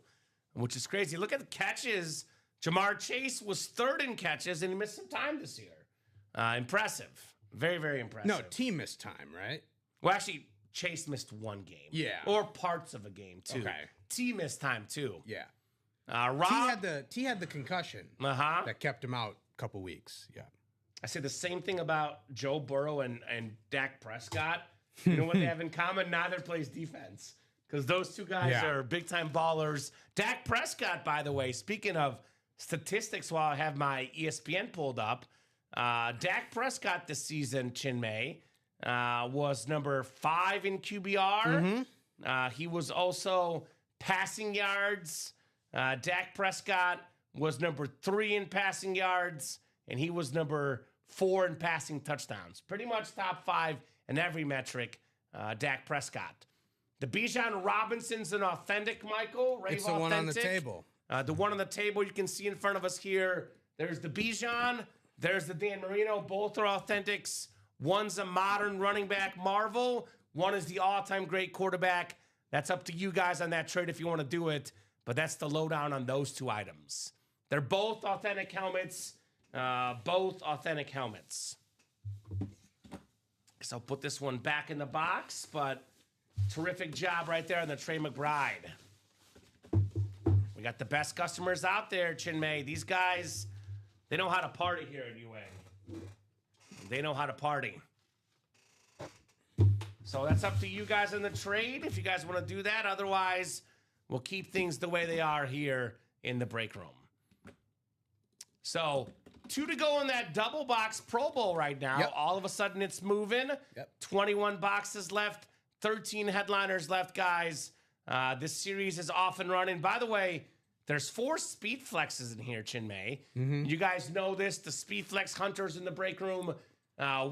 which is crazy. Look at the catches. Jamar Chase was third in catches, and he missed some time this year. Impressive. Very, very impressive. No, T missed time, right? Well, actually, Chase missed one game. Yeah. Or parts of a game, too. Okay. T missed time, too. Yeah. Rob, T had the concussion Uh-huh. that kept him out a couple weeks. Yeah. I say the same thing about Joe Burrow and Dak Prescott. You know what they have in common? Neither plays defense. Because those two guys are big-time ballers. Dak Prescott, by the way, speaking of statistics while I have my ESPN pulled up, Dak Prescott this season, Chinmay, was number 5 in QBR. He was also passing yards. Dak Prescott was number 3 in passing yards, and he was number 4 in passing touchdowns. Pretty much top 5 in every metric, Dak Prescott. The Bijan Robinson's an authentic, Michael. Rave It's the one on the table. The one on the table you can see in front of us here. There's the Bijan. There's the Dan Marino. Both are authentics. One's a modern running back marvel. One is the all-time great quarterback. That's up to you guys on that trade if you want to do it. But that's the lowdown on those two items. They're both authentic helmets. Both authentic helmets. So I'll put this one back in the box, but terrific job right there on the Trey McBride. We got the best customers out there, Chinmay. These guys, they know how to party here at UA. They know how to party. So that's up to you guys in the trade if you guys want to do that. Otherwise, we'll keep things the way they are here in the break room. So 2 to go in that double box Pro Bowl right now. Yep. All of a sudden it's moving. Yep. 21 boxes left, 13 headliners left, guys. This series is off and running. By the way, there's 4 Speed Flexes in here, Chinmay. You guys know this, the Speed Flex hunters in the break room.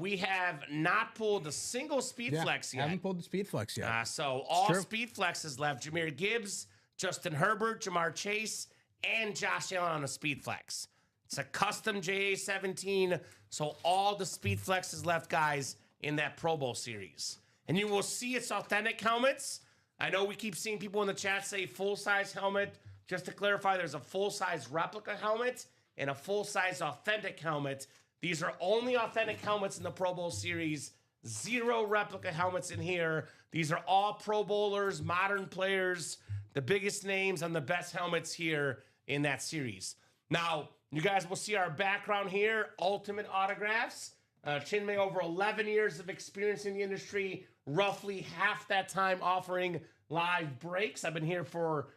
We have not pulled a single Speed Flex yet. Haven't pulled the Speed Flex yet. So all Speed Flexes left. Jahmyr Gibbs, Justin Herbert, Jamar Chase, and Josh Allen on a Speed Flex. It's a custom JA-17, so all the Speed Flexes left, guys, in that Pro Bowl series. And you will see it's authentic helmets. I know we keep seeing people in the chat say full-size helmet. Just to clarify, there's a full-size replica helmet and a full-size authentic helmet. These are only authentic helmets in the Pro Bowl series. 0 replica helmets in here. These are all Pro Bowlers, modern players, the biggest names on the best helmets here in that series. Now, you guys will see our background here, Ultimate Autographs. Chinmay, over 11 years of experience in the industry, roughly half that time offering live breaks. I've been here for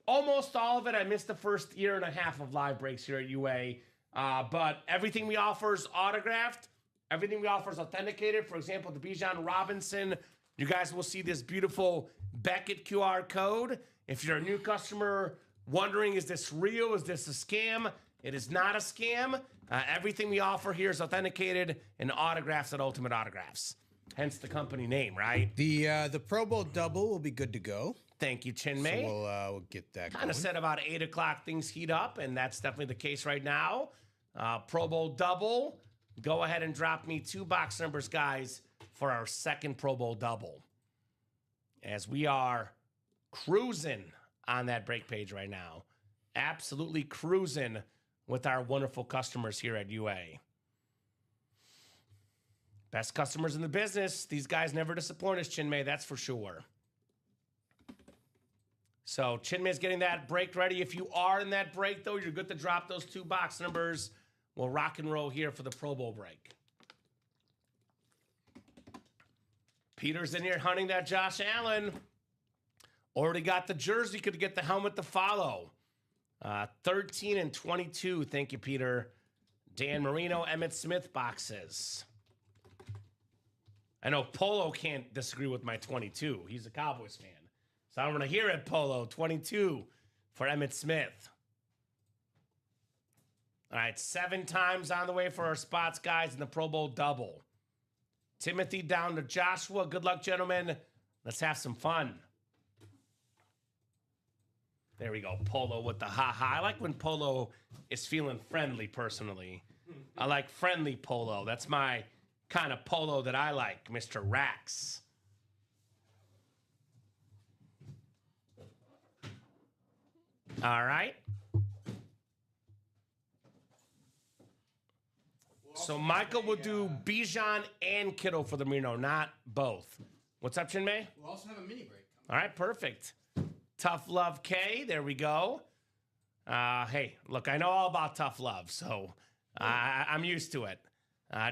almost all of it. I missed the first year and a half of live breaks here at UA. But everything we offer is autographed. Everything we offer is authenticated. For example, the Bijan Robinson, you guys will see this beautiful Beckett QR code. If you're a new customer wondering, is this real? Is this a scam? It is not a scam. Everything we offer here is authenticated and autographs at Ultimate Autographs. Hence the company name, right? The Pro Bowl double will be good to go. Thank you, Chinmay. So we'll get that Kind of going. said about 8 o'clock things heat up, and that's definitely the case right now. Pro Bowl double. Go ahead and drop me 2 box numbers, guys, for our second Pro Bowl double. As we are cruising on that break page right now. Absolutely cruising with our wonderful customers here at UA. Best customers in the business. These guys never disappoint us, Chinmay, that's for sure. So Chinmay's getting that break ready. If you are in that break, though, you're good to drop those 2 box numbers. We'll rock and roll here for the Pro Bowl break. Peter's in here hunting that Josh Allen. Already got the jersey. Could get the helmet to follow. 13 and 22. Thank you, Peter. Dan Marino, Emmitt Smith boxes. I know Polo can't disagree with my 22. He's a Cowboys fan. So I'm going to hear it, Polo. 22 for Emmitt Smith. All right, 7 times on the way for our spots, guys, in the Pro Bowl double. Timothy down to Joshua. Good luck, gentlemen. Let's have some fun. There we go. Polo with the ha-ha. I like when Polo is feeling friendly, personally. I like friendly Polo. That's my kind of Polo that I like, Mr. Rax. All right. So Michael will do Bijan and Kittle for the Marino, not both. What's up, Chinmay? We'll also have a mini break. All right, perfect. Tough Love K, there we go. Hey, look, I know all about Tough Love, so I'm used to it.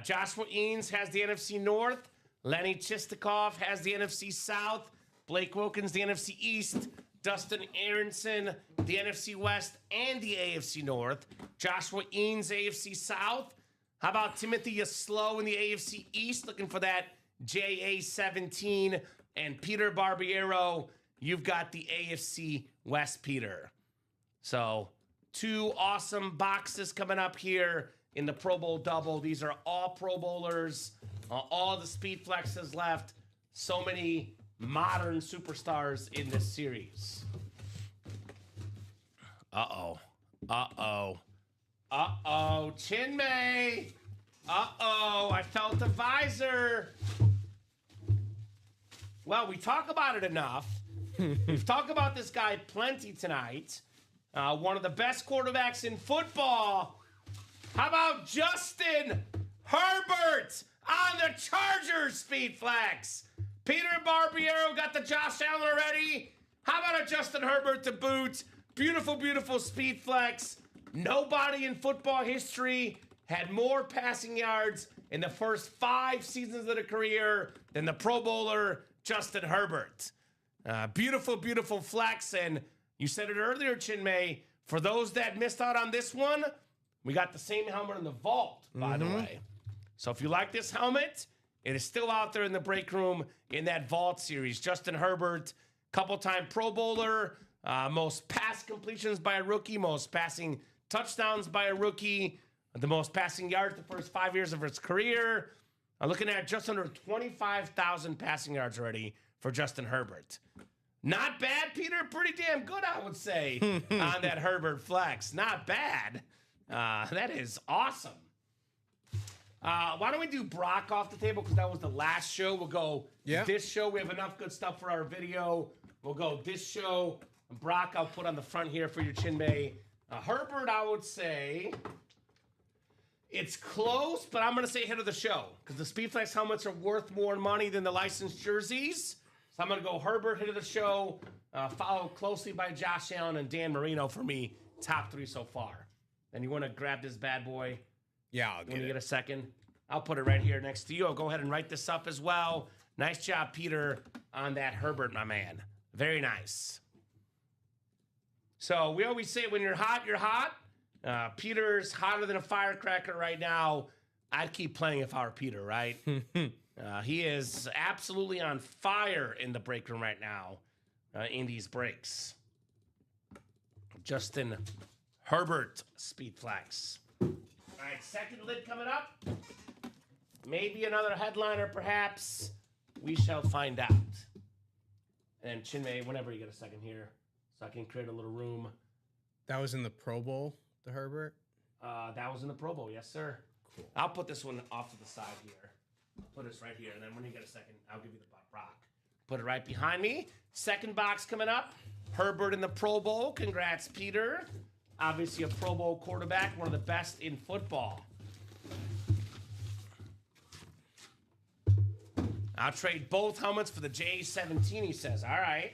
Joshua Eanes has the NFC North. Lenny Chistikov has the NFC South. Blake Wilkins, the NFC East. Dustin Aronson, the NFC West and the AFC North. Joshua Eanes, AFC South. How about Timothy Yaslow in the AFC East, looking for that JA17. And Peter Barbiero, you've got the AFC West, Peter. So 2 awesome boxes coming up here in the Pro Bowl double. These are all Pro Bowlers, all the speed flexes left. So many modern superstars in this series. Uh-oh. Uh-oh. Uh-oh. Chinmay. Uh-oh. I felt the visor. Well, we talk about it enough. We've talked about this guy plenty tonight. One of the best quarterbacks in football. How about Justin Herbert on the Chargers speed flex? Peter Barbiero got the Josh Allen already. How about a Justin Herbert to boot? Beautiful, beautiful speed flex. Nobody in football history had more passing yards in the first 5 seasons of their career than the Pro Bowler Justin Herbert. Beautiful, beautiful flex. And you said it earlier, Chinmay, for those that missed out on this one, we got the same helmet in the vault, by the way. So if you like this helmet, it is still out there in the break room in that vault series. Justin Herbert, couple-time Pro Bowler, most pass completions by a rookie, most passing touchdowns by a rookie, the most passing yards the first 5 years of his career. Looking at just under 25,000 passing yards already for Justin Herbert. Not bad, Peter. Pretty damn good, I would say, on that Herbert flex. Not bad. That is awesome. Why don't we do Brock off the table, because that was the last show. We'll go this show. We have enough good stuff for our video. We'll go this show. Brock, I'll put on the front here for your Chinmay. Herbert, I would say it's close, but I'm going to say head of the show, because the Speedflex helmets are worth more money than the licensed jerseys. So I'm going to go Herbert, head of the show, followed closely by Josh Allen and Dan Marino for me. Top 3 so far. And you want to grab this bad boy? Yeah, I'll get it. When you get a second, I'll put it right here next to you. I'll go ahead and write this up as well. Nice job, Peter, on that Herbert, my man. Very nice. So we always say when you're hot, you're hot. Peter's hotter than a firecracker right now. I'd keep playing if I were Peter, right? He is absolutely on fire in the break room right now in these breaks. Justin Herbert, speed flex. All right, second lid coming up. Maybe another headliner, perhaps. We shall find out. And Chinmay, whenever you get a second here, so I can create a little room. That was in the Pro Bowl, the Herbert? That was in the Pro Bowl, yes, sir. Cool. I'll put this one off to the side here. I'll put this right here, and then when you get a second, I'll give you the Brock. Put it right behind me. Second box coming up. Herbert in the Pro Bowl. Congrats, Peter. Obviously a Pro Bowl quarterback, one of the best in football. I'll trade both helmets for the J17, he says. All right.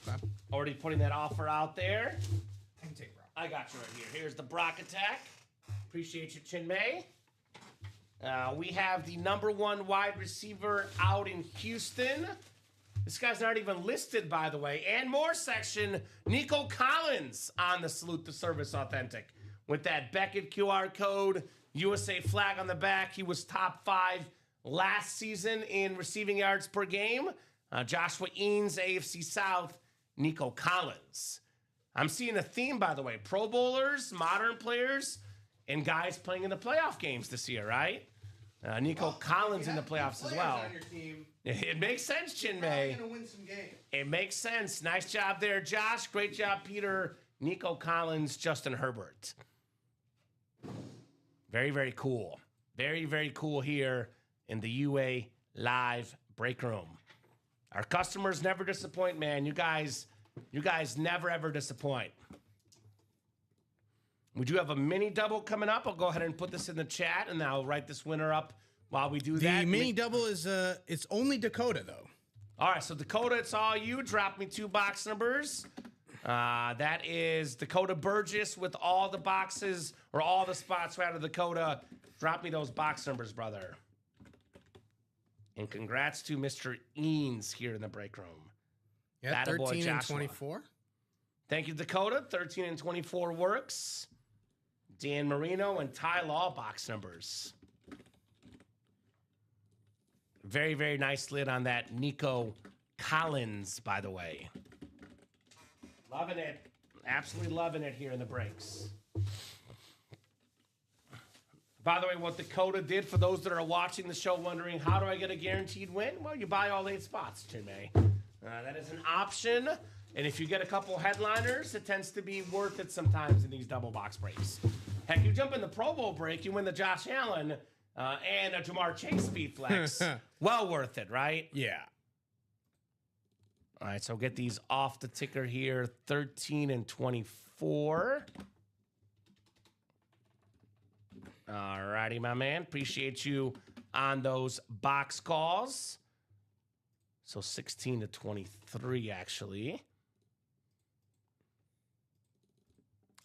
Okay. Already putting that offer out there. I can take Brock. I got you right here. Here's the Brock attack. Appreciate you, Chinmay. We have the #1 wide receiver out in Houston. This guy's not even listed, by the way. And more section, Nico Collins on the Salute the Service Authentic. With that Beckett QR code, USA flag on the back. He was top 5 last season in receiving yards per game. Joshua Eanes, AFC South, Nico Collins. I'm seeing a theme, by the way. Pro Bowlers, modern players, and guys playing in the playoff games this year, right? Nico Collins in the playoffs as well. On your team, It makes sense, Chin you're May. going to win some games. It makes sense. Nice job there, Josh. Great job, Peter. Nico Collins, Justin Herbert. Very, very cool. Very, very cool here in the UA Live break room. Our customers never disappoint, man. You guys never, ever disappoint. We do have a mini double coming up. I'll go ahead and put this in the chat, and I'll write this winner up while we do that. The mini double is it's only Dakota though. All right, so Dakota, it's all you. Drop me 2 box numbers. That is Dakota Burgess with all the boxes or all the spots right of Dakota. Drop me those box numbers, brother. And congrats to Mr. Eanes here in the break room. Yeah, Attaboy, 13 and Joshua. 24. Thank you, Dakota. 13 and 24 works. Dan Marino and Ty Law box numbers. Very, very nice lid on that Nico Collins, by the way. Loving it. Absolutely loving it here in the breaks. By the way, what Dakota did, for those that are watching the show wondering, how do I get a guaranteed win? Well, you buy all 8 spots, Jimmy. That is an option. And if you get a couple headliners, it tends to be worth it sometimes in these double box breaks. Heck, you jump in the Pro Bowl break, you win the Josh Allen and a Jamar Chase speed flex. Well worth it, right? Yeah. All right, so get these off the ticker here. 13 and 24. All righty, my man. Appreciate you on those box calls. So 16 to 23, actually.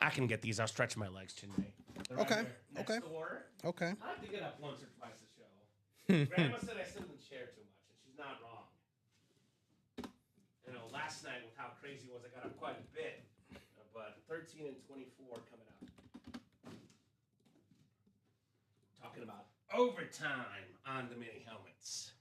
I can get these. I'll stretch my legs, Chinmay. They're right Okay, there, next okay. door. Okay. I have to get up once or twice a show. Grandma said I sit in the chair too much, and she's not wrong. You know, last night with how crazy it was, I got up quite a bit. But 13 and 24 coming up. Talking about overtime on the mini helmets.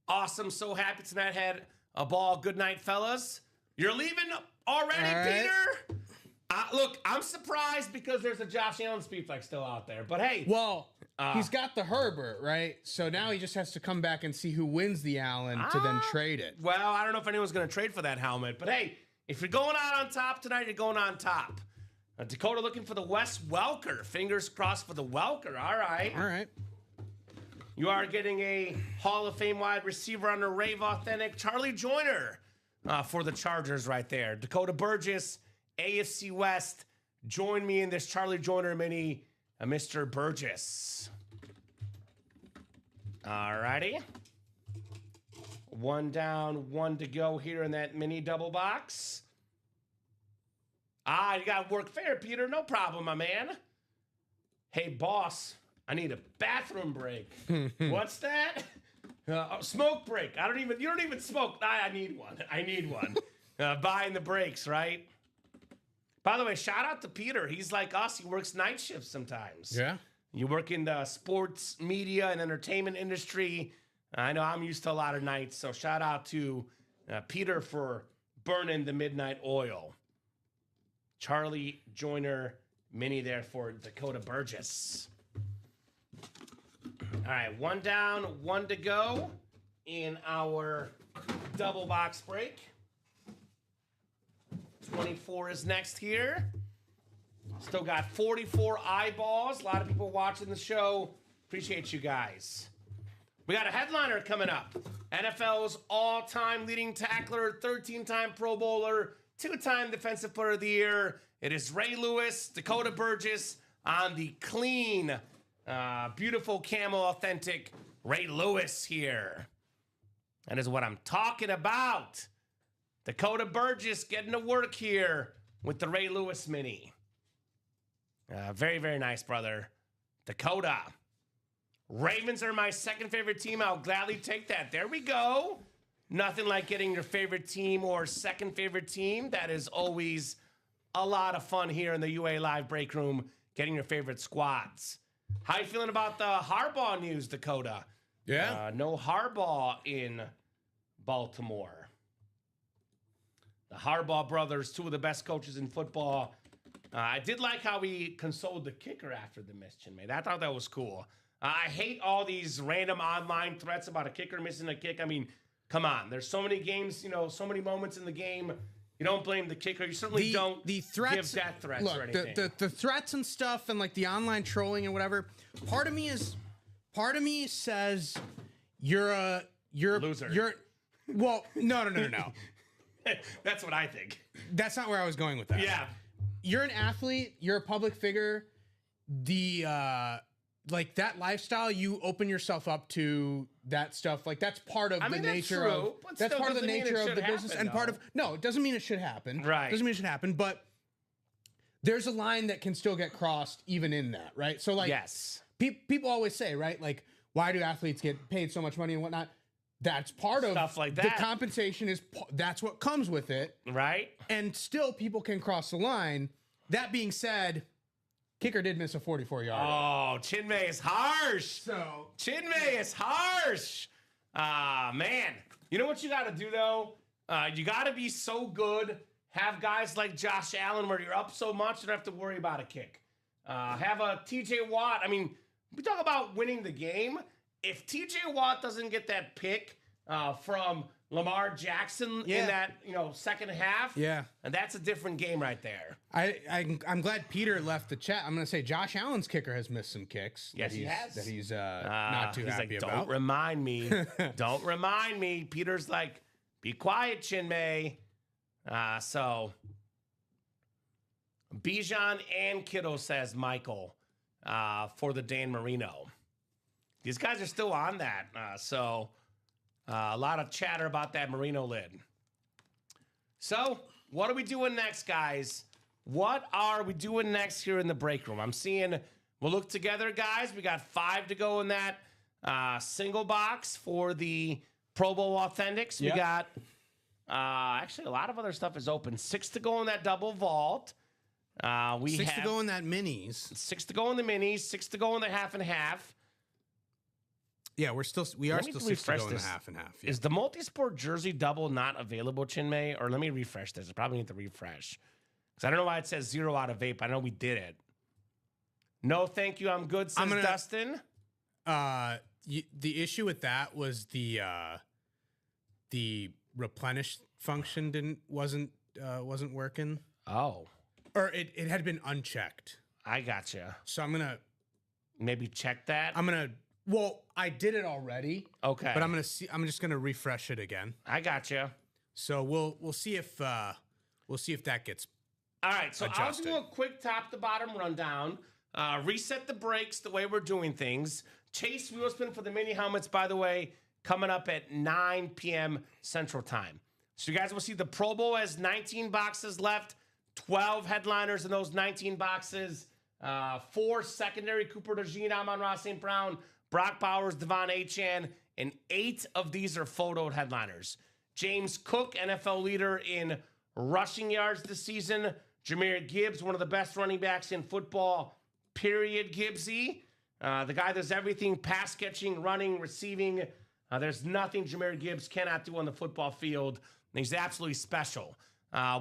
Awesome. So happy tonight. Had a ball. Good night, fellas. You're leaving already, All right. Peter? Look, I'm surprised because there's a Josh Allen speed flex still out there. But hey. Well, he's got the Herbert, right? So now he just has to come back and see who wins the Allen to then trade it. Well, I don't know if anyone's going to trade for that helmet. But hey, if you're going out on top tonight, you're going on top. Dakota looking for the Wes Welker. Fingers crossed for the Welker. All right. All right. You are getting a Hall of Fame wide receiver on the Rave Authentic. Charlie Joyner for the Chargers right there. Dakota Burgess, AFC West. Join me in this Charlie Joyner mini, Mr. Burgess. All righty. 1 down, 1 to go here in that mini double box. You got to work fair, Peter. No problem, my man. Hey, boss. I need a bathroom break. What's that? Smoke break. You don't even smoke. I need one. I need one. Buying the breaks, right? By the way, shout out to Peter. He's like us. He works night shifts sometimes. Yeah. You work in the sports media and entertainment industry. I know I'm used to a lot of nights. So shout out to Peter for burning the midnight oil. Charlie Joyner mini there for Dakota Burgess. All right, 1 down, 1 to go in our double box break. 24 is next here. Still got 44 eyeballs. A lot of people watching the show. Appreciate you guys. We got a headliner coming up. NFL's all-time leading tackler, 13-time Pro Bowler, 2-time Defensive Player of the Year. It is Ray Lewis, Dakota Burgess on the clean, beautiful camo authentic Ray Lewis here. That is what I'm talking about. Dakota Burgess getting to work here with the Ray Lewis mini. Very, very nice, brother. Dakota. Ravens are my second favorite team. I'll gladly take that. There we go. Nothing like getting your favorite team or second favorite team. That is always a lot of fun here in the UA Live break room, getting your favorite squads. How you feeling about the Harbaugh news, Dakota? Yeah. No Harbaugh in Baltimore. The Harbaugh brothers, two of the best coaches in football. I did like how he consoled the kicker after the miss, Chinmay. I thought that was cool. I hate all these random online threats about a kicker missing a kick. I mean, come on. There's so many games, so many moments in the game. You don't blame the kicker. You certainly don't the threats, give death threats look, or anything. The threats and stuff and like the online trolling and whatever. Part of me says you're a loser. Well, no. That's what I think. That's not where I was going with that. Yeah. You're an athlete. You're a public figure. Like that lifestyle, you open yourself up to that stuff. Like that's part of the nature of that's part of the nature of the business and part of no, it doesn't mean it should happen. Right. Doesn't mean it should happen, but there's a line that can still get crossed even in that, right? So like yes. People always say, right? Like, why do athletes get paid so much money and whatnot? That's part of stuff like that. The compensation that's what comes with it. Right. And still people can cross the line. That being said, kicker did miss a 44-yard. Oh, Chinmay is harsh. Chinmay is harsh. Man. You know what you got to do, though? You got to be so good. Have guys like Josh Allen where you're up so much you don't have to worry about a kick. Have a TJ Watt. I mean, we talk about winning the game. If TJ Watt doesn't get that pick from Lamar Jackson in that second half, and that's a different game right there. I'm glad Peter left the chat. I'm going to say Josh Allen's kicker has missed some kicks. Yes, he has. That he's not too happy about. Don't remind me. Don't remind me. Peter's like, be quiet, Chinmay. So Bijan and Kittle, says Michael, for the Dan Marino. These guys are still on that. A lot of chatter about that Marino lid. So, what are we doing next, guys? What are we doing next here in the break room? I'm seeing, we'll look together, guys. We got 5 to go in that single box for the Pro Bowl Authentics. We got, actually, a lot of other stuff is open. 6 to go in that double vault. 6 to go in that minis. 6 to go in the minis. 6 to go in the half and half. Yeah, we are still 6 to go in the half and half. Yeah. Is the multi-sport jersey double not available, Chinmay? Or let me refresh this. I probably need to refresh. Because I don't know why it says 0 out of vape. I know we did it. No, thank you. I'm good, says Dustin. The issue with that was the replenish function wasn't working. Oh. Or it had been unchecked. I gotcha. So I'm gonna maybe check that. Well, I did it already. Okay. But I'm just gonna refresh it again. I gotcha. So we'll see if that gets all right. So adjusted. I'll do a quick top to bottom rundown. Reset the brakes the way we're doing things. Chase wheel spin for the mini helmets, by the way, coming up at 9 p.m. Central Time. So you guys will see the Pro Bowl has 19 boxes left, 12 headliners in those 19 boxes, 4 secondary, Cooper DeJean, Amon-Ra St. Brown, Brock Bowers, Devon Achane, and 8 of these are photoed headliners. James Cook, NFL leader in rushing yards this season. Jahmyr Gibbs, one of the best running backs in football, period, Gibbsy. The guy does everything, pass catching, running, receiving. There's nothing Jahmyr Gibbs cannot do on the football field. And he's absolutely special.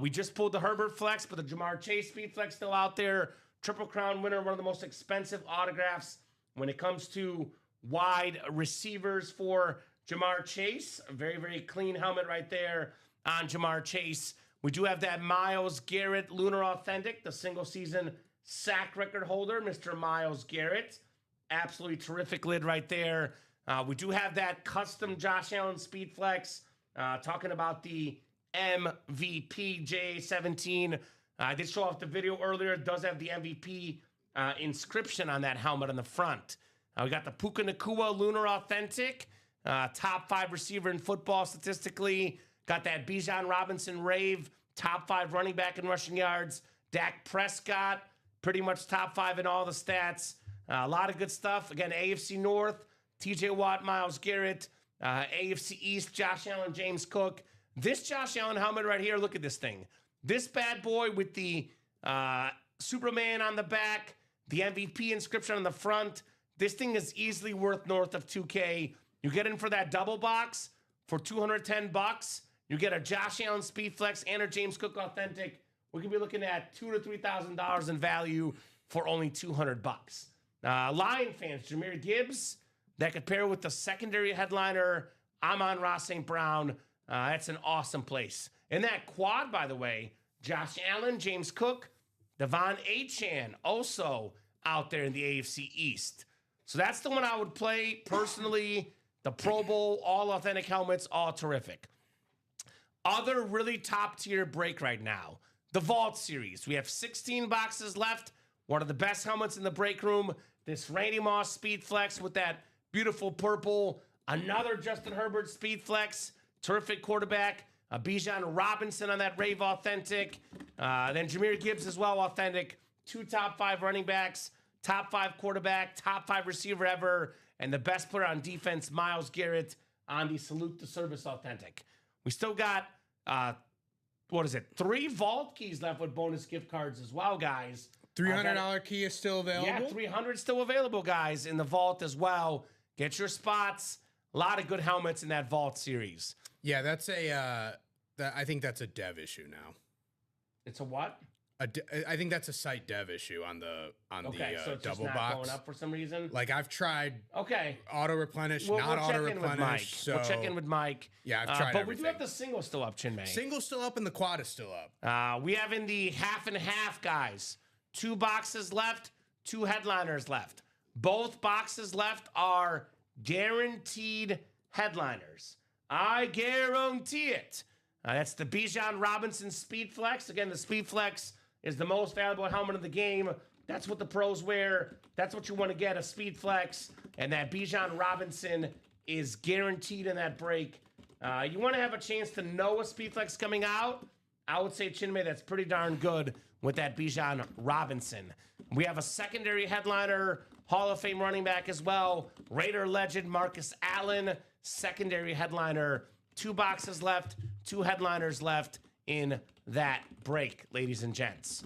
We just pulled the Herbert Flex, but the Jamar Chase Speed Flex still out there. Triple Crown winner, one of the most expensive autographs when it comes to wide receivers for Jamar Chase. A very, very clean helmet right there on Jamar Chase. We do have that Myles Garrett Lunar Authentic, the single season sack record holder, Mr. Myles Garrett. Absolutely terrific lid right there. We do have that custom Josh Allen Speed Flex, talking about the MVP J17. I did show off the video earlier. It does have the MVP inscription on that helmet on the front. We got the Puka Nacua Lunar Authentic, top 5 receiver in football statistically. Got that Bijan Robinson Rave, top 5 running back in rushing yards. Dak Prescott, pretty much top 5 in all the stats. A lot of good stuff. Again, AFC North, TJ Watt, Myles Garrett. AFC East, Josh Allen, James Cook. This Josh Allen helmet right here, look at this thing. This bad boy with the Superman on the back, the MVP inscription on the front. This thing is easily worth north of $2K. You get in for that double box for $210. You get a Josh Allen Speed Flex and a James Cook Authentic. We could be looking at $2,000 to $3,000 in value for only $200. Lion fans, Jahmyr Gibbs, that could pair with the secondary headliner, Amon-Ra St. Brown. That's an awesome place. In that quad, by the way, Josh Allen, James Cook, Devon Achane, also out there in the AFC East. So that's the one I would play personally. The Pro Bowl, all authentic helmets, all terrific. Other really top tier break right now, the Vault Series. We have 16 boxes left. One of the best helmets in the break room. This Randy Moss Speed Flex with that beautiful purple. Another Justin Herbert Speed Flex. Terrific quarterback. Bijan Robinson on that Rave Authentic. Then Jahmyr Gibbs as well, authentic. 2 top 5 running backs, top 5 quarterback, top 5 receiver ever, and the best player on defense, Myles Garrett, on the Salute to Service Authentic. We still got, 3 Vault keys left with bonus gift cards as well, guys. $300 key is still available? Yeah, $300 still available, guys, in the Vault as well. Get your spots. A lot of good helmets in that Vault series. Yeah, that's I think that's a dev issue now. It's a what? I think that's a site dev issue on the so it's double just not box going up for some reason. Like I've tried auto replenish, we'll auto replenish. So we'll check in with Mike. Yeah, I've tried but everything. we do have the single still up, Chin May. Single still up and the quad is still up. We have in the half and half, guys. 2 boxes left, 2 headliners left. Both boxes left are guaranteed headliners. I guarantee it. That's the Bijan Robinson Speed Flex. Again, the Speed Flex is the most valuable helmet in the game. That's what the pros wear. That's what you want to get, a Speed Flex. And that Bijan Robinson is guaranteed in that break. You want to have a chance to know a Speed Flex coming out. I would say, Chinmay, that's pretty darn good with that Bijan Robinson. We have a secondary headliner, Hall of Fame running back as well. Raider legend Marcus Allen, secondary headliner. 2 boxes left, 2 headliners left in that break, ladies and gents.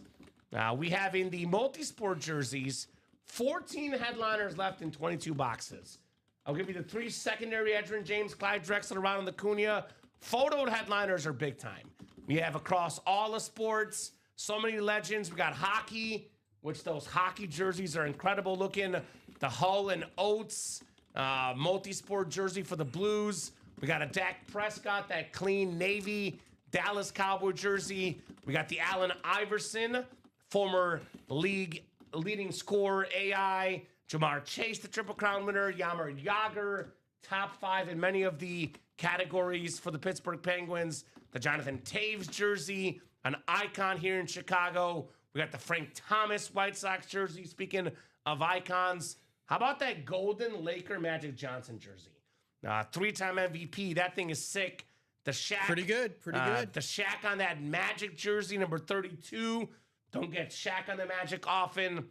We have in the multi-sport jerseys, 14 headliners left in 22 boxes. I'll give you the 3 secondary Edgerrin James, Clyde Drexler, Ronald Acuna. Photoed headliners are big time. We have across all the sports, so many legends. We got hockey, which those hockey jerseys are incredible looking. The Hull and Oates multi-sport jersey for the Blues. We got a Dak Prescott, that clean navy Dallas Cowboy jersey. We got the Allen Iverson, former league leading scorer, AI. Jamar Chase, the Triple Crown winner. Yammer Yager, top 5 in many of the categories for the Pittsburgh Penguins. The Jonathan Taves jersey, an icon here in Chicago. We got the Frank Thomas White Sox jersey. Speaking of icons, how about that golden Laker Magic Johnson jersey? 3-time MVP. That thing is sick. The Shaq. Pretty good. The Shaq on that Magic jersey, number 32. Don't get Shaq on the Magic often.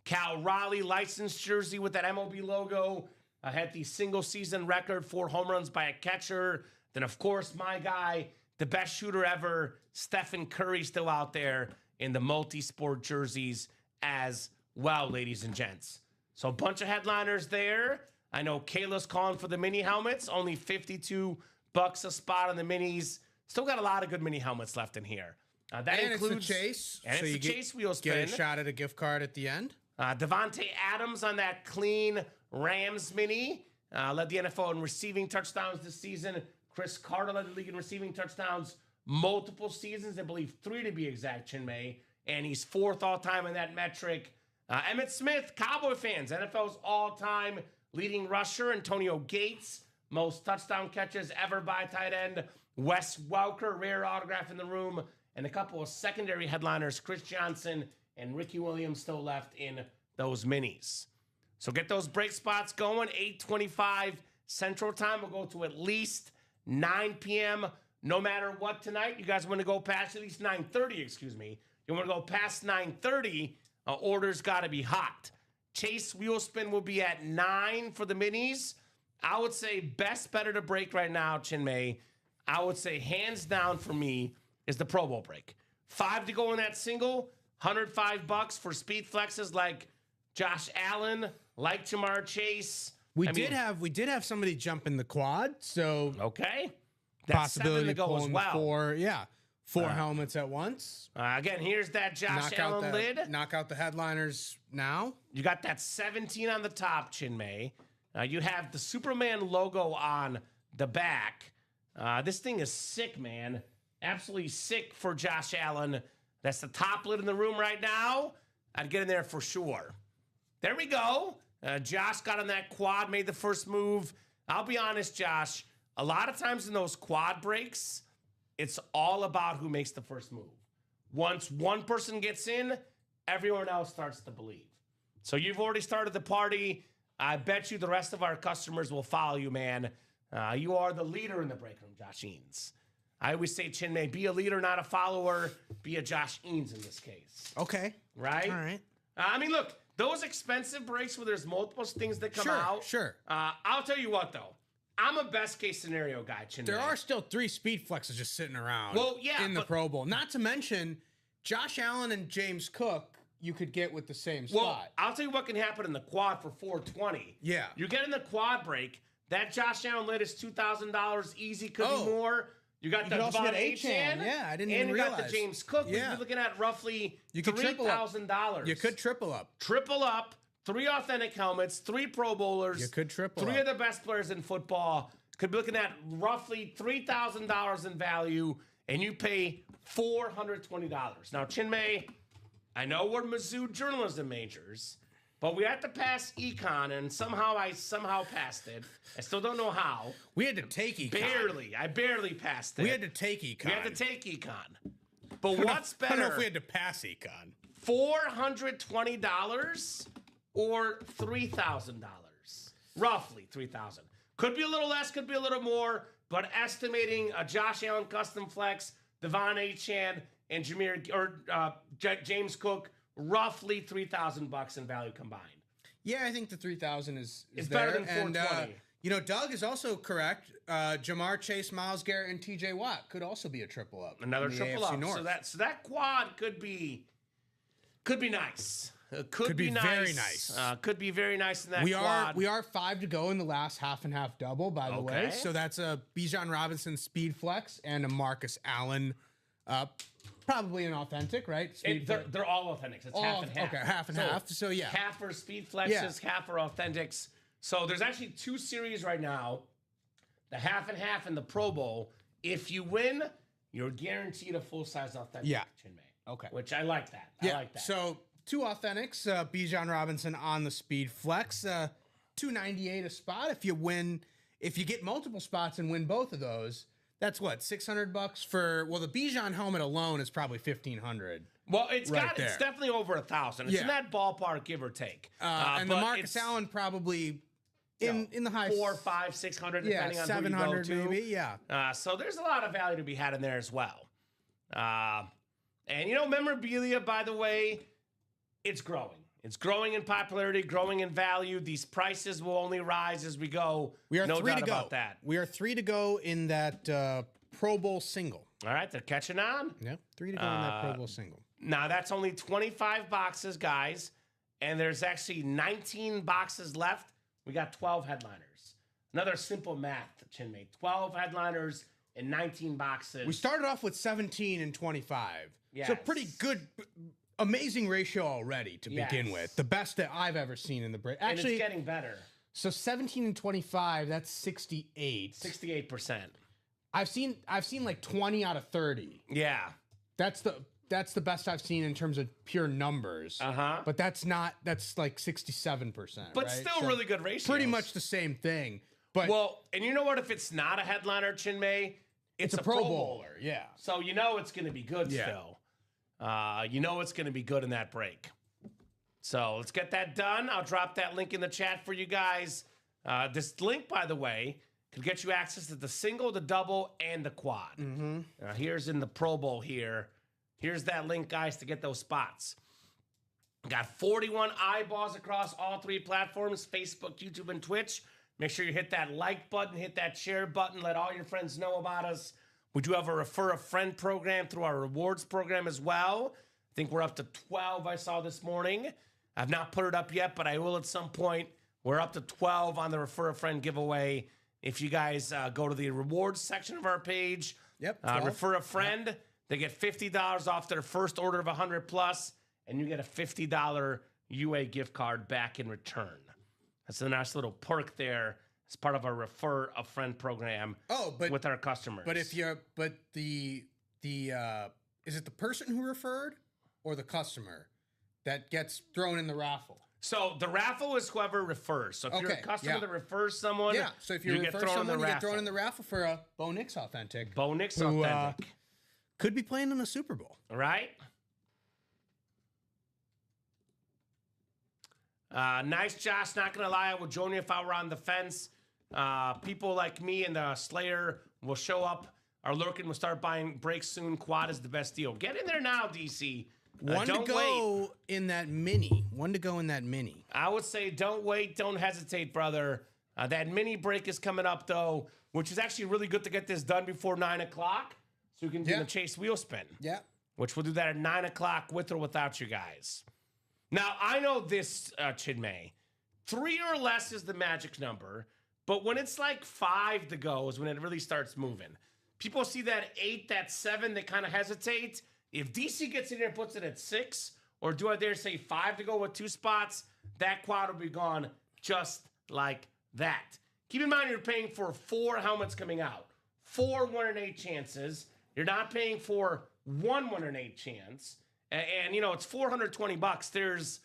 Cal Raleigh licensed jersey with that MLB logo. Had the single season record, 4 home runs by a catcher. Then, of course, my guy, the best shooter ever, Stephen Curry, still out there in the multi-sport jerseys as well, ladies and gents. So a bunch of headliners there. I know Kayla's calling for the mini helmets. Only $52 a spot on the minis. Still got a lot of good mini helmets left in here. That includes it's a chase. And so it's you a chase wheel spin. Get a shot at a gift card at the end. Devontae Adams on that clean Rams mini. Led the NFL in receiving touchdowns this season. Chris Carter led the league in receiving touchdowns multiple seasons. I believe 3 to be exact, Chinmay. And he's 4th all-time in that metric. Emmitt Smith, Cowboy fans, NFL's all-time leading rusher. Antonio Gates, most touchdown catches ever by tight end. Wes Welker, rare autograph in the room. And a couple of secondary headliners, Chris Johnson and Ricky Williams, still left in those minis. So get those break spots going. 8:25 Central Time. We'll go to at least 9 p.m. no matter what tonight. You guys want to go past at least 9:30, excuse me. You want to go past 9:30, orders got to be hot. Chase wheel spin will be at 9 for the minis. I would say best better to break right now, Chinmay. I would say hands down for me is the Pro Bowl break. 5 to go in that single, $105 for speed flexes like Josh Allen, like Jamar Chase. We did have somebody jump in the quad, so okay. That's 7 possibility to of go pulling as well. four helmets at once. Again, here's that Josh Allen lid. Knock out the headliners now. You got that 17 on the top, Chinmay. You have the Superman logo on the back. This thing is sick, man. Absolutely sick for Josh Allen. That's the top lid in the room right now. I'd get in there for sure. There we go. Josh got on that quad, made the first move. I'll be honest, Josh. A lot of times in those quad breaks, it's all about who makes the first move. Once one person gets in, everyone else starts to believe. So you've already started the party. I bet you the rest of our customers will follow you, man. You are the leader in the break room, Josh Eanes. I always say, Chinmay, be a leader, not a follower. Be a Josh Eanes in this case. Okay. Right? All right. I mean, look, those expensive breaks where there's multiple things that come out. Sure. I'll tell you what, though. I'm a best case scenario guy, Chinmay. There are still 3 speed flexes just sitting around in the Pro Bowl. Not to mention, Josh Allen and James Cook, you could get with the same spot. Well, I'll tell you what can happen in the quad for 420. Yeah. You get in the quad break, that Josh Allen lid is $2,000 easy, could be more. You got the also Devon get Achane. Yeah, I didn't and even you realize. got the James Cook. Yeah. You're looking at roughly $3,000. You could triple up. Triple up, 3 authentic helmets, 3 Pro Bowlers. You could triple 3 up. of the best players in football. Could be looking at roughly $3,000 in value, and you pay $420. Now, Chinmay, I know we're Mizzou journalism majors, but we had to pass econ, and somehow I passed it. I still don't know how. We had to take econ. I barely passed it. We had to take econ. We had to take econ. But what's better? I don't know if we had to pass econ. $420 or $3,000? Roughly $3,000. Could be a little less, could be a little more, but estimating a Josh Allen custom flex, Devon Achane, and James Cook, roughly $3,000 in value combined. Yeah, I think the 3,000 is it's there. better than 420. And, Doug is also correct. Jamar Chase, Myles Garrett, and T.J. Watt could also be a triple up. Another triple AFC up. North. So that quad could be nice. Could be nice. Very nice. Could be very nice in that quad. We are 5 to go in the last half and half double, by the way. So that's a Bijan Robinson speed flex and a Marcus Allen, probably an authentic, right? They're all authentics. It's half and half. Okay, half and half. So yeah, half are speed flexes, half are authentics. So there's actually 2 series right now, the half and half and the Pro Bowl. If you win, you're guaranteed a full size authentic. Yeah. Chinmay. Okay. Which I like that. Yeah. I like that. So 2 authentics, Bijan Robinson on the speed flex, $298 a spot. If you get multiple spots and win both of those, that's what, $600 for. Well, the Bijan helmet alone is probably $1,500. Well, it's definitely over $1,000. It's in that ballpark, give or take. And the Marcus Allen probably in the high 400, 500, 600, depending on 700 who you go to. maybe. Yeah. So there's a lot of value to be had in there as well. And memorabilia, by the way, it's growing. It's growing in popularity, growing in value. These prices will only rise as we go. We are no 3 doubt to go. about that. We are 3 to go in that Pro Bowl single. All right, they're catching on. Yep, 3 to go in that Pro Bowl single. Now, that's only 25 boxes, guys, and there's actually 19 boxes left. We got 12 headliners. Another simple math, Chinmay. 12 headliners and 19 boxes. We started off with 17 and 25. Yes. So pretty good, amazing ratio already to begin with. The best that I've ever seen in the break. Actually, and it's getting better. So 17 and 25, that's 68. 68%. I've seen like 20 out of 30. Yeah. That's the best I've seen in terms of pure numbers. But that's like 67%. But still really good ratios. Pretty much the same thing. But and you know what? If it's not a headliner, Chinmay, it's a Pro Bowler. Yeah. So it's going to be good still. It's going to be good in that break. So let's get that done. I'll drop that link in the chat for you guys. This link, by the way, can get you access to the single, the double, and the quad. Here's in the Pro Bowl here. Here's that link, guys, to get those spots. Got 41 eyeballs across all 3 platforms, Facebook, YouTube, and Twitch. Make sure you hit that like button, hit that share button, let all your friends know about us. We do have a Refer a Friend program through our rewards program as well. I think we're up to 12 I saw this morning. I've not put it up yet, but I will at some point. We're up to 12 on the Refer a Friend giveaway. If you guys go to the rewards section of our page, refer a friend, they get $50 off their first order of 100 plus, and you get a $50 UA gift card back in return. That's a nice little perk there as part of our Refer a Friend program with our customers. But if you're, is it the person who referred or the customer that gets thrown in the raffle? So the raffle is whoever refers. So if you're a customer that refers someone, so if you refer someone, you get thrown in the raffle for a Bo Nix Authentic. Bo Nix Authentic. Could be playing in a Super Bowl. Right? Nice, Josh. Not going to lie, I would join you if I were on the fence. People like me and the Slayer will show up, are lurking, will start buying breaks soon. Quad is the best deal. Get in there now, DC. One to go in that mini. I would say don't wait. Don't hesitate, brother. That mini break is coming up, though, which is actually really good to get this done before 9 o'clock so we can do the chase wheel spin. Yeah. Which we'll do that at 9 o'clock with or without you guys. Now, I know this, Chinmay. 3 or less is the magic number, but when it's like 5 to go is when it really starts moving. People see that 8, that 7, they kind of hesitate. If DC gets in here and puts it at 6, or do I dare say 5 to go with 2 spots, that quad will be gone just like that. Keep in mind you're paying for 4 helmets coming out. 4 1 in 8 chances. You're not paying for 1 1 in 8 chance. And you know, it's $420. There's,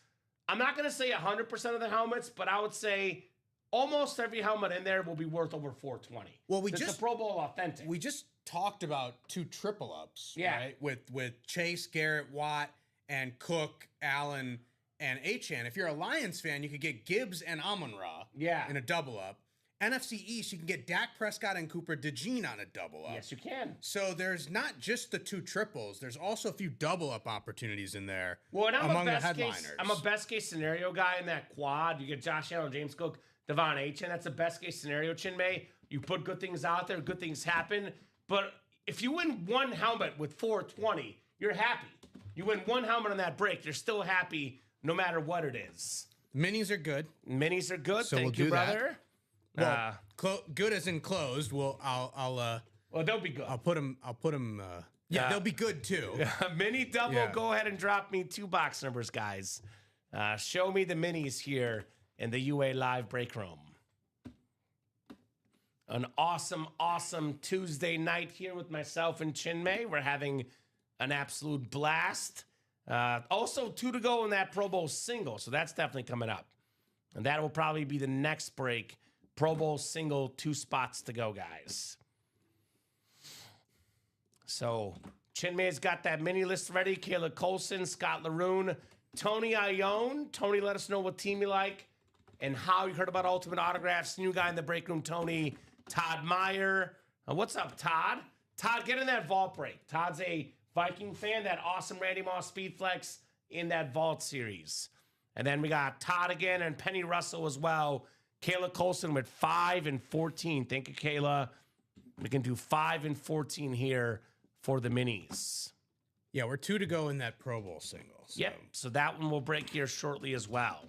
I'm not going to say 100% of the helmets, but I would say almost every helmet in there will be worth over $420. Well, it's a Pro Bowl Authentic. We just talked about 2 triple ups, right? With Chase, Garrett, Watt, and Cook, Allen, and Achane. If you're a Lions fan, you could get Gibbs and Amon-Ra in a double up. NFC East, you can get Dak Prescott and Cooper DeJean on a double up. Yes, you can. So there's not just the 2 triples. There's also a few double up opportunities in there. Well, and among the headliners. I'm a best case scenario guy in that quad. You get Josh Allen, James Cook, Devon Achane. That's a best case scenario, Chinmay. You put good things out there, good things happen. But if you win 1 helmet with $420, you're happy. You win 1 helmet on that break, you're still happy no matter what it is. Minis are good. Minis are good. So Thank you, brother. Well, good as in closed. Well, well, they'll be good. I'll put them. They'll be good too. Mini double. Go ahead and drop me 2 box numbers, guys. Show me the minis here in the UA Live break room. An awesome, awesome Tuesday night here with myself and Chinmay. We're having an absolute blast. Also, 2 to go in that Pro Bowl single, so that's definitely coming up. And that will probably be the next break. Pro Bowl single, 2 spots to go, guys. So, Chinmay's got that mini list ready. Kayla Colson, Scott Laroon, Tony Ione. Tony, let us know what team you like and how you heard about Ultimate Autographs. New guy in the break room, Tony. Todd Meyer. What's up, Todd? Todd, get in that vault break. Todd's a Viking fan, that awesome Randy Moss Speed Flex in that vault series. And then we got Todd again and Penny Russell as well. Kayla Colson with 5 and 14. Thank you, Kayla. We can do 5 and 14 here for the minis. Yeah, we're 2 to go in that Pro Bowl single. So. Yep, so that one will break here shortly as well.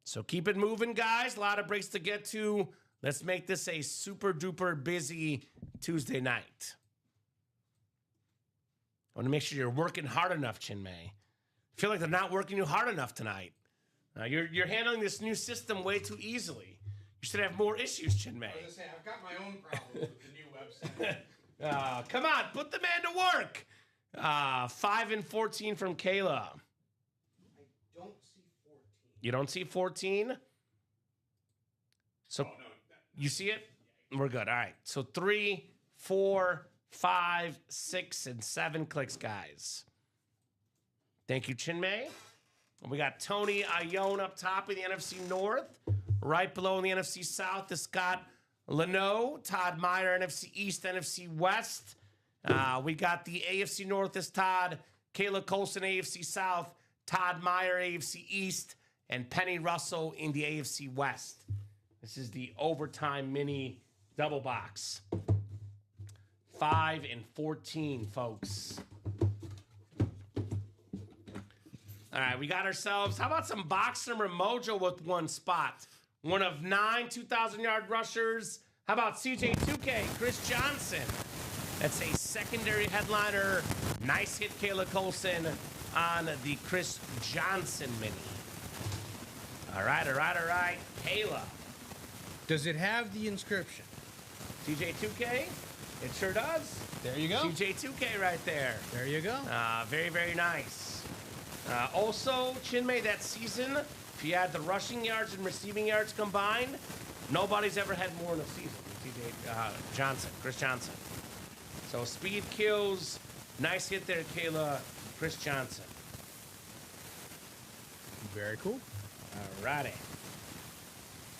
So keep it moving, guys. A lot of breaks to get to. Let's make this a super duper busy Tuesday night. I want to make sure you're working hard enough, Chinmay. I feel like they're not working you hard enough tonight. You're handling this new system way too easily. You should have more issues, Chinmay. I was going to say, I've got my own problems with the new website. Come on, put the man to work. 5 and 14 from Kayla. I don't see 14. You don't see 14? So you see it? We're good. All right. So 3, 4, 5, 6, and 7 clicks, guys. Thank you, Chinmay. We got Tony Ione up top in the NFC North. Right below in the NFC South is Scott Leno, Todd Meyer, NFC East, NFC West. We got the AFC North is Todd, Kayla Colson, AFC South, Todd Meyer, AFC East, and Penny Russell in the AFC West. This is the overtime mini double box. 5 and 14, folks. All right, we got ourselves, how about some box number mojo with one spot? One of 9 2,000-yard rushers. How about CJ2K, Chris Johnson? That's a secondary headliner. Nice hit, Kayla Colson, on the Chris Johnson mini. All right. Kayla. Does it have the inscription? CJ2K? It sure does. There you go. CJ2K right there. There you go. Very, very nice. Also, Chinmay, that season, if you had the rushing yards and receiving yards combined, nobody's ever had more in a season than Chris Johnson. So speed kills. Nice hit there, Kayla. Chris Johnson. Very cool. All righty.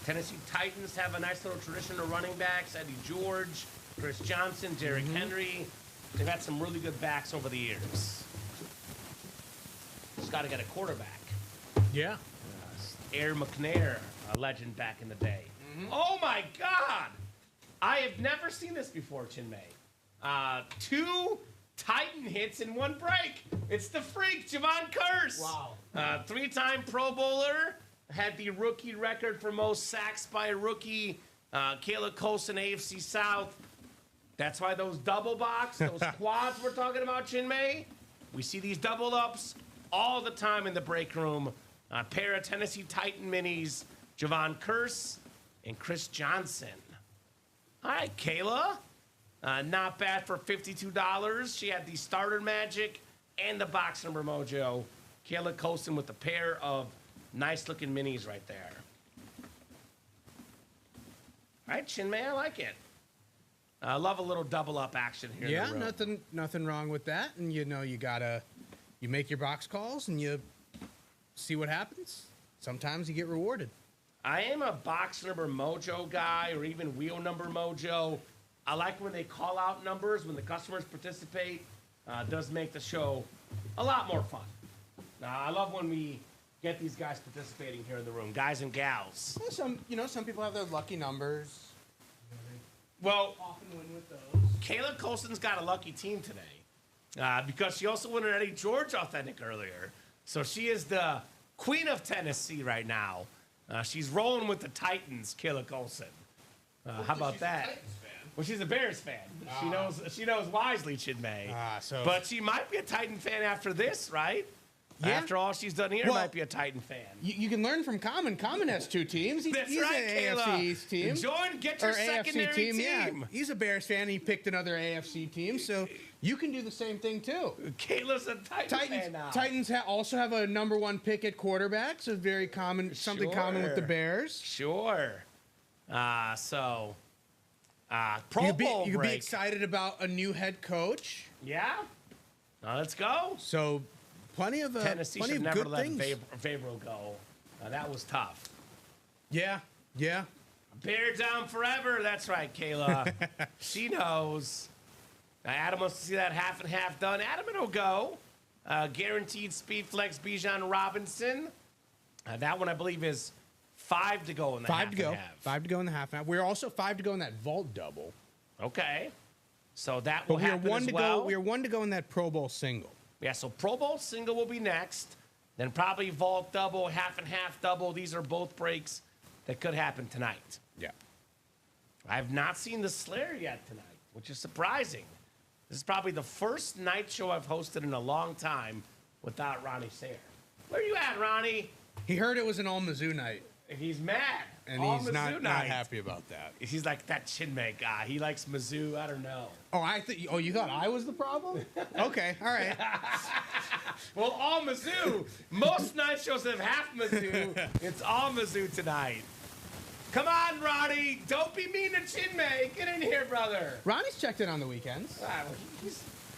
Tennessee Titans have a nice little tradition of running backs. Eddie George, Chris Johnson, Derrick Henry. They've had some really good backs over the years. Just got to get a quarterback. Yeah. Air McNair, a legend back in the day. Oh, my God. I have never seen this before, Chinmay. 2 Titan hits in one break. It's the freak, Javon Curse. Wow. 3-time Pro Bowler. Had the rookie record for most sacks by a rookie. Kayla Colson, AFC South. That's why those double box, those quads we're talking about, Chinmay, we see these double ups all the time in the break room. A pair of Tennessee Titan minis, Javon Curse and Chris Johnson. All right, Kayla. Not bad for $52. She had the starter magic and the box number mojo. Kayla Colson with a pair of nice-looking minis right there. All right, Chinmay, I like it. I love a little double-up action here. Yeah, in the room. nothing wrong with that. And you make your box calls and you see what happens. Sometimes you get rewarded. I am a box number mojo guy, or even wheel number mojo. I like when they call out numbers, when the customers participate. Does make the show a lot more fun. I love when we get these guys participating here in the room, guys and gals. Well, some people have their lucky numbers. Well, Often win with those. Kayla Colson's got a lucky team today because she also won an Eddie George Authentic earlier. So she is the queen of Tennessee right now. She's rolling with the Titans, Kayla Colson. How about that? Well, she's a Bears fan. She knows wisely, Chinmay. But she might be a Titan fan after this, right? Yeah. After all she's done here, might be a Titan fan. You can learn from Kamen. Kamen has 2 teams. That's he's right, an Kayla. AFC East team. Get your secondary AFC team. Yeah. He's a Bears fan. He picked another AFC team, so you can do the same thing too. Kayla's a Titan fan now. Titans also have a number 1 pick at quarterback, so very common, something common with the Bears. Sure. Pro You Bowl could break. be excited about a new head coach. Yeah. Let's go. So plenty of Tennessee plenty should of never good let things. Favreau go. That was tough. Yeah. Bear down forever. That's right, Kayla. She knows. Adam wants to see that half and half done. Adam, it'll go. Guaranteed speed flex Bijan Robinson. That one, I believe, is 5 to go in the half and half. 5 to go in the half and half. We're also 5 to go in that vault double. Okay. So that will But we are happen one as to well. go. We are 1 to go in that Pro Bowl single. Yeah, so Pro Bowl single will be next. Then probably vault double, half and half double. These are both breaks that could happen tonight. Yeah. I have not seen the Slayer yet tonight, which is surprising. This is probably the first night show I've hosted in a long time without Ronnie Sayer. Where you at, Ronnie? He heard it was an all Mizzou night, He's mad. and All he's Mizzou not happy about that. He's like that Chinmay guy. He likes Mizzou. I don't know. Oh, you thought I was the problem? Okay, all right. Well, all Mizzou. Most night shows have half Mizzou. It's all Mizzou tonight. Come on, Ronnie. Don't be mean to Chinmay. Get in here, brother. Ronnie's checked in on the weekends.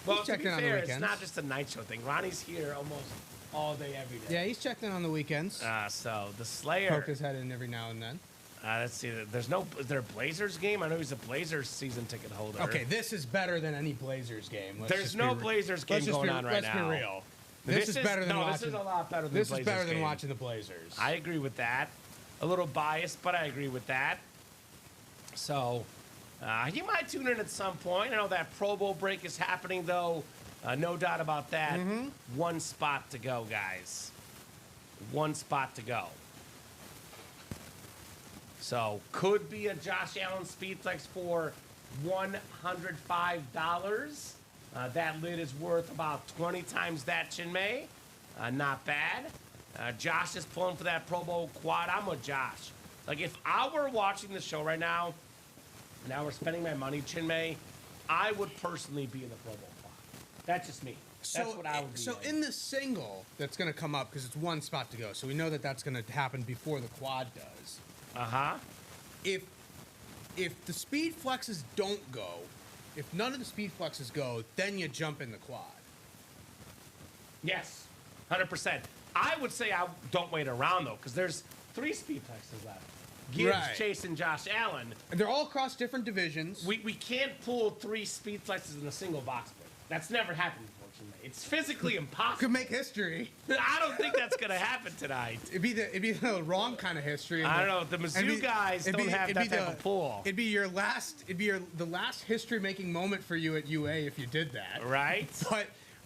Well, to checked be in on the fair, it's weekends. not just a night show thing. Ronnie's here almost all day, every day. Yeah, he's checked in on the weekends. So the Slayer. Poke his head in every now and then. Let's see. Is there a Blazers game? I know he's a Blazers season ticket holder. Okay, this is better than any Blazers game. There's no Blazers game going on right now. Let's be real. This is better than watching. This is a lot better than This the is Blazers better than game. watching the Blazers. I agree with that. A little biased, but I agree with that. So, you might tune in at some point. I know that Pro Bowl break is happening, though. No doubt about that. One spot to go, guys. One spot to go. So, could be a Josh Allen Speedflex for $105. That lid is worth about 20 times that, Chinmay. Not bad. Josh is pulling for that Pro Bowl quad. I'm with Josh. Like, if I were watching the show right now, and I were spending my money, Chinmay, I would personally be in the Pro Bowl quad. That's just me. That's what I would be. So in the single that's going to come up, because it's one spot to go, so we know that that's going to happen before the quad does. If the speed flexes don't go, if none of the speed flexes go, then you jump in the quad. Yes, 100%. I would say I don't wait around, though, because there's 3 speed flexes left. Gibbs, Right. Chase, and Josh Allen. And they're all across different divisions. We can't pull 3 speed flexes in a single box break. That's never happened before, Chinmay. It's physically impossible. Could make history. I don't think that's going to happen tonight. It'd be the wrong kind of history. I don't know. The Mizzou guys don't have that type of pull. It'd be the last history making moment for you at UA if you did that. Right?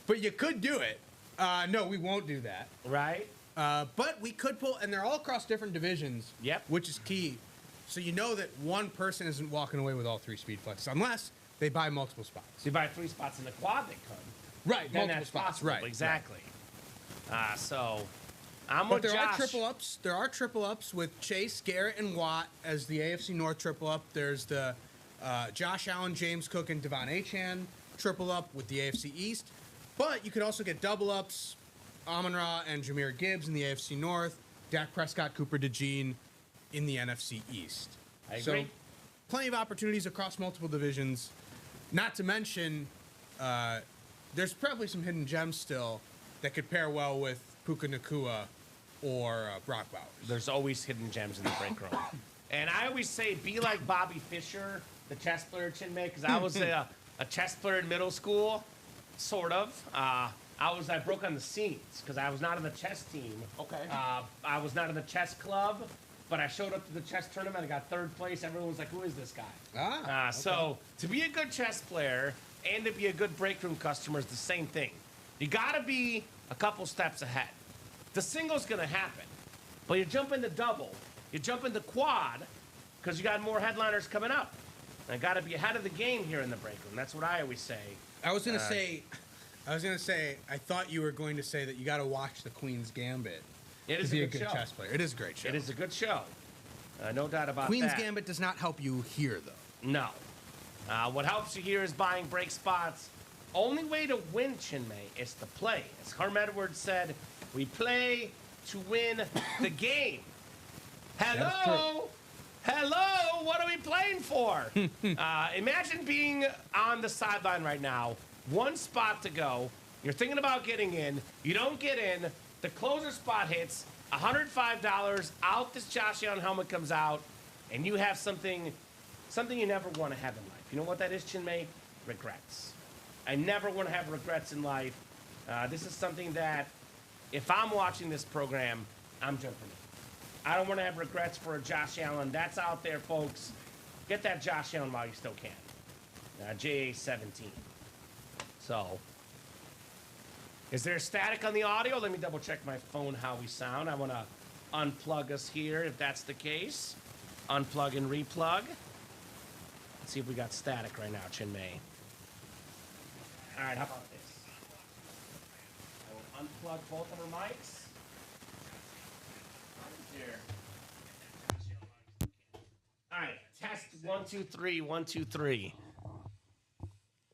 But you could do it. No, we won't do that. Right? But we could pull, and they're all across different divisions. Yep. Which is key. So you know that one person isn't walking away with all 3 speed flexes unless they buy multiple spots. So you buy 3 spots in the quad, they could. Right, Then multiple that's spots. possible. Right, Exactly. So I'm But with there Josh. are triple ups. There are triple ups with Chase, Garrett, and Watt as the AFC North triple up. There's the Josh Allen, James Cook, and Devon Achane triple up with the AFC East. But you could also get double ups, Amon-Ra and Jahmyr Gibbs in the AFC North, Dak Prescott, Cooper DeJean in the NFC East. I agree. So plenty of opportunities across multiple divisions. Not to mention, there's probably some hidden gems still that could pair well with Puka Nacua or Brock Bowers. There's always hidden gems in the break room. And I always say, be like Bobby Fischer, the chess player, Chinmay, because I was a chess player in middle school, sort of. I broke on the scenes because I was not in the chess team. Okay. I was not in the chess club, but I showed up to the chess tournament. I got 3rd place. Everyone was like, "Who is this guy?" Okay. So to be a good chess player and to be a good break room customer is the same thing. You got to be a couple steps ahead. The single's going to happen, but you jump into double, you jump into quad, because you got more headliners coming up. And I got to be ahead of the game here in the break room. That's what I always say. I was gonna say, I thought you were going to say that you got to watch the Queen's Gambit It to is be a a good good show. chess player. It is a great show. It is a good show. No doubt about Queen's that. Gambit does not help you here, though. No. What helps you here is buying break spots. Only way to win, Chinmay, is to play. As Herm Edwards said, we play to win the game. Hello? Hello? What are we playing for? Imagine being on the sideline right now, 1 spot to go. You're thinking about getting in. You don't get in. The closer spot hits. $105 out. This Josh Allen helmet comes out, and you have something you never want to have in life. You know what that is, Chinmay? Regrets. I never want to have regrets in life. This is something that, if I'm watching this program, I'm jumping in. I don't want to have regrets for a Josh Allen. That's out there, folks. Get that Josh Allen while you still can. JA17. So, is there static on the audio? Let me double check my phone how we sound. I want to unplug us here if that's the case. Unplug and replug. Let's see if we got static right now, Chinmay. All right, how about this? I will unplug both of our mics. Here. All right, test 1, 2, 3, 1, 2, 3.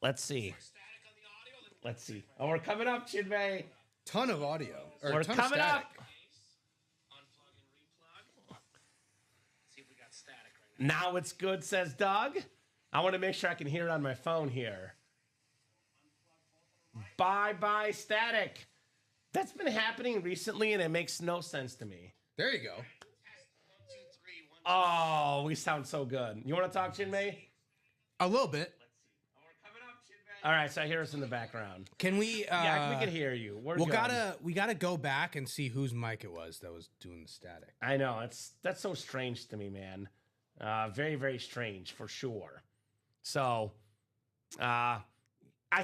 Let's see. Let's see. Oh, we're coming up, Chinmay. Ton of audio. Or We're ton coming of up. static. Unplug and replug. See if we got static right now. Now it's good, says Doug. I want to make sure I can hear it on my phone here. Bye-bye static. That's been happening recently, and it makes no sense to me. There you go. Oh, we sound so good. You want to talk, Chinmay? A little bit. Let's see. Oh, we're coming up, Chinmay. All right, so I hear us in the background. Can we? Yeah, we can hear you. We're we good. we gotta go back and see whose mic it was that was doing the static. I know that's so strange to me, man. Very, very strange for sure. So, I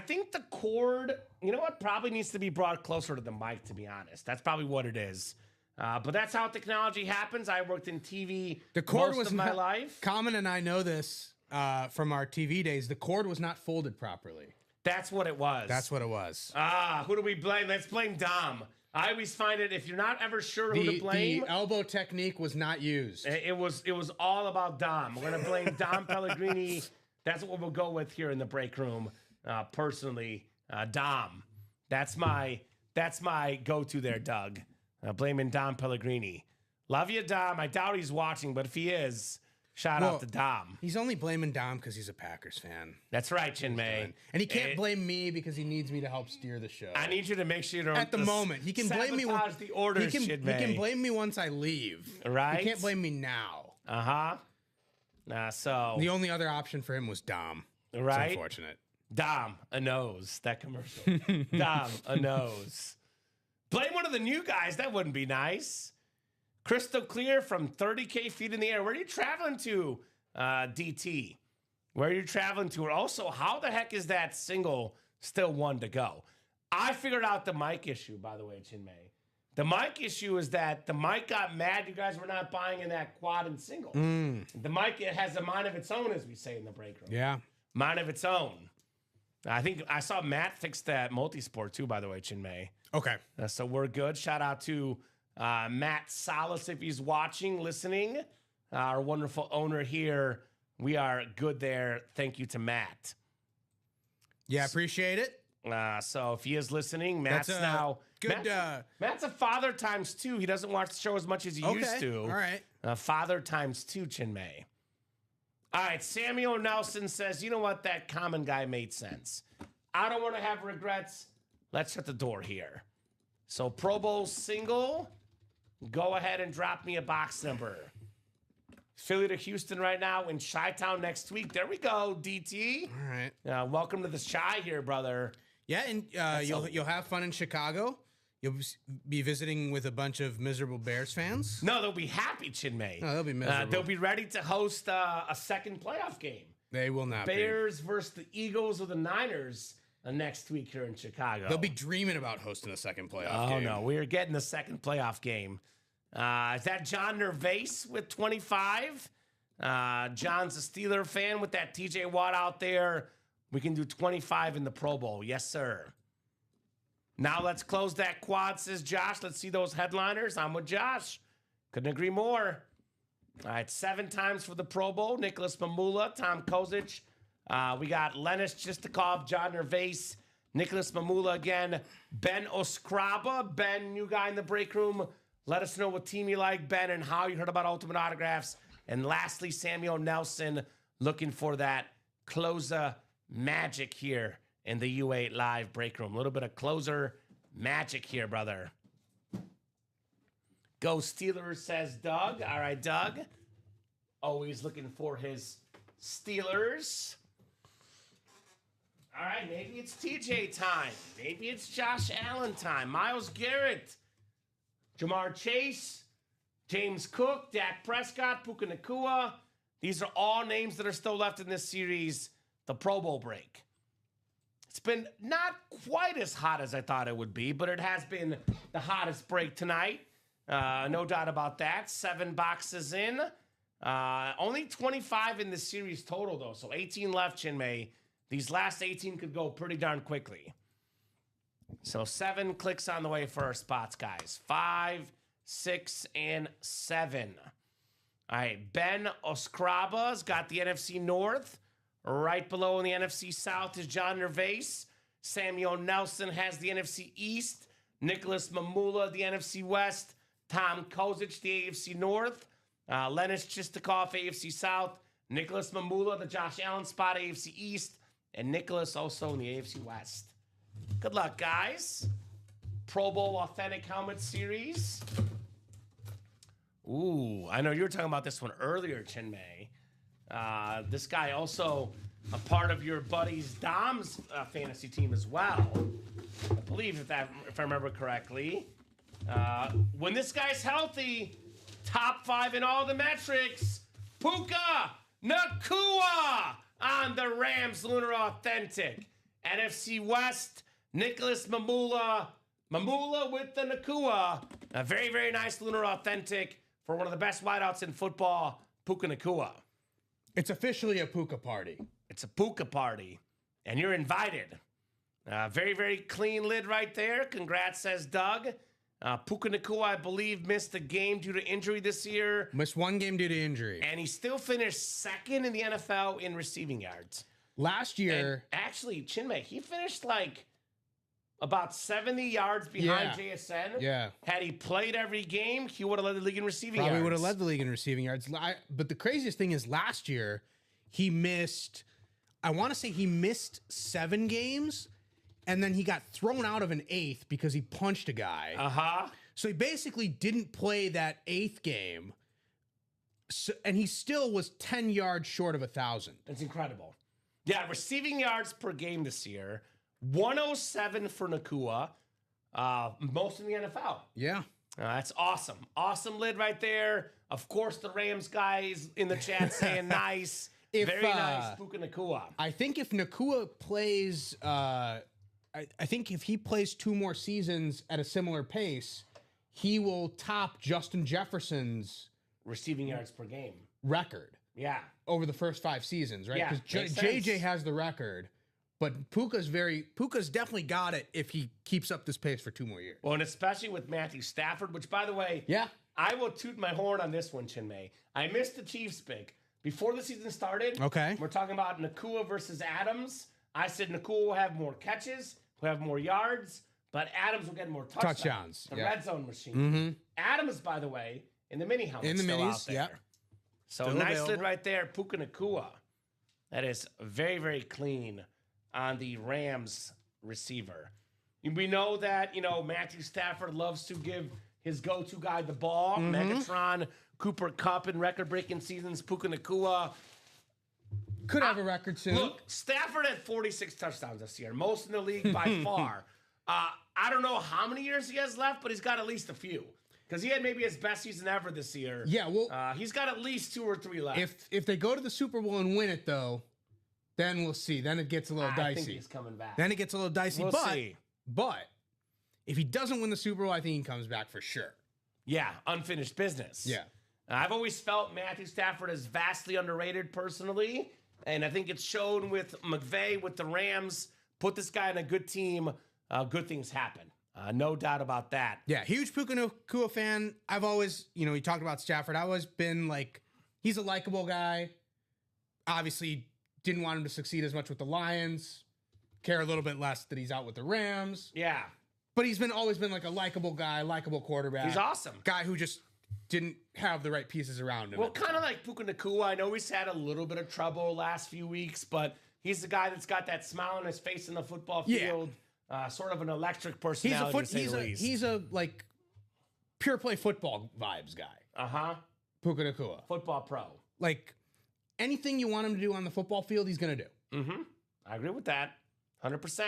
think the cord, you know what, probably needs to be brought closer to the mic. To be honest, that's probably what it is. But that's how technology happens. I worked in TV The cord most of my life. Kamen and I know this from our TV days. The cord was not folded properly. That's what it was. That's what it was. Who do we blame? Let's blame Dom. I always find it, if you're not ever sure who to blame, the elbow technique was not used. it was all about Dom. We're gonna blame Dom Pellegrini. That's what we'll go with here in the break room. Personally, Dom. That's my go-to there, Doug. Blaming Dom Pellegrini. Love you, Dom. I doubt he's watching, but if he is, shout out to Dom. He's only blaming Dom because he's a Packers fan. That's right, Chinmay. And he can't blame me because he needs me to help steer the show. I need you to make sure you don't at the moment. He can blame me. The orders, he can blame me once I leave. Right? He can't blame me now. So the only other option for him was Dom. Right? It's unfortunate. Dom, a nose. That commercial. Dom, a nose. Blame one of the new guys. That wouldn't be nice. Crystal clear from 30K feet in the air. Where are you traveling to, DT? Where are you traveling to? And also, how the heck is that single still one to go? I figured out the mic issue, by the way, Chinmay. The mic issue is that the mic got mad. You guys were not buying in that quad and single. The mic, it has a mind of its own, as we say in the break room. Yeah. Mind of its own. I think I saw Matt fix that multisport too, by the way, Chinmay. Okay. So we're good. Shout out to Matt Salas if he's watching, listening. Our wonderful owner here. We are good there. Thank you to Matt. Yeah, appreciate it. So if he is listening, Matt's now good. Matt's a father times two. He doesn't watch the show as much as he used to. All right. Father times two, Chinmay. All right, Samuel Nelson says, you know what? That Kamen guy made sense. I don't want to have regrets. Let's shut the door here. So Pro Bowl single, go ahead and drop me a box number. Philly to Houston right now, in Chi-Town next week. There we go, DT. All right. Welcome to the Chi here, brother. Yeah, and you'll have fun in Chicago. You'll be visiting with a bunch of miserable Bears fans. No, they'll be happy, Chinmay. No, they'll be miserable. They'll be ready to host a second playoff game. They will not Bears versus the Eagles or the Niners next week here in Chicago. They'll be dreaming about hosting a second playoff game. Oh, no. We're getting the second playoff game. Is that John Nervase with 25? John's a Steeler fan with that TJ Watt out there. We can do 25 in the Pro Bowl. Yes, sir. Now let's close that quad, says Josh. Let's see those headliners. I'm with Josh. Couldn't agree more. All right, 7 times for the Pro Bowl. Nicholas Mamula, Tom Kozic. We got Lenis Chistikov, John Nervase, Nicholas Mamula again, Ben Oskraba. Ben, new guy in the break room. Let us know what team you like, Ben, and how you heard about Ultimate Autographs. And lastly, Samuel Nelson, looking for that closer magic here in the U8 Live break room. A little bit of closer magic here, brother. Go Steelers, says Doug. All right, Doug. Always looking for his Steelers. All right, maybe it's TJ time. Maybe it's Josh Allen time. Myles Garrett. Jamar Chase. James Cook. Dak Prescott. Puka Nacua. These are all names that are still left in this series. The Pro Bowl break. It's been not quite as hot as I thought it would be, but it has been the hottest break tonight. No doubt about that. 7 boxes in. Only 25 in the series total, though. So 18 left, Chinmay. These last 18 could go pretty darn quickly. So 7 clicks on the way for our spots, guys. 5, 6, and 7. All right, Ben Oskraba's got the NFC North. Right below in the NFC South is John Nervase. Samuel Nelson has the NFC East. Nicholas Mamula, the NFC West. Tom Kozic, the AFC North. Lenis Chistikov, AFC South. Nicholas Mamula, the Josh Allen spot, AFC East. And Nicholas also in the AFC West. Good luck, guys. Pro Bowl Authentic Helmet Series. Ooh, I know you were talking about this one earlier, Chinmay. This guy also a part of your buddy's Dom's fantasy team as well. I believe if I remember correctly. When this guy's healthy, top 5 in all the metrics, Puka Nacua on the Rams Lunar Authentic. NFC West, Nicholas Mamula with the Nacua. A very, very nice Lunar Authentic for one of the best wideouts in football, Puka Nacua. It's officially a Puka party. It's a Puka party, and you're invited. Very, very clean lid right there. Congrats, says Doug. Puka Nacua, I believe, missed a game due to injury this year. Missed one game due to injury. And he still finished second in the NFL in receiving yards. Last year... And actually, Chinmay, he finished like about 70 yards behind JSN. Yeah. Had he played every game, he would have led the league in receiving yards. Probably would have led the league in receiving yards. But the craziest thing is last year, he missed... I want to say he missed 7 games, and then he got thrown out of an 8th because he punched a guy. Uh-huh. So he basically didn't play that 8th game, and he still was 10 yards short of 1,000. That's incredible. Yeah, receiving yards per game this year, 107 for Nacua, most in the NFL. Yeah. That's awesome. Awesome lid right there. Of course, the Rams guys in the chat saying nice. Very nice, Puka Nacua. I think if Nacua plays, I think if he plays 2 more seasons at a similar pace, he will top Justin Jefferson's receiving yards per game record. Yeah. Over the first 5 seasons, right? Yeah, Because JJ has the record, but Puka's definitely got it if he keeps up this pace for 2 more years. Well, and especially with Matthew Stafford, which, by the way, yeah, I will toot my horn on this one, Chinmay. I missed the Chiefs pick. Before the season started, okay, we're talking about Nacua versus Adams. I said Nacua will have more catches, will have more yards, but Adams will get more touchdowns. The red zone machine. Mm-hmm. Adams, by the way, in the mini helmet, in the still minis, out there. Yeah. So still nice available. lid right there, Puka Nacua. That is very, very clean on the Rams receiver. We know that, Matthew Stafford loves to give his go-to guy the ball. Mm-hmm. Megatron, Cooper Kupp in record-breaking seasons. Puka Nacua could have a record soon. Look, Stafford had 46 touchdowns this year, most in the league by far. I don't know how many years he has left, but he's got at least a few. Because he had maybe his best season ever this year. Yeah, well... he's got at least 2 or 3 left. If they go to the Super Bowl and win it, though, then we'll see. Then it gets a little dicey. I think he's coming back. Then it gets a little dicey. We'll see. But if he doesn't win the Super Bowl, I think he comes back for sure. Yeah, unfinished business. Yeah. I've always felt Matthew Stafford is vastly underrated personally, and I think it's shown with McVay, with the Rams. Put this guy in a good team, good things happen. No doubt about that. Yeah, huge Puka Nacua fan. I've always, you talked about Stafford. I've always been like, he's a likable guy. Obviously, didn't want him to succeed as much with the Lions. Care a little bit less that he's out with the Rams. Yeah. But he's always been like a likable guy, likable quarterback. He's awesome. Guy who just didn't have the right pieces around him. Well, kind of like Puka Nacua. I know he's had a little bit of trouble last few weeks, but he's the guy that's got that smile on his face in the football field. Yeah. Sort of an electric personality. He's a like pure play football vibes guy. Uh-huh. Puka Nacua. Football pro. Like anything you want him to do on the football field, he's gonna do. Mm-hmm. I agree with that. 100%.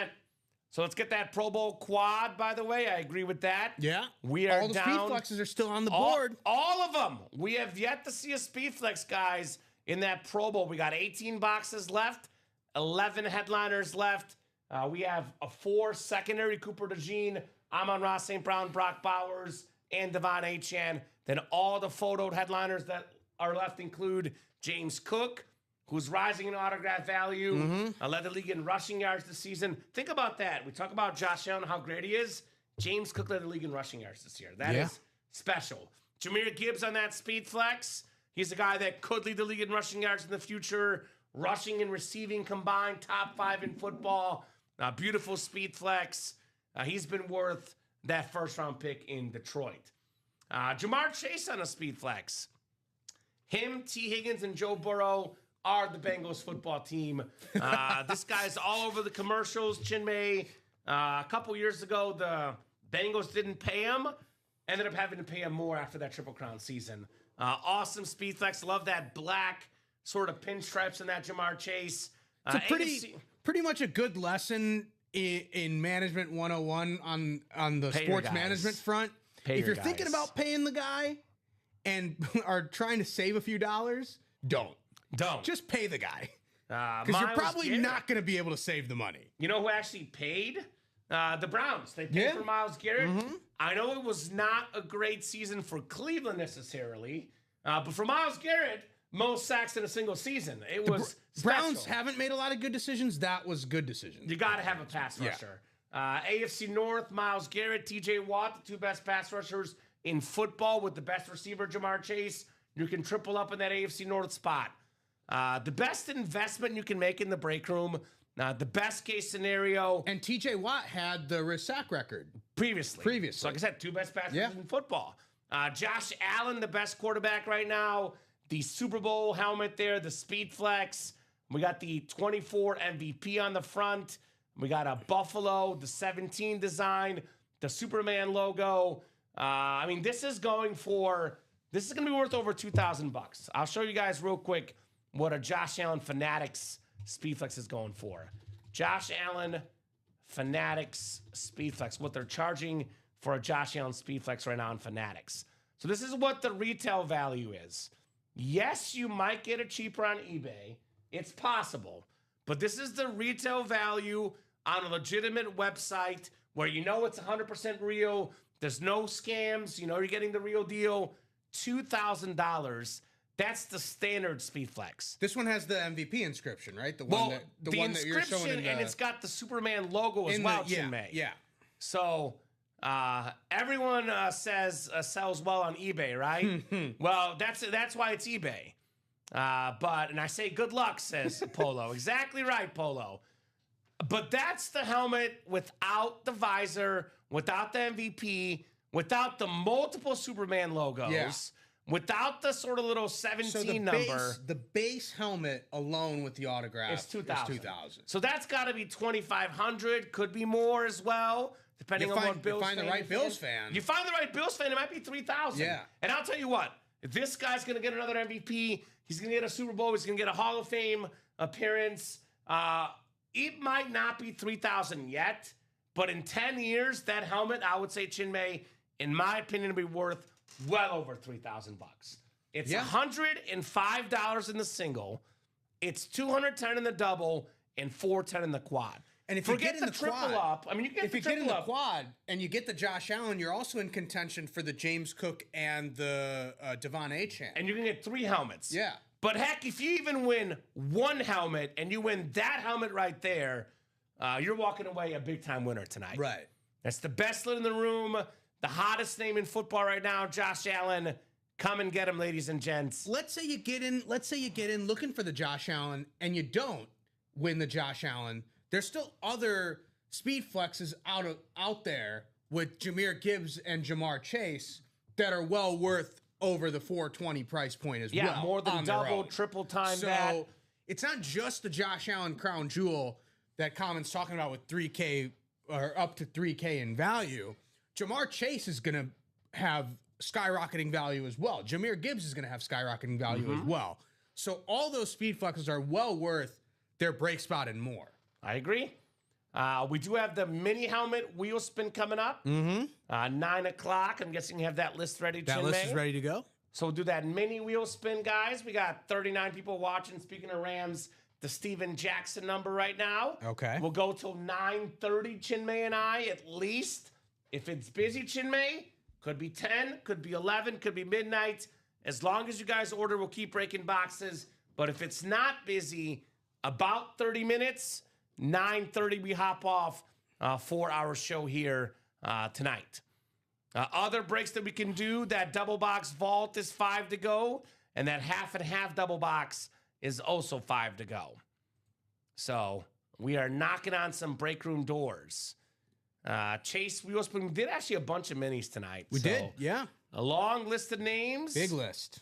So let's get that Pro Bowl quad, by the way. I agree with that. Yeah. We are all the down. speed flexes are still on the board. All of them. We have yet to see a speed flex, guys, in that Pro Bowl. We got 18 boxes left, 11 headliners left. We have 4 secondary, Cooper DeJean, Amon-Ra St. Brown, Brock Bowers, and Devon Achane. Then all the photoed headliners that are left include James Cook, who's rising in autograph value, led the league in rushing yards this season. Think about that. We talk about Josh Allen, how great he is. James Cook led the league in rushing yards this year. That is special. Jahmyr Gibbs on that speed flex. He's a guy that could lead the league in rushing yards in the future. Rushing and receiving combined, top 5 in football. Beautiful speed flex. He's been worth that first-round pick in Detroit. Jamar Chase on a speed flex. Him, T. Higgins, and Joe Burrow are the Bengals football team. This guy's all over the commercials. Chinmay, a couple years ago, the Bengals didn't pay him. Ended up having to pay him more after that Triple Crown season. Awesome speed flex. Love that black sort of pinstripes in that Jamar Chase. It's pretty much a good lesson in management 101 on the sports management front. If you're thinking about paying the guy and are trying to save a few dollars, don't just pay the guy, because you're probably not going to be able to save the money. You know who actually paid? The Browns. They paid for Myles Garrett. I know it was not a great season for Cleveland necessarily, but for Myles Garrett, most sacks in a single season. It was Browns haven't made a lot of good decisions. That was good decisions. You got to have a pass rusher. AFC North, Myles Garrett, TJ Watt, the two best pass rushers in football, with the best receiver, Jamar Chase. You can triple up in that AFC North spot. The best investment you can make in the break room, the best case scenario. And TJ Watt had the sack record previously. So like I said, two best pass rushers in football. Josh Allen, the best quarterback right now. The Super Bowl helmet there, the Speed Flex. We got the 24 MVP on the front. We got a Buffalo, the 17 design, the Superman logo. I mean, this is going to be worth over $2,000. I'll show you guys real quick what a Josh Allen Fanatics Speed Flex is going for. Josh Allen Fanatics Speed Flex, what they're charging for a Josh Allen Speed Flex right now on Fanatics. So this is what the retail value is. Yes, you might get it cheaper on eBay. It's possible. But this is the retail value on a legitimate website where you know it's 100% real. There's no scams. You know you're getting the real deal. $2,000. That's the standard Speed Flex. This one has the MVP inscription, right? The one that you're showing in the, and it's got the Superman logo as well, Chinmay. Yeah. So everyone says sells well on eBay, right? Well, that's why it's eBay. And I say good luck, says Polo. Exactly right, Polo. But that's the helmet without the visor, without the MVP, without the multiple Superman logos, without the sort of little 17 number. The base helmet alone with the autograph is $2,000. So that's got to be $2,500. Could be more as well, depending on what Bills fan. You find the right Bills fan. You find the right Bills fan, it might be $3,000. Yeah. And I'll tell you what, if this guy's going to get another MVP, he's going to get a Super Bowl, he's going to get a Hall of Fame appearance. It might not be $3,000 yet, but in 10 years, that helmet, I would say, Chinmay, in my opinion, will be worth well over $3,000. It's $105 in the single. It's $210 in the double and $410 in the quad. And if Forget you get in the triple quad, up, I mean, you get the triple up. Quad and you get the Josh Allen, you're also in contention for the James Cook and the Devon Achane. And you're gonna get 3 helmets. Yeah. But heck, if you even win 1 helmet and you win that helmet right there, you're walking away a big-time winner tonight. Right. That's the best lid in the room, the hottest name in football right now, Josh Allen. Come and get him, ladies and gents. Let's say you get in looking for the Josh Allen and you don't win the Josh Allen. There's still other Speed Flexes out there with Jahmyr Gibbs and Jamar Chase that are well worth over the $420 price point as well. Yeah, more than double, triple time that. So it's not just the Josh Allen crown jewel that Kamen's talking about with $3K or up to $3K in value. Jamar Chase is going to have skyrocketing value as well. Jahmyr Gibbs is going to have skyrocketing value as well. So all those Speed Flexes are well worth their break spot and more. I agree. We do have the mini helmet wheel spin coming up. 9 o'clock. I'm guessing you have that list ready, Chinmay. That list is ready to go. So we'll do that mini wheel spin, guys. We got 39 people watching. Speaking of Rams, the Steven Jackson number right now. Okay. We'll go till 9:30, Chinmay and I, at least. If it's busy, Chinmay, could be 10, could be 11, could be midnight. As long as you guys order, we'll keep breaking boxes. But if it's not busy, about 30 minutes, 9:30, we hop off 4-hour show here tonight. Other breaks that we can do, that double box vault is 5 to go, and that half and half double box is also 5 to go. So we are knocking on some break room doors. Chase Wheel Spin, we did actually a bunch of minis tonight. We did, yeah. A long list of names. Big list.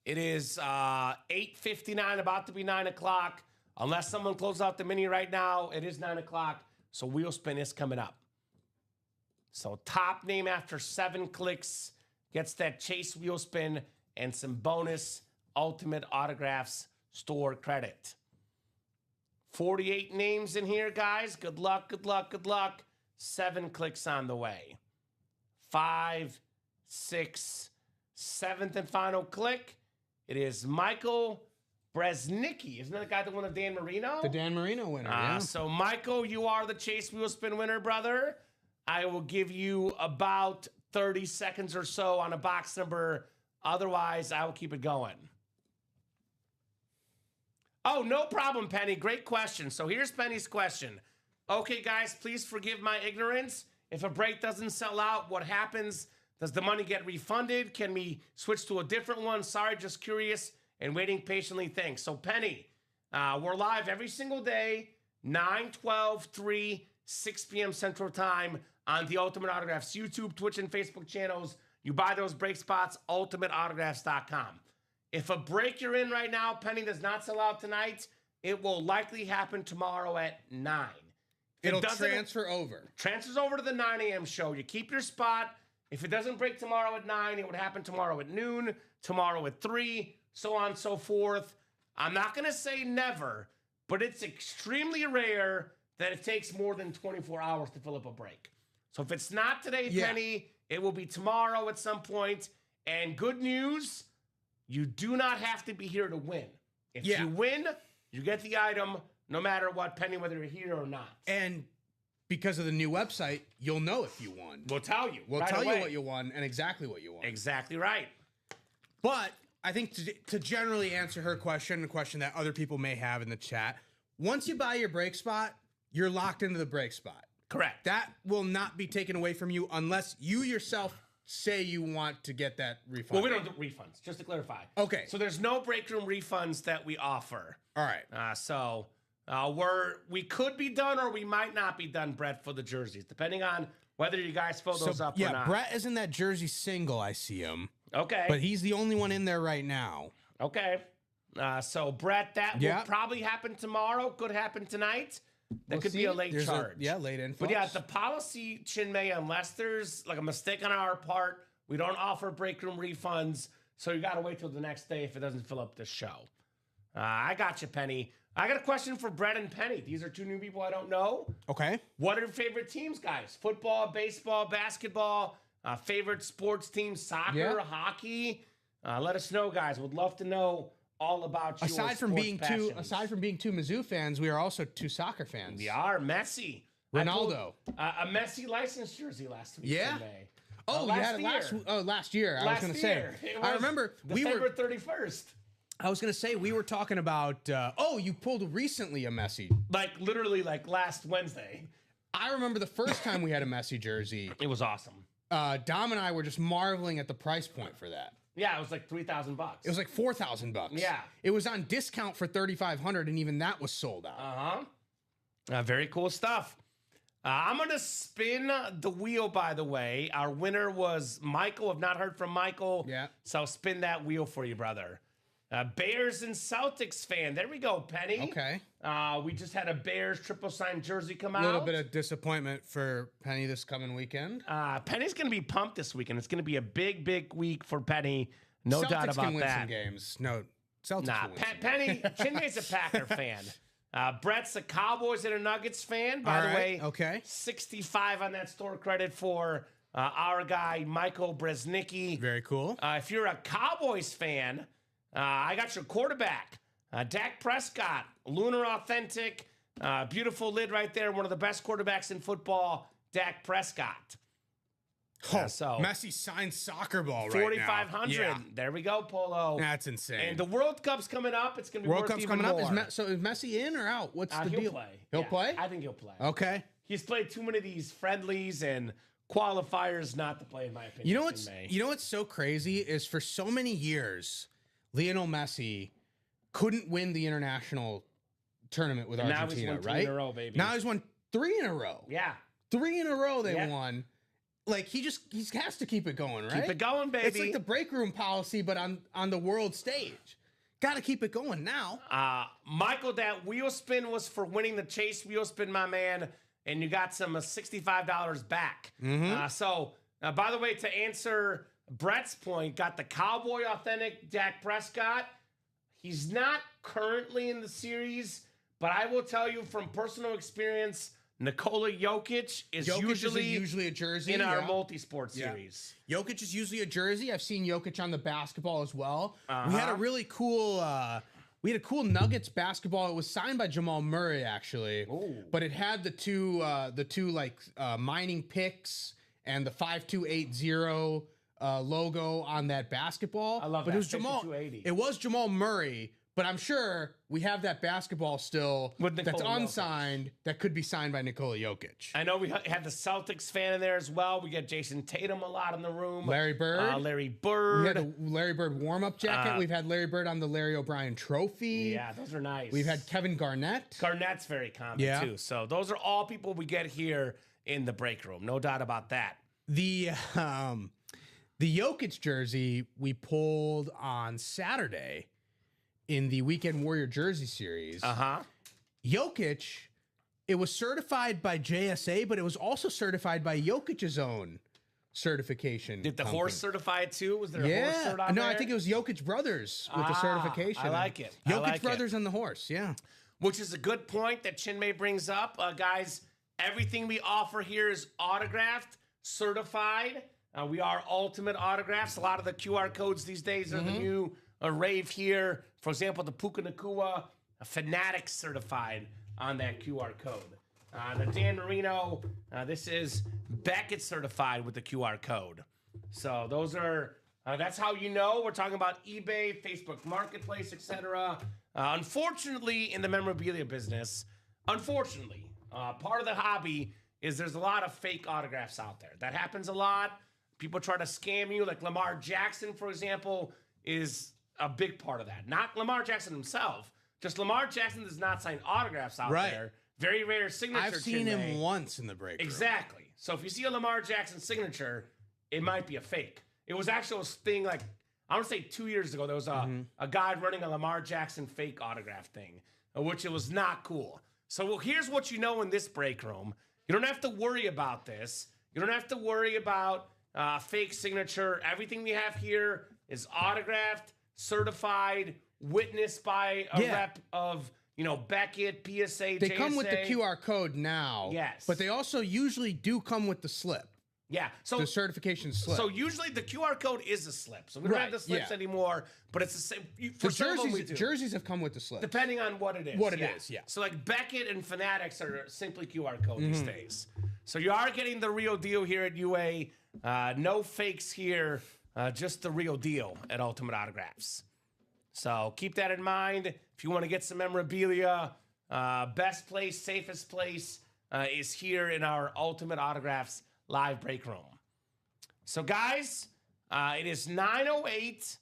It is 8:59, about to be 9 o'clock. Unless someone closes out the mini right now, it is 9 o'clock, so Wheel Spin is coming up. So top name after 7 clicks gets that Chase Wheel Spin and some bonus Ultimate Autographs store credit. 48 names in here, guys. Good luck, good luck, good luck. 7 clicks on the way. 5, 6, 7th and final click. It is Michael Bresnicki. Isn't that the guy that won the Dan Marino? The Dan Marino winner, yeah. So, Michael, you are the Chase Wheel Spin winner, brother. I will give you about 30 seconds or so on a box number. Otherwise, I will keep it going. Oh, no problem, Penny. Great question. So here's Penny's question. Okay, guys, please forgive my ignorance. If a break doesn't sell out, what happens? Does the money get refunded? Can we switch to a different one? Sorry, just curious and waiting patiently. Thanks. So, Penny, we're live every single day, 9, 12, 3, 6 p.m. Central Time on the Ultimate Autographs YouTube, Twitch, and Facebook channels. You buy those break spots, ultimateautographs.com. If a break you're in right now, Penny, does not sell out tonight, it will likely happen tomorrow at 9. It'll transfer over. Transfers over to the 9 a.m. show. You keep your spot. If it doesn't break tomorrow at 9, it would happen tomorrow at noon, tomorrow at 3, so on and so forth. I'm not going to say never, but it's extremely rare that it takes more than 24 hours to fill up a break. So if it's not today, Penny, it will be tomorrow at some point. And good news, you do not have to be here to win. If you win, you get the item no matter what, Penny, whether you're here or not. And because of the new website, you'll know if you won. We'll tell you. We'll tell you what you won and exactly what you won. Exactly right. But I think to generally answer her question, a question that other people may have in the chat, once you buy your break spot, you're locked into the break spot. Correct. That will not be taken away from you unless you yourself say you want to get that refund. Well, we don't do refunds, just to clarify. Okay. So there's no break room refunds that we offer. All right. We could be done or we might not be done, Brett, for the jerseys, depending on whether you guys fill those up or not. Yeah, Brett is in that jersey single. I see him. Okay. But he's the only one in there right now. Okay. So, Brett, that will probably happen tomorrow. Could happen tonight. That could be a late charge. Late influx. But yeah, the policy, Chinmay, unless there's like a mistake on our part, we don't offer break room refunds. So you got to wait till the next day if it doesn't fill up the show. I got you, Penny. I got a question for Brett and Penny. These are two new people I don't know. Okay. What are your favorite teams, guys? Football, baseball, basketball, favorite sports teams, soccer, hockey? Let us know, guys. Would love to know all about you. Aside from being two Mizzou fans, we are also two soccer fans. We are. Messi. Ronaldo. A Messi license jersey last week. Yeah. Today. Oh, you had it last year. I was going to say. I remember December 31st. I was going to say, we were talking about, you pulled recently a Messi. Like, literally, like, last Wednesday. I remember the first time we had a Messi jersey. It was awesome. Dom and I were just marveling at the price point for that. Yeah, it was like $3,000. It was like $4,000. Yeah. It was on discount for $3,500, and even that was sold out. Very cool stuff. I'm going to spin the wheel, by the way. Our winner was Michael. I've not heard from Michael. Yeah. So I'll spin that wheel for you, brother. Bears and Celtics fan. There we go, Penny. Okay. We just had a Bears triple signed jersey come out. A little bit of disappointment for Penny this coming weekend. Penny's going to be pumped this weekend. It's going to be a big, big week for Penny. No Celtics doubt about can win that. Some games. No, Celtics can win some Penny, Chinmay's a Packer fan. Brett's a Cowboys and a Nuggets fan. By the way, 65 on that store credit for our guy, Michael Bresnicki. Very cool. If you're a Cowboys fan, I got your quarterback, Dak Prescott, Lunar Authentic, beautiful lid right there. One of the best quarterbacks in football, Dak Prescott. So Messi signed soccer ball right now. 4,500. Yeah. There we go, Polo. That's insane. And the World Cup's coming up. It's going to be World worth Cup's even coming more. up. So is Messi in or out? What's the deal? He'll play. He'll play? I think he'll play. Okay. He's played too many of these friendlies and qualifiers not to play, in my opinion. You know what's so crazy is for so many years, Lionel Messi couldn't win the international tournament with Argentina, now he's won 3 right? in a row, baby. Now he's won 3 in a row. Yeah. 3 in a row they won. Like, he has to keep it going, right? Keep it going, baby. It's like the break room policy, but on the world stage. Got to keep it going now. Michael, that wheel spin was for winning the Chase wheel spin, my man, and you got some $65 back. Mm-hmm. By the way, to answer Brett's point, got the Cowboy Authentic Dak Prescott. He's not currently in the series, But I will tell you from personal experience, Nikola Jokic is usually a jersey in our multi-sport series. Jokic is usually a jersey. I've seen Jokic on the basketball as well. We had a really cool Nuggets basketball. It was signed by Jamal Murray actually, but it had the two mining picks and the 5280 logo on that basketball. I love but that. It was Jamal Murray. But I'm sure we have that basketball still that's unsigned that could be signed by Nikola Jokic. I know we had the Celtics fan in there as well. We got Jason Tatum a lot in the room. Larry Bird. Larry Bird. We had a Larry Bird warm-up jacket. We've had Larry Bird on the Larry O'Brien trophy. Yeah, those are nice. We've had Kevin Garnett. Garnett's very common too. So those are all people we get here in the break room. No doubt about that. The Jokic jersey we pulled on Saturday in the Weekend Warrior Jersey Series. Jokic, it was certified by JSA, but it was also certified by Jokic's own certification. Did the horse certify it too? Was there a horse cert on No, there? I think it was Jokic Brothers with the certification. I like it. Jokic Brothers and the horse, yeah. Which is a good point that Chinmay brings up. Guys, everything we offer here is autographed, certified. We are Ultimate Autographs. A lot of the QR codes these days are the new rave here. For example, the Puka Nakua, a Fanatic certified on that QR code. The Dan Marino, this is Beckett certified with the QR code. So those are, that's how you know. We're talking about eBay, Facebook Marketplace, etc. Unfortunately, in the memorabilia business, part of the hobby is there's a lot of fake autographs out there. That happens a lot. People try to scam you. Like Lamar Jackson, for example, is a big part of that. Not Lamar Jackson himself. Just Lamar Jackson does not sign autographs out there. Very rare signature. I've seen him once in the break room. Exactly. So if you see a Lamar Jackson signature, it might be a fake. It was actually a thing like, I want to say 2 years ago, there was a guy running a Lamar Jackson fake autograph thing, which it was not cool. So here's what you know in this break room. You don't have to worry about this. You don't have to worry about fake signature. Everything we have here is autographed, certified, witnessed by a rep of, Beckett, PSA, They JSA. come with the QR code now. Yes. But they also usually do come with the slip. Yeah. So the certification slip. So usually the QR code is a slip. So we don't have the slips anymore, but it's the same. For jerseys have come with the slip. Depending on what it is. What it is, yeah. So like Beckett and Fanatics are simply QR code these days. So you are getting the real deal here at UA. No fakes here. Just the real deal at Ultimate Autographs. So keep that in mind. If you want to get some memorabilia, best place, safest place is here in our Ultimate Autographs live break room. So guys, it is 9:08.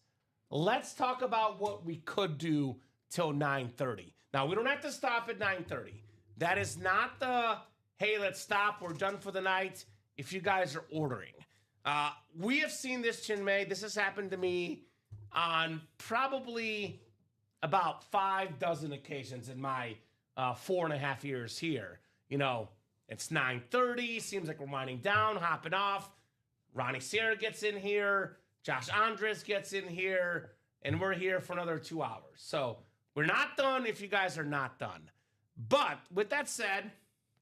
Let's talk about what we could do till 9:30. Now, we don't have to stop at 9:30. That is not the, hey, let's stop, we're done for the night, if you guys are ordering. We have seen this, Chinmay. This has happened to me on probably about 6 occasions in my 4.5 years here. It's 9:30, seems like we're winding down, hopping off. Ronnie Serra gets in here, Josh Andres gets in here, and we're here for another 2 hours. So we're not done if you guys are not done. But with that said,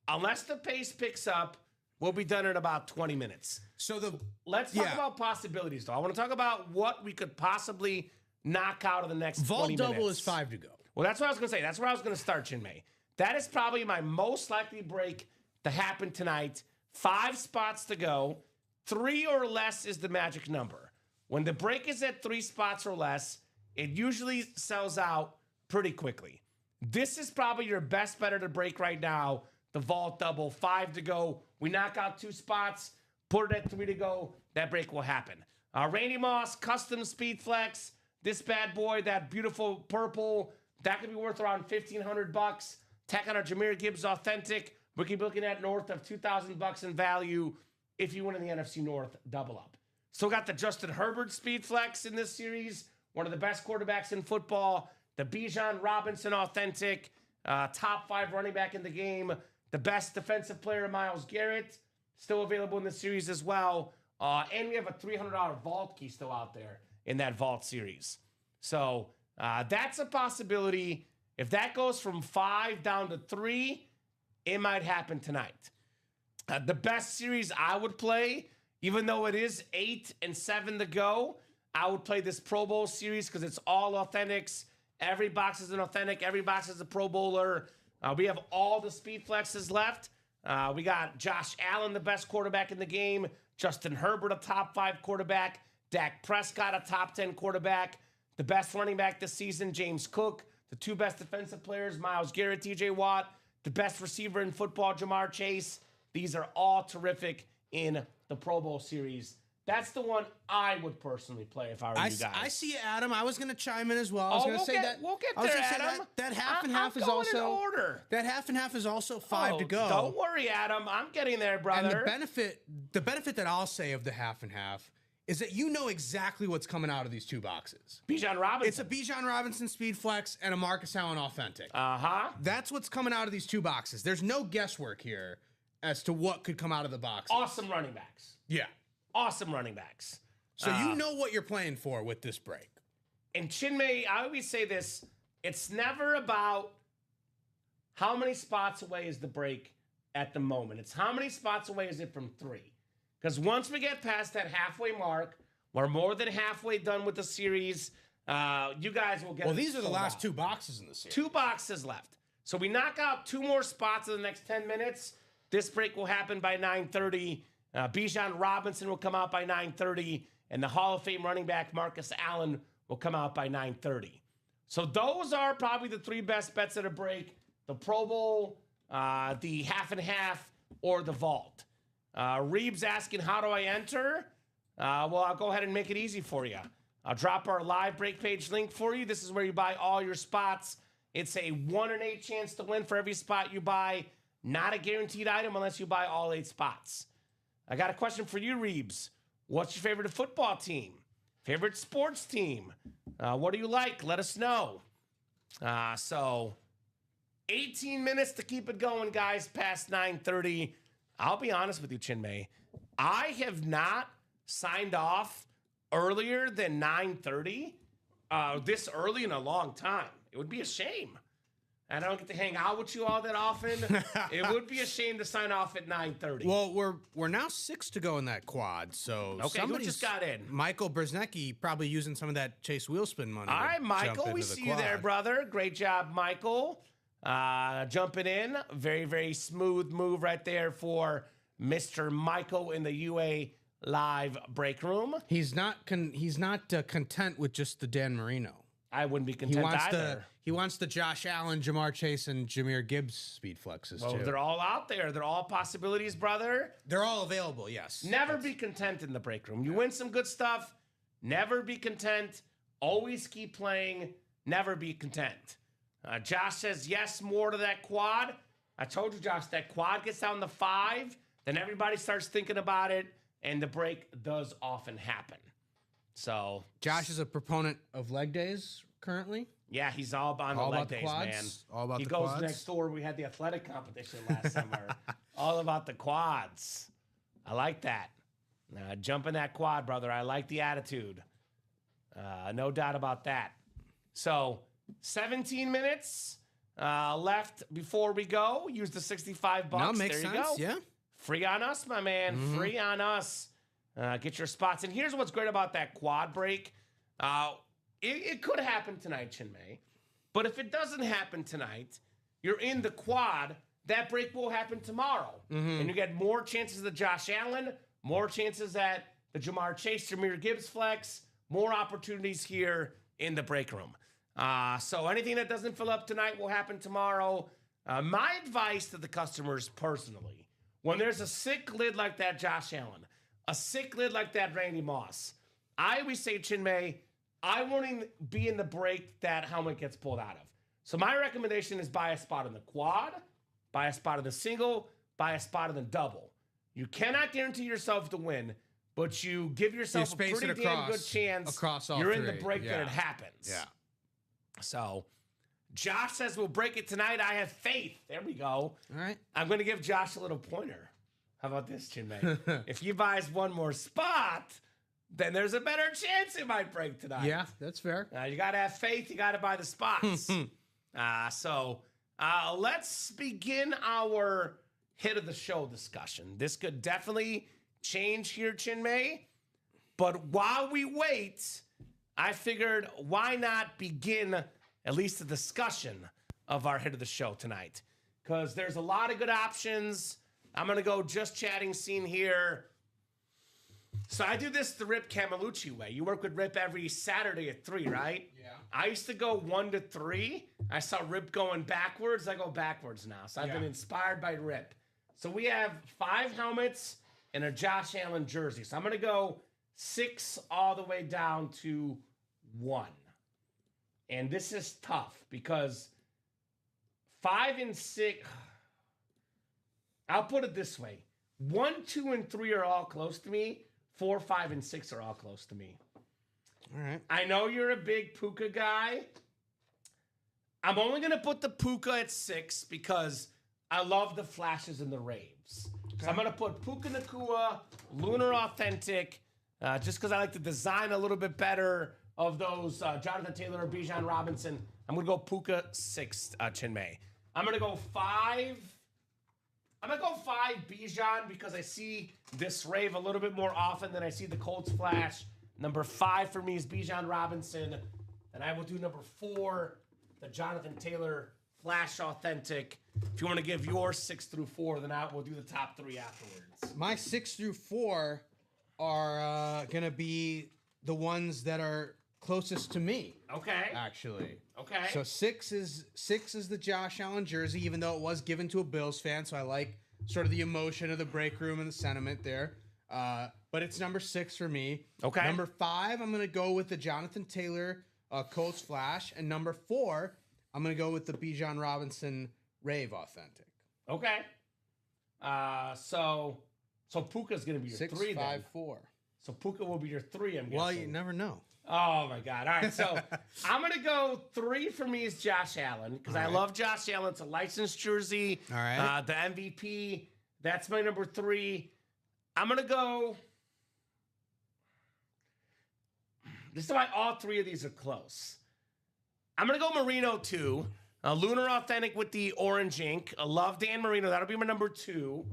unless the pace picks up, we'll be done in about 20 minutes. So let's talk about possibilities, though. I want to talk about what we could possibly knock out of the next 20 minutes. Vault double is 5 to go. Well, that's what I was going to say. That's where I was going to start, Chinmay. That is probably my most likely break to happen tonight. 5 spots to go. 3 or less is the magic number. When the break is at 3 spots or less, it usually sells out pretty quickly. This is probably your best bet to break right now. The vault double, 5 to go. We knock out 2 spots, put it at 3 to go. That break will happen. Randy Moss, custom speed flex. This bad boy, that beautiful purple, that could be worth around $1,500. Tack on our Jahmyr Gibbs authentic. We could be looking at north of $2,000 in value if you win in the NFC North double up. Still got the Justin Herbert speed flex in this series. One of the best quarterbacks in football. The Bijan Robinson authentic. Top 5 running back in the game. The best defensive player, Myles Garrett. Still available in the series as well. And we have a $300 vault key still out there in that vault series. So that's a possibility. If that goes from 5 down to 3, it might happen tonight. The best series I would play, even though it is 8 and 7 to go, I would play this Pro Bowl series because it's all authentics. Every box is an authentic. Every box is a Pro Bowler. We have all the speed flexes left. We got Josh Allen, the best quarterback in the game. Justin Herbert, a top 5 quarterback. Dak Prescott, a top 10 quarterback. The best running back this season, James Cook. The 2 best defensive players, Myles Garrett, TJ Watt. The best receiver in football, Jamar Chase. These are all terrific in the Pro Bowl series. That's the one I would personally play if I were you guys. I see you, Adam. I was going to chime in as well. I was going to say that we'll get there, Adam. That half and half is also in order. That half and half is also 5 to go. Don't worry, Adam. I'm getting there, brother. And the benefit that I'll say of the half and half is that you know exactly what's coming out of these 2 boxes. Bijan Robinson. It's a Bijan Robinson Speed Flex and a Marcus Allen Authentic. That's what's coming out of these 2 boxes. There's no guesswork here as to what could come out of the boxes. Awesome running backs. Yeah. Awesome running backs. So you know what you're playing for with this break. And Chinmay, I always say this, it's never about how many spots away is the break at the moment. It's how many spots away is it from 3. Because once we get past that halfway mark, we're more than halfway done with the series. You guys will get. Well, these are the last 2 boxes in the series. 2 boxes left. So we knock out 2 more spots in the next 10 minutes. This break will happen by 9:30. Bijan Robinson will come out by 9:30, and the Hall of Fame running back Marcus Allen will come out by 9:30. So those are probably the 3 best bets at a break: the Pro Bowl, the half and half, or the vault. Reeves asking, how do I enter? Well, I'll go ahead and make it easy for you. I'll drop our live break page link for you. This is where you buy all your spots. It's a 1 in 8 chance to win for every spot you buy. Not a guaranteed item unless you buy all 8 spots. I got a question for you, Reeves. What's your favorite football team? Favorite sports team? What do you like? Let us know. So 18 minutes to keep it going, guys, past 9:30. I'll be honest with you, Chinmay. I have not signed off earlier than 9:30 this early in a long time. It would be a shame. I don't get to hang out with you all that often. It would be a shame to sign off at 9:30. Well, we're now 6 to go in that quad, so okay, who just got in? Michael Brzezinski probably using some of that Chase Wheelspin money. All right, Michael, we see you there, brother. Great job, Michael. Jumping in. Very, very smooth move right there for Mr. Michael in the UA live break room. He's not content with just the Dan Marino. I wouldn't be content either. He wants the Josh Allen, Jamar Chase, and Jahmyr Gibbs speed flexes, too. They're all out there. They're all possibilities, brother. They're all available, yes. Never be content in the break room. You win some good stuff. Never be content. Always keep playing. Never be content. Josh says yes, more to that quad. I told you, Josh, that quad gets down to 5, then everybody starts thinking about it, and the break does often happen. So Josh is a proponent of leg days currently. Yeah, he's all on the leg days, quads, man. All about he the goes quads. next door. We had the athletic competition last summer. All about the quads. I like that. Jump in that quad, brother. I like the attitude. No doubt about that. So 17 minutes left before we go. Use the $65. No, makes there you sense. go. Yeah. Free on us, my man. Mm-hmm. Free on us. Get your spots. And here's what's great about that quad break. It could happen tonight, Chinmay. But if it doesn't happen tonight, you're in the quad. That break will happen tomorrow. Mm-hmm. And you get more chances at Josh Allen, more chances at the Jamar Chase, Jahmyr Gibbs flex, more opportunities here in the break room. So anything that doesn't fill up tonight will happen tomorrow. My advice to the customers personally, when there's a sick lid like that Josh Allen, a sick lid like that Randy Moss, I always say, Chinmay, I won't be in the break that helmet gets pulled out of. So my recommendation is buy a spot in the quad, buy a spot in the single, buy a spot in the double. You cannot guarantee yourself to win, but you give yourself a pretty damn good chance across all you're three. in the break that it happens. Yeah. So Josh says we'll break it tonight. I have faith. There we go. All right. I'm going to give Josh a little pointer. How about this, Chinmay? If he buys one more spot, then there's a better chance it might break tonight. Yeah, that's fair. You got to have faith. You got to buy the spots. Let's begin our hit of the show discussion. This could definitely change here, Chinmay. But while we wait, I figured why not begin at least a discussion of our hit of the show tonight? Because there's a lot of good options. I'm going to go just chatting scene here. So I do this the Rip Camelucci way. You work with Rip every Saturday at 3, right? Yeah. I used to go 1 to 3. I saw Rip going backwards. I go backwards now. So I've been inspired by Rip. So we have 5 helmets and a Josh Allen jersey. So I'm going to go 6 all the way down to 1. And this is tough because 5 and 6... I'll put it this way. 1, 2, and 3 are all close to me. 4, 5, and 6 are all close to me. All right. I know you're a big Puka guy. I'm only going to put the Puka at 6 because I love the flashes and the raves. Okay. So I'm going to put Puka Nakua, Lunar Authentic, just because I like the design a little bit better of those Jonathan Taylor or Bijan Robinson. I'm going to go Puka 6, Chinmay. I'm going to go 5... I'm going to go 5 Bijan because I see this rave a little bit more often than I see the Colts flash. Number 5 for me is Bijan Robinson. And I will do number 4, the Jonathan Taylor Flash Authentic. If you want to give your 6 through 4, then we'll do the top 3 afterwards. My 6 through 4 are going to be the ones that are closest to me. Okay. Actually. Okay. So 6 is the Josh Allen jersey, even though it was given to a Bills fan. So I like sort of the emotion of the break room and the sentiment there. But it's number 6 for me. Okay. Number 5, I'm going to go with the Jonathan Taylor Colts Flash. And number 4, I'm going to go with the Bijan Robinson Rave Authentic. Okay. So Puka's going to be your 6, 3 5, then. 4. So Puka will be your 3, I'm guessing. Well, you never know. Oh, my God. All right, so I'm going to go 3 for me is Josh Allen because I love Josh Allen. It's a licensed jersey. All right. The MVP, that's my number 3. I'm going to go... This is why all 3 of these are close. I'm going to go Marino 2. Lunar Authentic with the orange ink. I love Dan Marino. That'll be my number 2.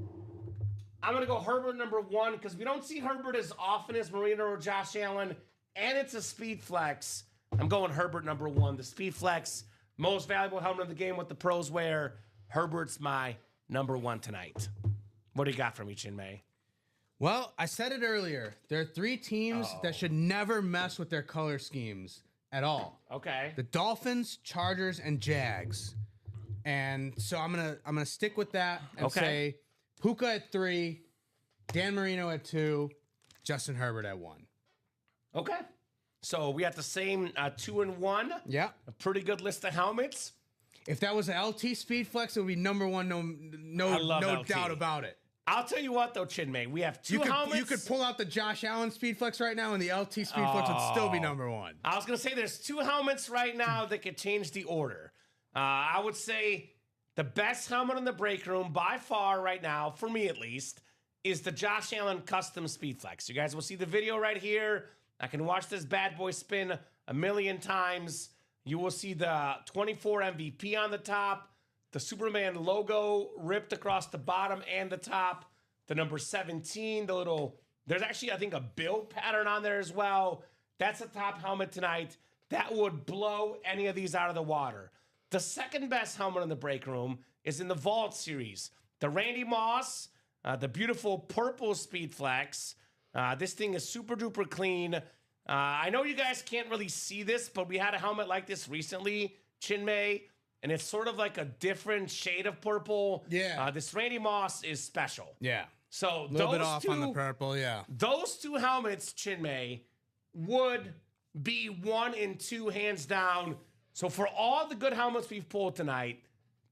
I'm going to go Herbert number 1 because we don't see Herbert as often as Marino or Josh Allen. And it's a speed flex. I'm going Herbert number 1. The speed flex, most valuable helmet of the game, what the pros wear. Herbert's my number 1 tonight. What do you got for me, Chinmay? Well, I said it earlier. There are 3 teams that should never mess with their color schemes at all. Okay. The Dolphins, Chargers, and Jags. And so I'm gonna stick with that and say Puka at 3, Dan Marino at 2, Justin Herbert at 1. Okay. So we got the same 2 and 1. Yeah. A pretty good list of helmets. If that was an LT Speed Flex, it would be number 1, no doubt about it. I'll tell you what, though, Chinmay, we have 2 helmets. You could pull out the Josh Allen Speed Flex right now, and the LT Speed Flex would still be number 1. I was going to say there's 2 helmets right now that could change the order. I would say the best helmet in the break room by far right now, for me at least, is the Josh Allen Custom Speed Flex. You guys will see the video right here. I can watch this bad boy spin a million times. You will see the 24 MVP on the top, the Superman logo ripped across the bottom and the top, the number 17, there's actually, I think, a bill pattern on there as well. That's a top helmet tonight. That would blow any of these out of the water. The second best helmet in the break room is in the Vault series. The Randy Moss, the beautiful purple Speed Flex. This thing is super duper clean. I know you guys can't really see this, but we had a helmet like this recently, Chinmay, and it's sort of like a different shade of purple. Yeah. This Randy Moss is special. Yeah. So a little bit off on the purple, yeah. Those 2 helmets, Chinmay, would be 1 and 2 hands down. So for all the good helmets we've pulled tonight,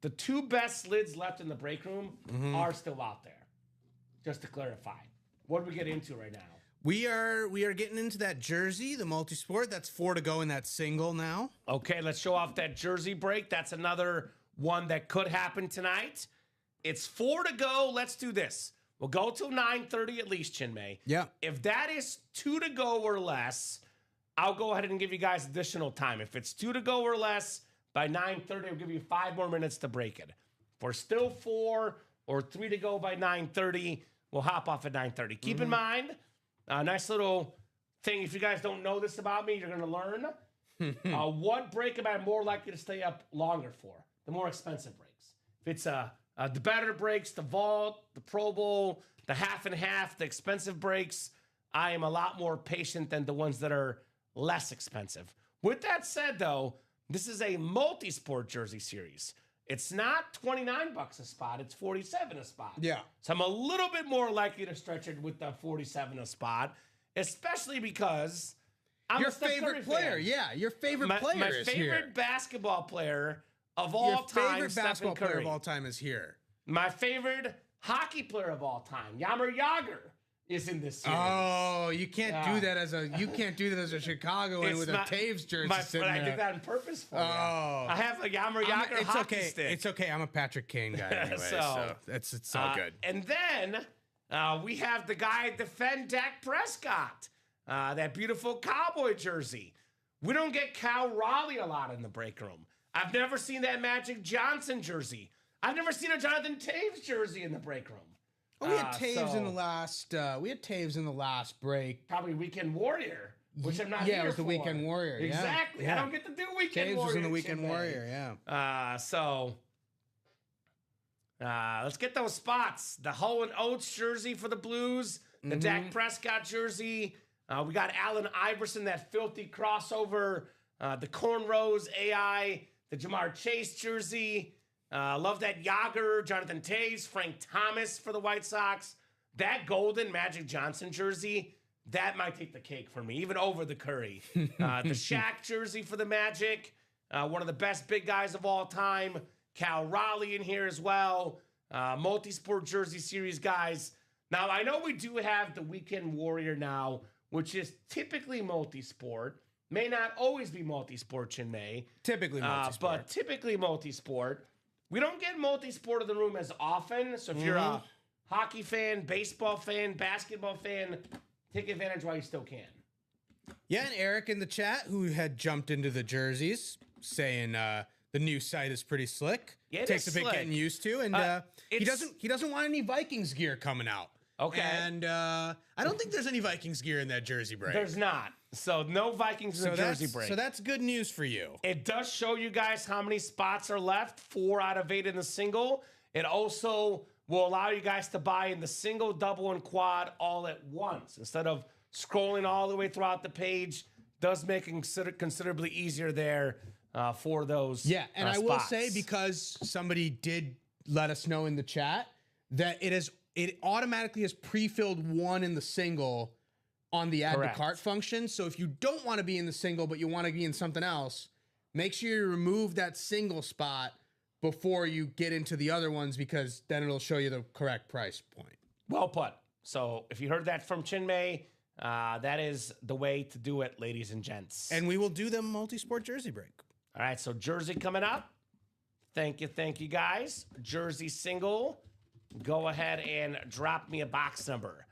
the 2 best lids left in the break room are still out there. Just to clarify. What do we get into right now? We are getting into that jersey, the multi-sport. That's 4 to go in that single now. Okay, let's show off that jersey break. That's another one that could happen tonight. It's 4 to go. Let's do this. We'll go till 9:30 at least, Chinmay. Yeah. If that is 2 to go or less, I'll go ahead and give you guys additional time. If it's 2 to go or less, by 9:30, I'll give you 5 more minutes to break it. If we're still 4 or 3 to go by 9:30, we'll hop off at 9:30. Keep in mind, a nice little thing. If you guys don't know this about me, you're going to learn. What break am I more likely to stay up longer for? The more expensive breaks. If it's the better breaks, the vault, the Pro Bowl, the half and half, the expensive breaks, I am a lot more patient than the ones that are less expensive. With that said, though, this is a multi-sport jersey series. It's not $29 a spot, it's $47 a spot. Yeah. So I'm a little bit more likely to stretch it with the $47 a spot, especially because I'm Your a Steph favorite Curry player, fan. yeah. Your favorite player My is favorite here. basketball player of Your all time, favorite Stephen basketball player Curry. of all time is here. My favorite hockey player of all time, Jaromir Jagr, is in this series. Oh, you can't do that as a Chicagoan It's with not- a Taves jersey But sitting I there. did that on purpose for you. Oh. I have a Jaromir Jagr It's hockey okay. stick. It's okay. I'm a Patrick Kane guy anyway, so it's all good. And then we have the guy defend Dak Prescott, that beautiful cowboy jersey. We don't get Cal Raleigh a lot in the break room. I've never seen that Magic Johnson jersey. I've never seen a Jonathan Taves jersey in the break room. Oh, we had Taves in the last. We had Taves in the last break. Probably Weekend Warrior, which I'm not. Yeah, here it was the for. Weekend Warrior. Yeah. Exactly. Yeah. I don't get to do Weekend Taves Warrior. was in the Weekend shit, man. Warrior. Yeah. Let's get those spots. The Hull and Oates jersey for the Blues. The Dak Prescott jersey. We got Allen Iverson, that filthy crossover. The cornrows AI. The Jamar Chase jersey. Love that Jagr, Jonathan Taves, Frank Thomas for the White Sox. That golden Magic Johnson jersey, that might take the cake for me, even over the Curry. The Shaq jersey for the Magic. One of the best big guys of all time. Cal Raleigh in here as well. Multi-sport jersey series guys. Now, I know we do have the Weekend Warrior now, which is typically multi-sport. May not always be multi-sport, Chinmay. Typically multi-sport. But typically multi-sport. We don't get multi-sport in the room as often. So if you're a hockey fan, baseball fan, basketball fan, take advantage while you still can. Yeah, and Eric in the chat, who had jumped into the jerseys, saying the new site is pretty slick. Yeah, it takes is a bit slick. getting used to, and he doesn't want any Vikings gear coming out. Okay. And I don't think there's any Vikings gear in that jersey break. There's not. So no Vikings in the jersey break. So that's good news for you. It does show you guys how many spots are left, 4 out of 8 in the single. It also will allow you guys to buy in the single, double, and quad all at once. Instead of scrolling all the way throughout the page, does make it considerably easier there for those Yeah, and I will spots. say, because somebody did let us know in the chat, that it automatically has pre-filled 1 in the single on the add Correct. to cart function. So if you don't want to be in the single, but you want to be in something else, make sure you remove that single spot before you get into the other ones, because then it'll show you the correct price point. Well put. So if you heard that from Chinmay, that is the way to do it, ladies and gents. And we will do the multi-sport jersey break. All right, so jersey coming up. Thank you, guys. Jersey single. Go ahead and drop me a box number.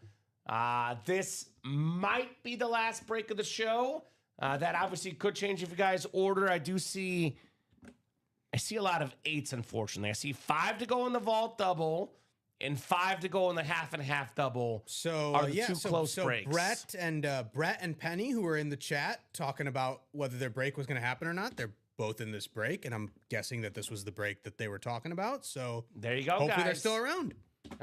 This might be the last break of the show. That obviously could change if you guys order. I see a lot of 8s, unfortunately. I see 5 to go in the vault double and 5 to go in the half and half double. So are the two close so breaks. Brett and Penny, who were in the chat talking about whether their break was going to happen or not, they're both in this break, and I'm guessing that this was the break that they were talking about. So there you go, hopefully guys. they're still around.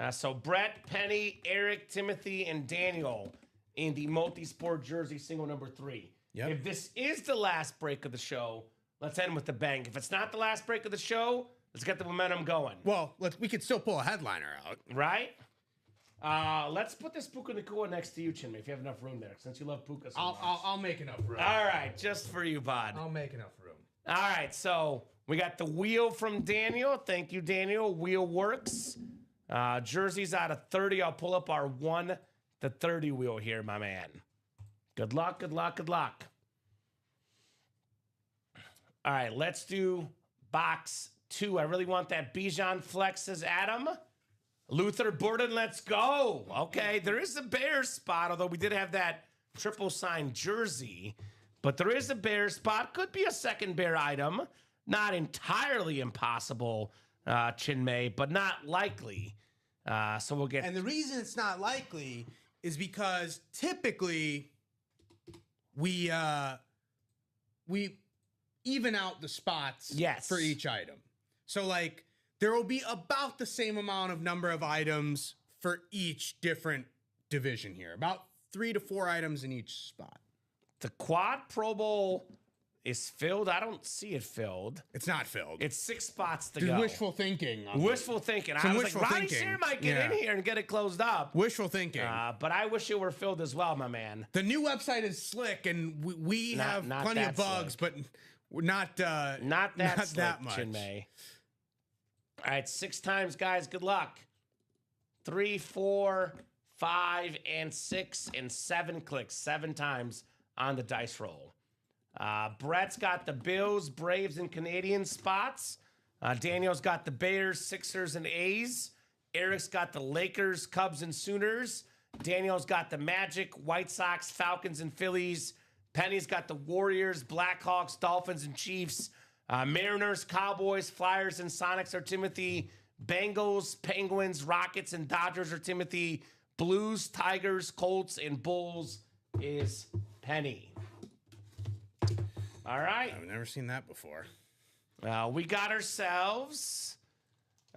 So Brett, Penny, Eric, Timothy, and Daniel in the multi-sport jersey single number 3. Yep. If this is the last break of the show, let's end with a bang. If it's not the last break of the show, let's get the momentum going. Well, we could still pull a headliner out. Right? Let's put this Puka Nakua next to you, Chinmay, if you have enough room there, since you love Puka so much. I'll make enough room. All right, just for you, bud. I'll make enough room. All right, so we got the wheel from Daniel. Thank you, Daniel. Wheel works. Jerseys out of 30. I'll pull up our 1 to 30 wheel here, my man. Good luck, good luck, good luck. All right, let's do box 2. I really want that Bijan Flex, says Adam. Luther Burden, let's go. Okay, there is a Bears spot, although we did have that triple sign jersey. But there is a Bears spot. Could be a second Bear item. not entirely impossible, Chinmay, but not likely. So we'll get. And the reason it's not likely is because typically we even out the spots for each item. So like there will be about the same amount of number of items for each different division here. About 3 to 4 items in each spot. The Quad Pro Bowl is filled. I don't see it filled. It's not filled. It's 6 spots to Just go. wishful thinking. Wishful thinking. I was like, Ronnie Shear might get in here and get it closed up. Wishful thinking. But I wish it were filled as well, my man. The new website is slick, and we have plenty of bugs, slick. but not that much. Chinmay. All right, 6 times, guys. Good luck. 3, 4, 5, and 6, and 7 clicks. 7 times on the dice roll. Brett's got the Bills, Braves, and Canadian spots. Daniel's got the Bears, Sixers, and A's. Eric's got the Lakers, Cubs, and Sooners. Daniel's got the Magic, White Sox, Falcons, and Phillies. Penny's got the Warriors, Blackhawks, Dolphins, and Chiefs. Mariners, Cowboys, Flyers, and Sonics are Timothy. Bengals, Penguins, Rockets, and Dodgers are Timothy. Blues, Tigers, Colts, and Bulls is Penny. All right. I've never seen that before. We got ourselves.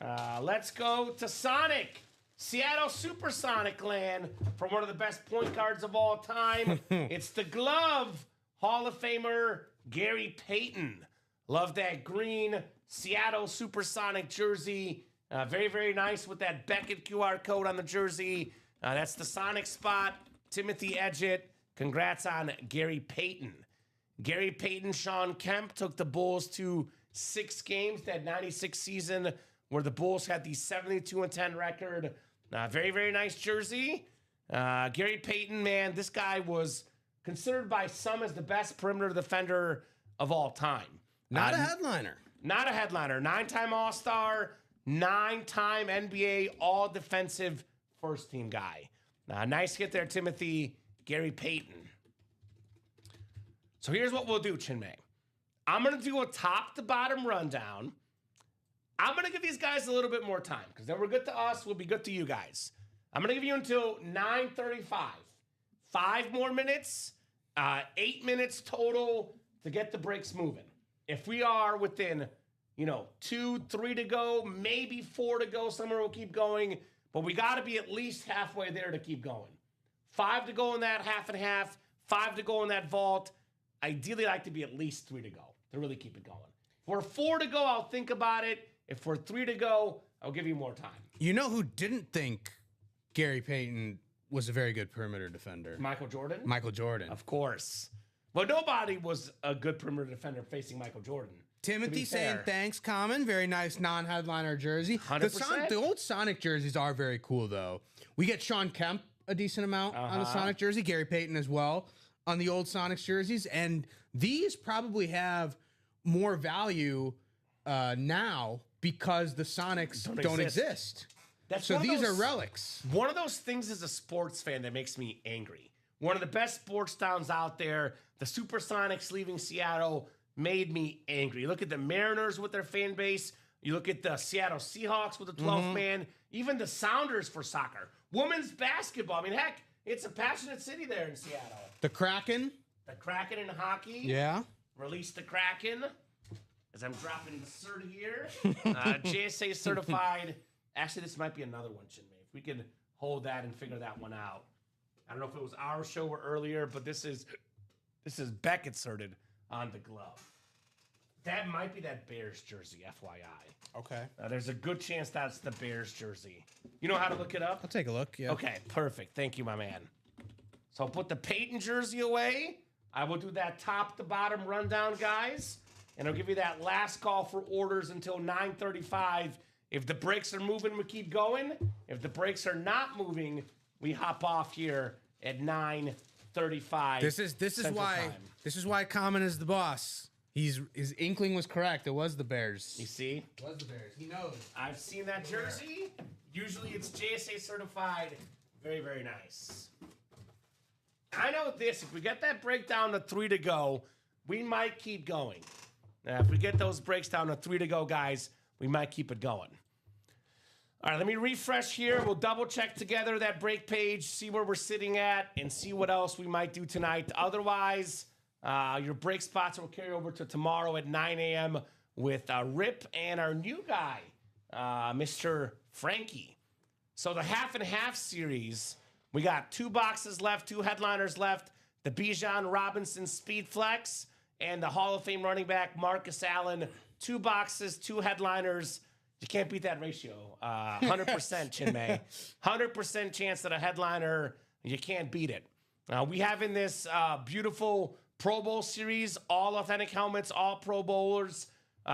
Let's go to Sonic. Seattle Supersonic land from one of the best point guards of all time. It's the glove Hall of Famer Gary Payton. Love that green Seattle Supersonic jersey. Very, very nice with that Beckett QR code on the jersey. That's the Sonic spot. Timothy Edgett. Congrats on Gary Payton. Gary Payton, Sean Kemp took the Bulls to 6 games, that 96 season where the Bulls had the 72-10 record. Very, very nice jersey. Gary Payton, man, this guy was considered by some as the best perimeter defender of all time. Not a headliner. Not a headliner. 9-time All-Star, 9-time NBA All-Defensive first-team guy. Nice hit there, Timothy. Gary Payton. So here's what we'll do, Chinmay. I'm going to do a top-to-bottom rundown. I'm going to give these guys a little bit more time because they were good to us. We'll be good to you guys. I'm going to give you until 9:35. 5 more minutes, 8 minutes total to get the breaks moving. If we are within, 2, 3 to go, maybe 4 to go, somewhere we'll keep going. But we got to be at least halfway there to keep going. 5 to go in that half and half. 5 to go in that vault. Ideally, I'd like to be at least 3 to go to really keep it going. If we're 4 to go, I'll think about it. If we're 3 to go, I'll give you more time. You know who didn't think Gary Payton was a very good perimeter defender? Michael Jordan? Michael Jordan. Of course. But nobody was a good perimeter defender facing Michael Jordan. Timothy saying thanks, Kamen. Very nice non-headliner jersey. 100%. The old Sonic jerseys are very cool, though. We get Sean Kemp a decent amount on the Sonic jersey. Gary Payton as well on the old Sonics jerseys. And these probably have more value now because the Sonics don't exist. So these are relics. One of those things as a sports fan that makes me angry. One of the best sports towns out there, the Supersonics leaving Seattle made me angry. You look at the Mariners with their fan base. You look at the Seattle Seahawks with the 12th man. Even the Sounders for soccer. Women's basketball. I mean, heck, it's a passionate city there in Seattle. The Kraken. The Kraken in hockey. Yeah. Release the Kraken. As I'm dropping the cert here. JSA certified. Actually, this might be another one, Chinmay. If we can hold that and figure that one out. I don't know if it was our show or earlier, but this is Beckett certed on the glove. That might be that Bears jersey, FYI. Okay. There's a good chance that's the Bears jersey. You know how to look it up? I'll take a look, yeah. Okay, perfect. Thank you, my man. So I'll put the Peyton jersey away. I will do that top to bottom rundown, guys. And I'll give you that last call for orders until 9:35. If the brakes are moving, we keep going. If the brakes are not moving, we hop off here at 9:35. This is why Kamen is the boss. His inkling was correct. It was the Bears. You see? It was the Bears. He knows. I've seen that jersey. Usually it's JSA certified. Very, very nice. I know this. If we get that breakdown to 3 to go, we might keep going. If we get those breaks down to 3 to go, guys, we might keep it going. All right, let me refresh here. We'll double check together that break page, see where we're sitting at, and see what else we might do tonight. Otherwise, your break spots will carry over to tomorrow at 9 a.m. with Rip and our new guy, Mr. Frankie. So the half and half series, we got 2 boxes left, 2 headliners left. The Bijan Robinson Speed Flex and the Hall of Fame running back Marcus Allen. 2 boxes, 2 headliners. You can't beat that ratio. 100% Chinmay. 100% chance that a headliner, you can't beat it. We have in this beautiful Pro Bowl series, all authentic helmets, all Pro Bowlers.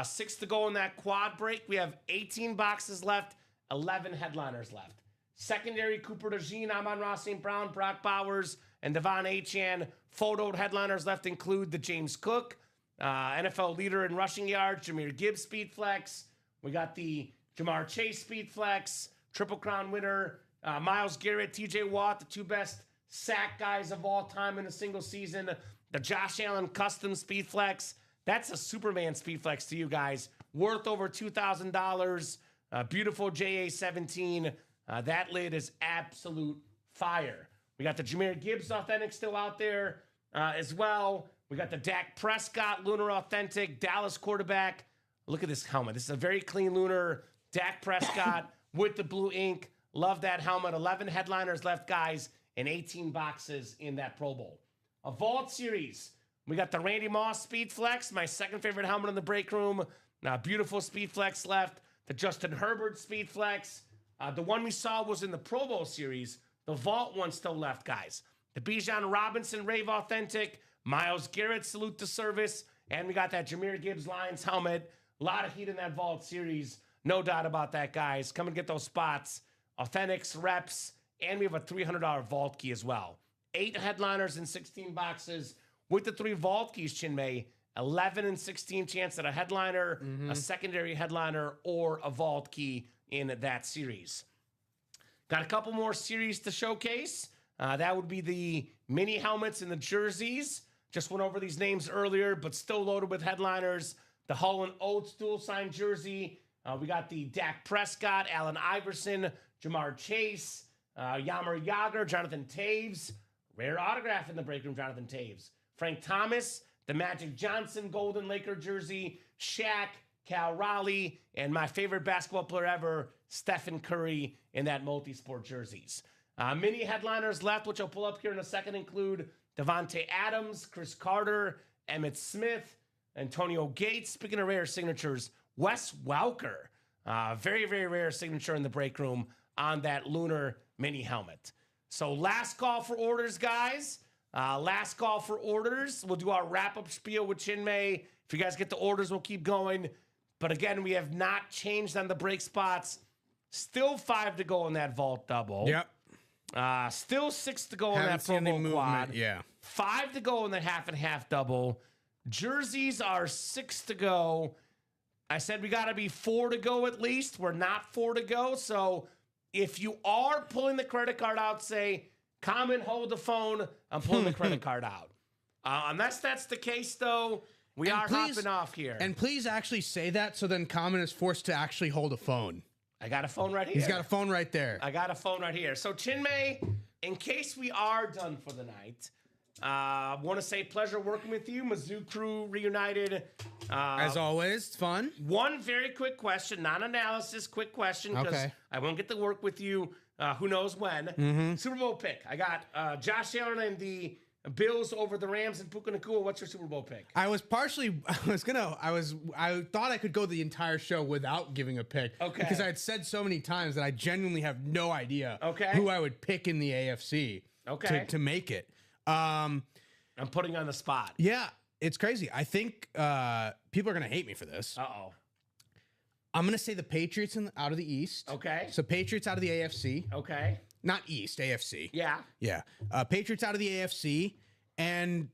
6 to go in that quad break. We have 18 boxes left, 11 headliners left. Secondary, Cooper DeJean, Amon-Ra St. Brown, Brock Bowers, and Devon Achane. Photoed headliners left include the James Cook, NFL leader in rushing yards, Jahmyr Gibbs Speed Flex. We got the Jamar Chase Speed Flex, Triple Crown winner, Myles Garrett, TJ Watt, the 2 best sack guys of all time in a single season. The Josh Allen Custom Speed Flex. That's a Superman Speed Flex to you guys. Worth over $2,000. Beautiful JA-17. That lid is absolute fire. We got the Jahmyr Gibbs Authentic still out there as well. We got the Dak Prescott Lunar Authentic, Dallas quarterback. Look at this helmet. This is a very clean Lunar Dak Prescott with the blue ink. Love that helmet. 11 headliners left, guys, and 18 boxes in that Pro Bowl. A Vault Series. We got the Randy Moss Speed Flex, my second favorite helmet in the break room. Beautiful Speed Flex left. The Justin Herbert Speed Flex. The one we saw was in the Pro Bowl series. The Vault one still left, guys. The Bijan Robinson Rave Authentic. Myles Garrett Salute to Service. And we got that Jahmyr Gibbs Lions helmet. A lot of heat in that Vault series. No doubt about that, guys. Come and get those spots. Authentics, reps, and we have a $300 Vault key as well. 8 headliners and 16 boxes with the 3 Vault keys, Chinmay. 11 and 16 chance at a headliner, a secondary headliner, or a Vault key in that series. Got a couple more series to showcase. That would be the mini helmets and the jerseys. Just went over these names earlier, but still loaded with headliners. The Hull & Oates dual sign jersey. We got the Dak Prescott, Allen Iverson, Jamar Chase, Yammer Yager, Jonathan Taves. Rare autograph in the break room, Jonathan Taves. Frank Thomas, the Magic Johnson Golden Laker jersey, Shaq, Cal Raleigh, and my favorite basketball player ever, Stephen Curry, in that multi-sport jerseys. Mini headliners left, which I'll pull up here in a second, include Devontae Adams, Chris Carter, Emmitt Smith, Antonio Gates. Speaking of rare signatures, Wes Welker. Very, very rare signature in the break room on that Lunar mini helmet. So last call for orders, guys. Last call for orders. We'll do our wrap-up spiel with Chinmay. If you guys get the orders, we'll keep going. But again, we have not changed on the break spots. Still 5 to go in that Vault double. Yep. Still 6 to go in that Pro Bowl quad. Yeah. 5 to go in the half and half double. Jerseys are 6 to go. I said we got to be 4 to go at least. We're not 4 to go. So if you are pulling the credit card out, say, Kamen, hold the phone. I'm pulling the credit card out. Unless that's the case, though, we are hopping off here. And please actually say that so then Kamen is forced to actually hold a phone. I got a phone right here. He's got a phone right there. I got a phone right here. So, Chinmay, in case we are done for the night, want to say pleasure working with you. Mizzou crew reunited. As always, it's fun. One very quick question, non-analysis, quick question, because I won't get to work with you who knows when. Super Bowl pick. I got Josh Allen and the Bills over the Rams in Puka Nakua. What's your Super Bowl pick? I thought I could go the entire show without giving a pick. Okay. Because I had said so many times that I genuinely have no idea Okay. who I would pick in the AFC to make it. I'm putting you on the spot. Yeah, it's crazy. I think people are going to hate me for this. Uh-oh. I'm going to say the Patriots out of the East. Okay. So Patriots out of the AFC. Okay. Not East, AFC. Yeah. Yeah. Patriots out of the AFC. And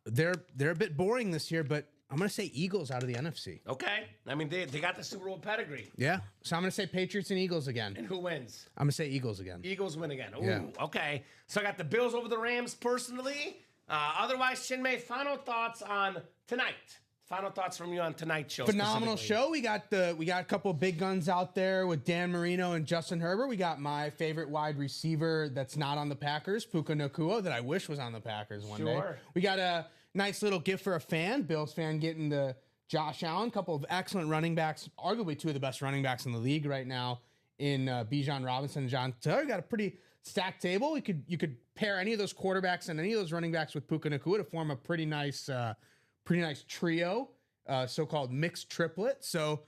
they're a bit boring this year, but I'm going to say Eagles out of the NFC. Okay. I mean, they got the Super Bowl pedigree. Yeah. So I'm going to say Patriots and Eagles again. And who wins? I'm going to say Eagles again. Eagles win again. Ooh, Yeah. Okay. So I got the Bills over the Rams personally. Otherwise, Chinmay, final thoughts on tonight. Final thoughts from you on tonight's show. Phenomenal show. We got a couple of big guns out there with Dan Marino and Justin Herbert. We got my favorite wide receiver that's not on the Packers, Puka Nacua, that I wish was on the Packers one day. We got a nice little gift for a fan, Bills fan, getting the Josh Allen, couple of excellent running backs, arguably two of the best running backs in the league right now in Bijan Robinson and John Taylor. Got a pretty stacked table. You could pair any of those quarterbacks and any of those running backs with Puka Nacua to form a pretty nice trio, so-called mixed triplet. So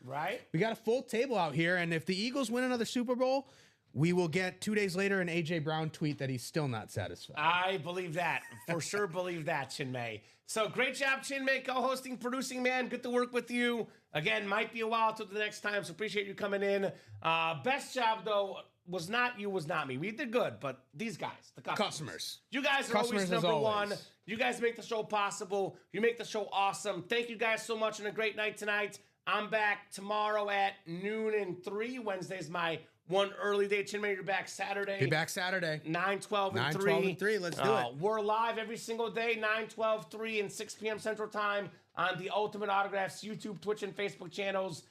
we got a full table out here, and if the Eagles win another Super Bowl, we will get 2 days later an A.J. Brown tweet that he's still not satisfied. I believe that. For sure believe that, Chinmay. So great job, Chinmay, co-hosting, producing, man. Good to work with you. Again, might be a while till the next time, so appreciate you coming in. Best job, though, was not you, was not me. We did good, but these guys, the customers. You guys are always number one. You guys make the show possible. You make the show awesome. Thank you guys so much, and a great night tonight. I'm back tomorrow at noon and 3. Wednesday's my one early day. Chinmay, you're back Saturday. Be back Saturday. 9, 12, and 3. 12 and 3. Let's do it. We're live every single day, 9, 12, 3, and 6 p.m. Central Time on the Ultimate Autographs YouTube, Twitch, and Facebook channels.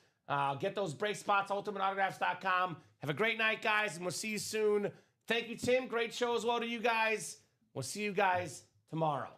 Get those break spots, ultimateautographs.com. Have a great night, guys, and we'll see you soon. Thank you, Tim. Great show as well to you guys. We'll see you guys tomorrow.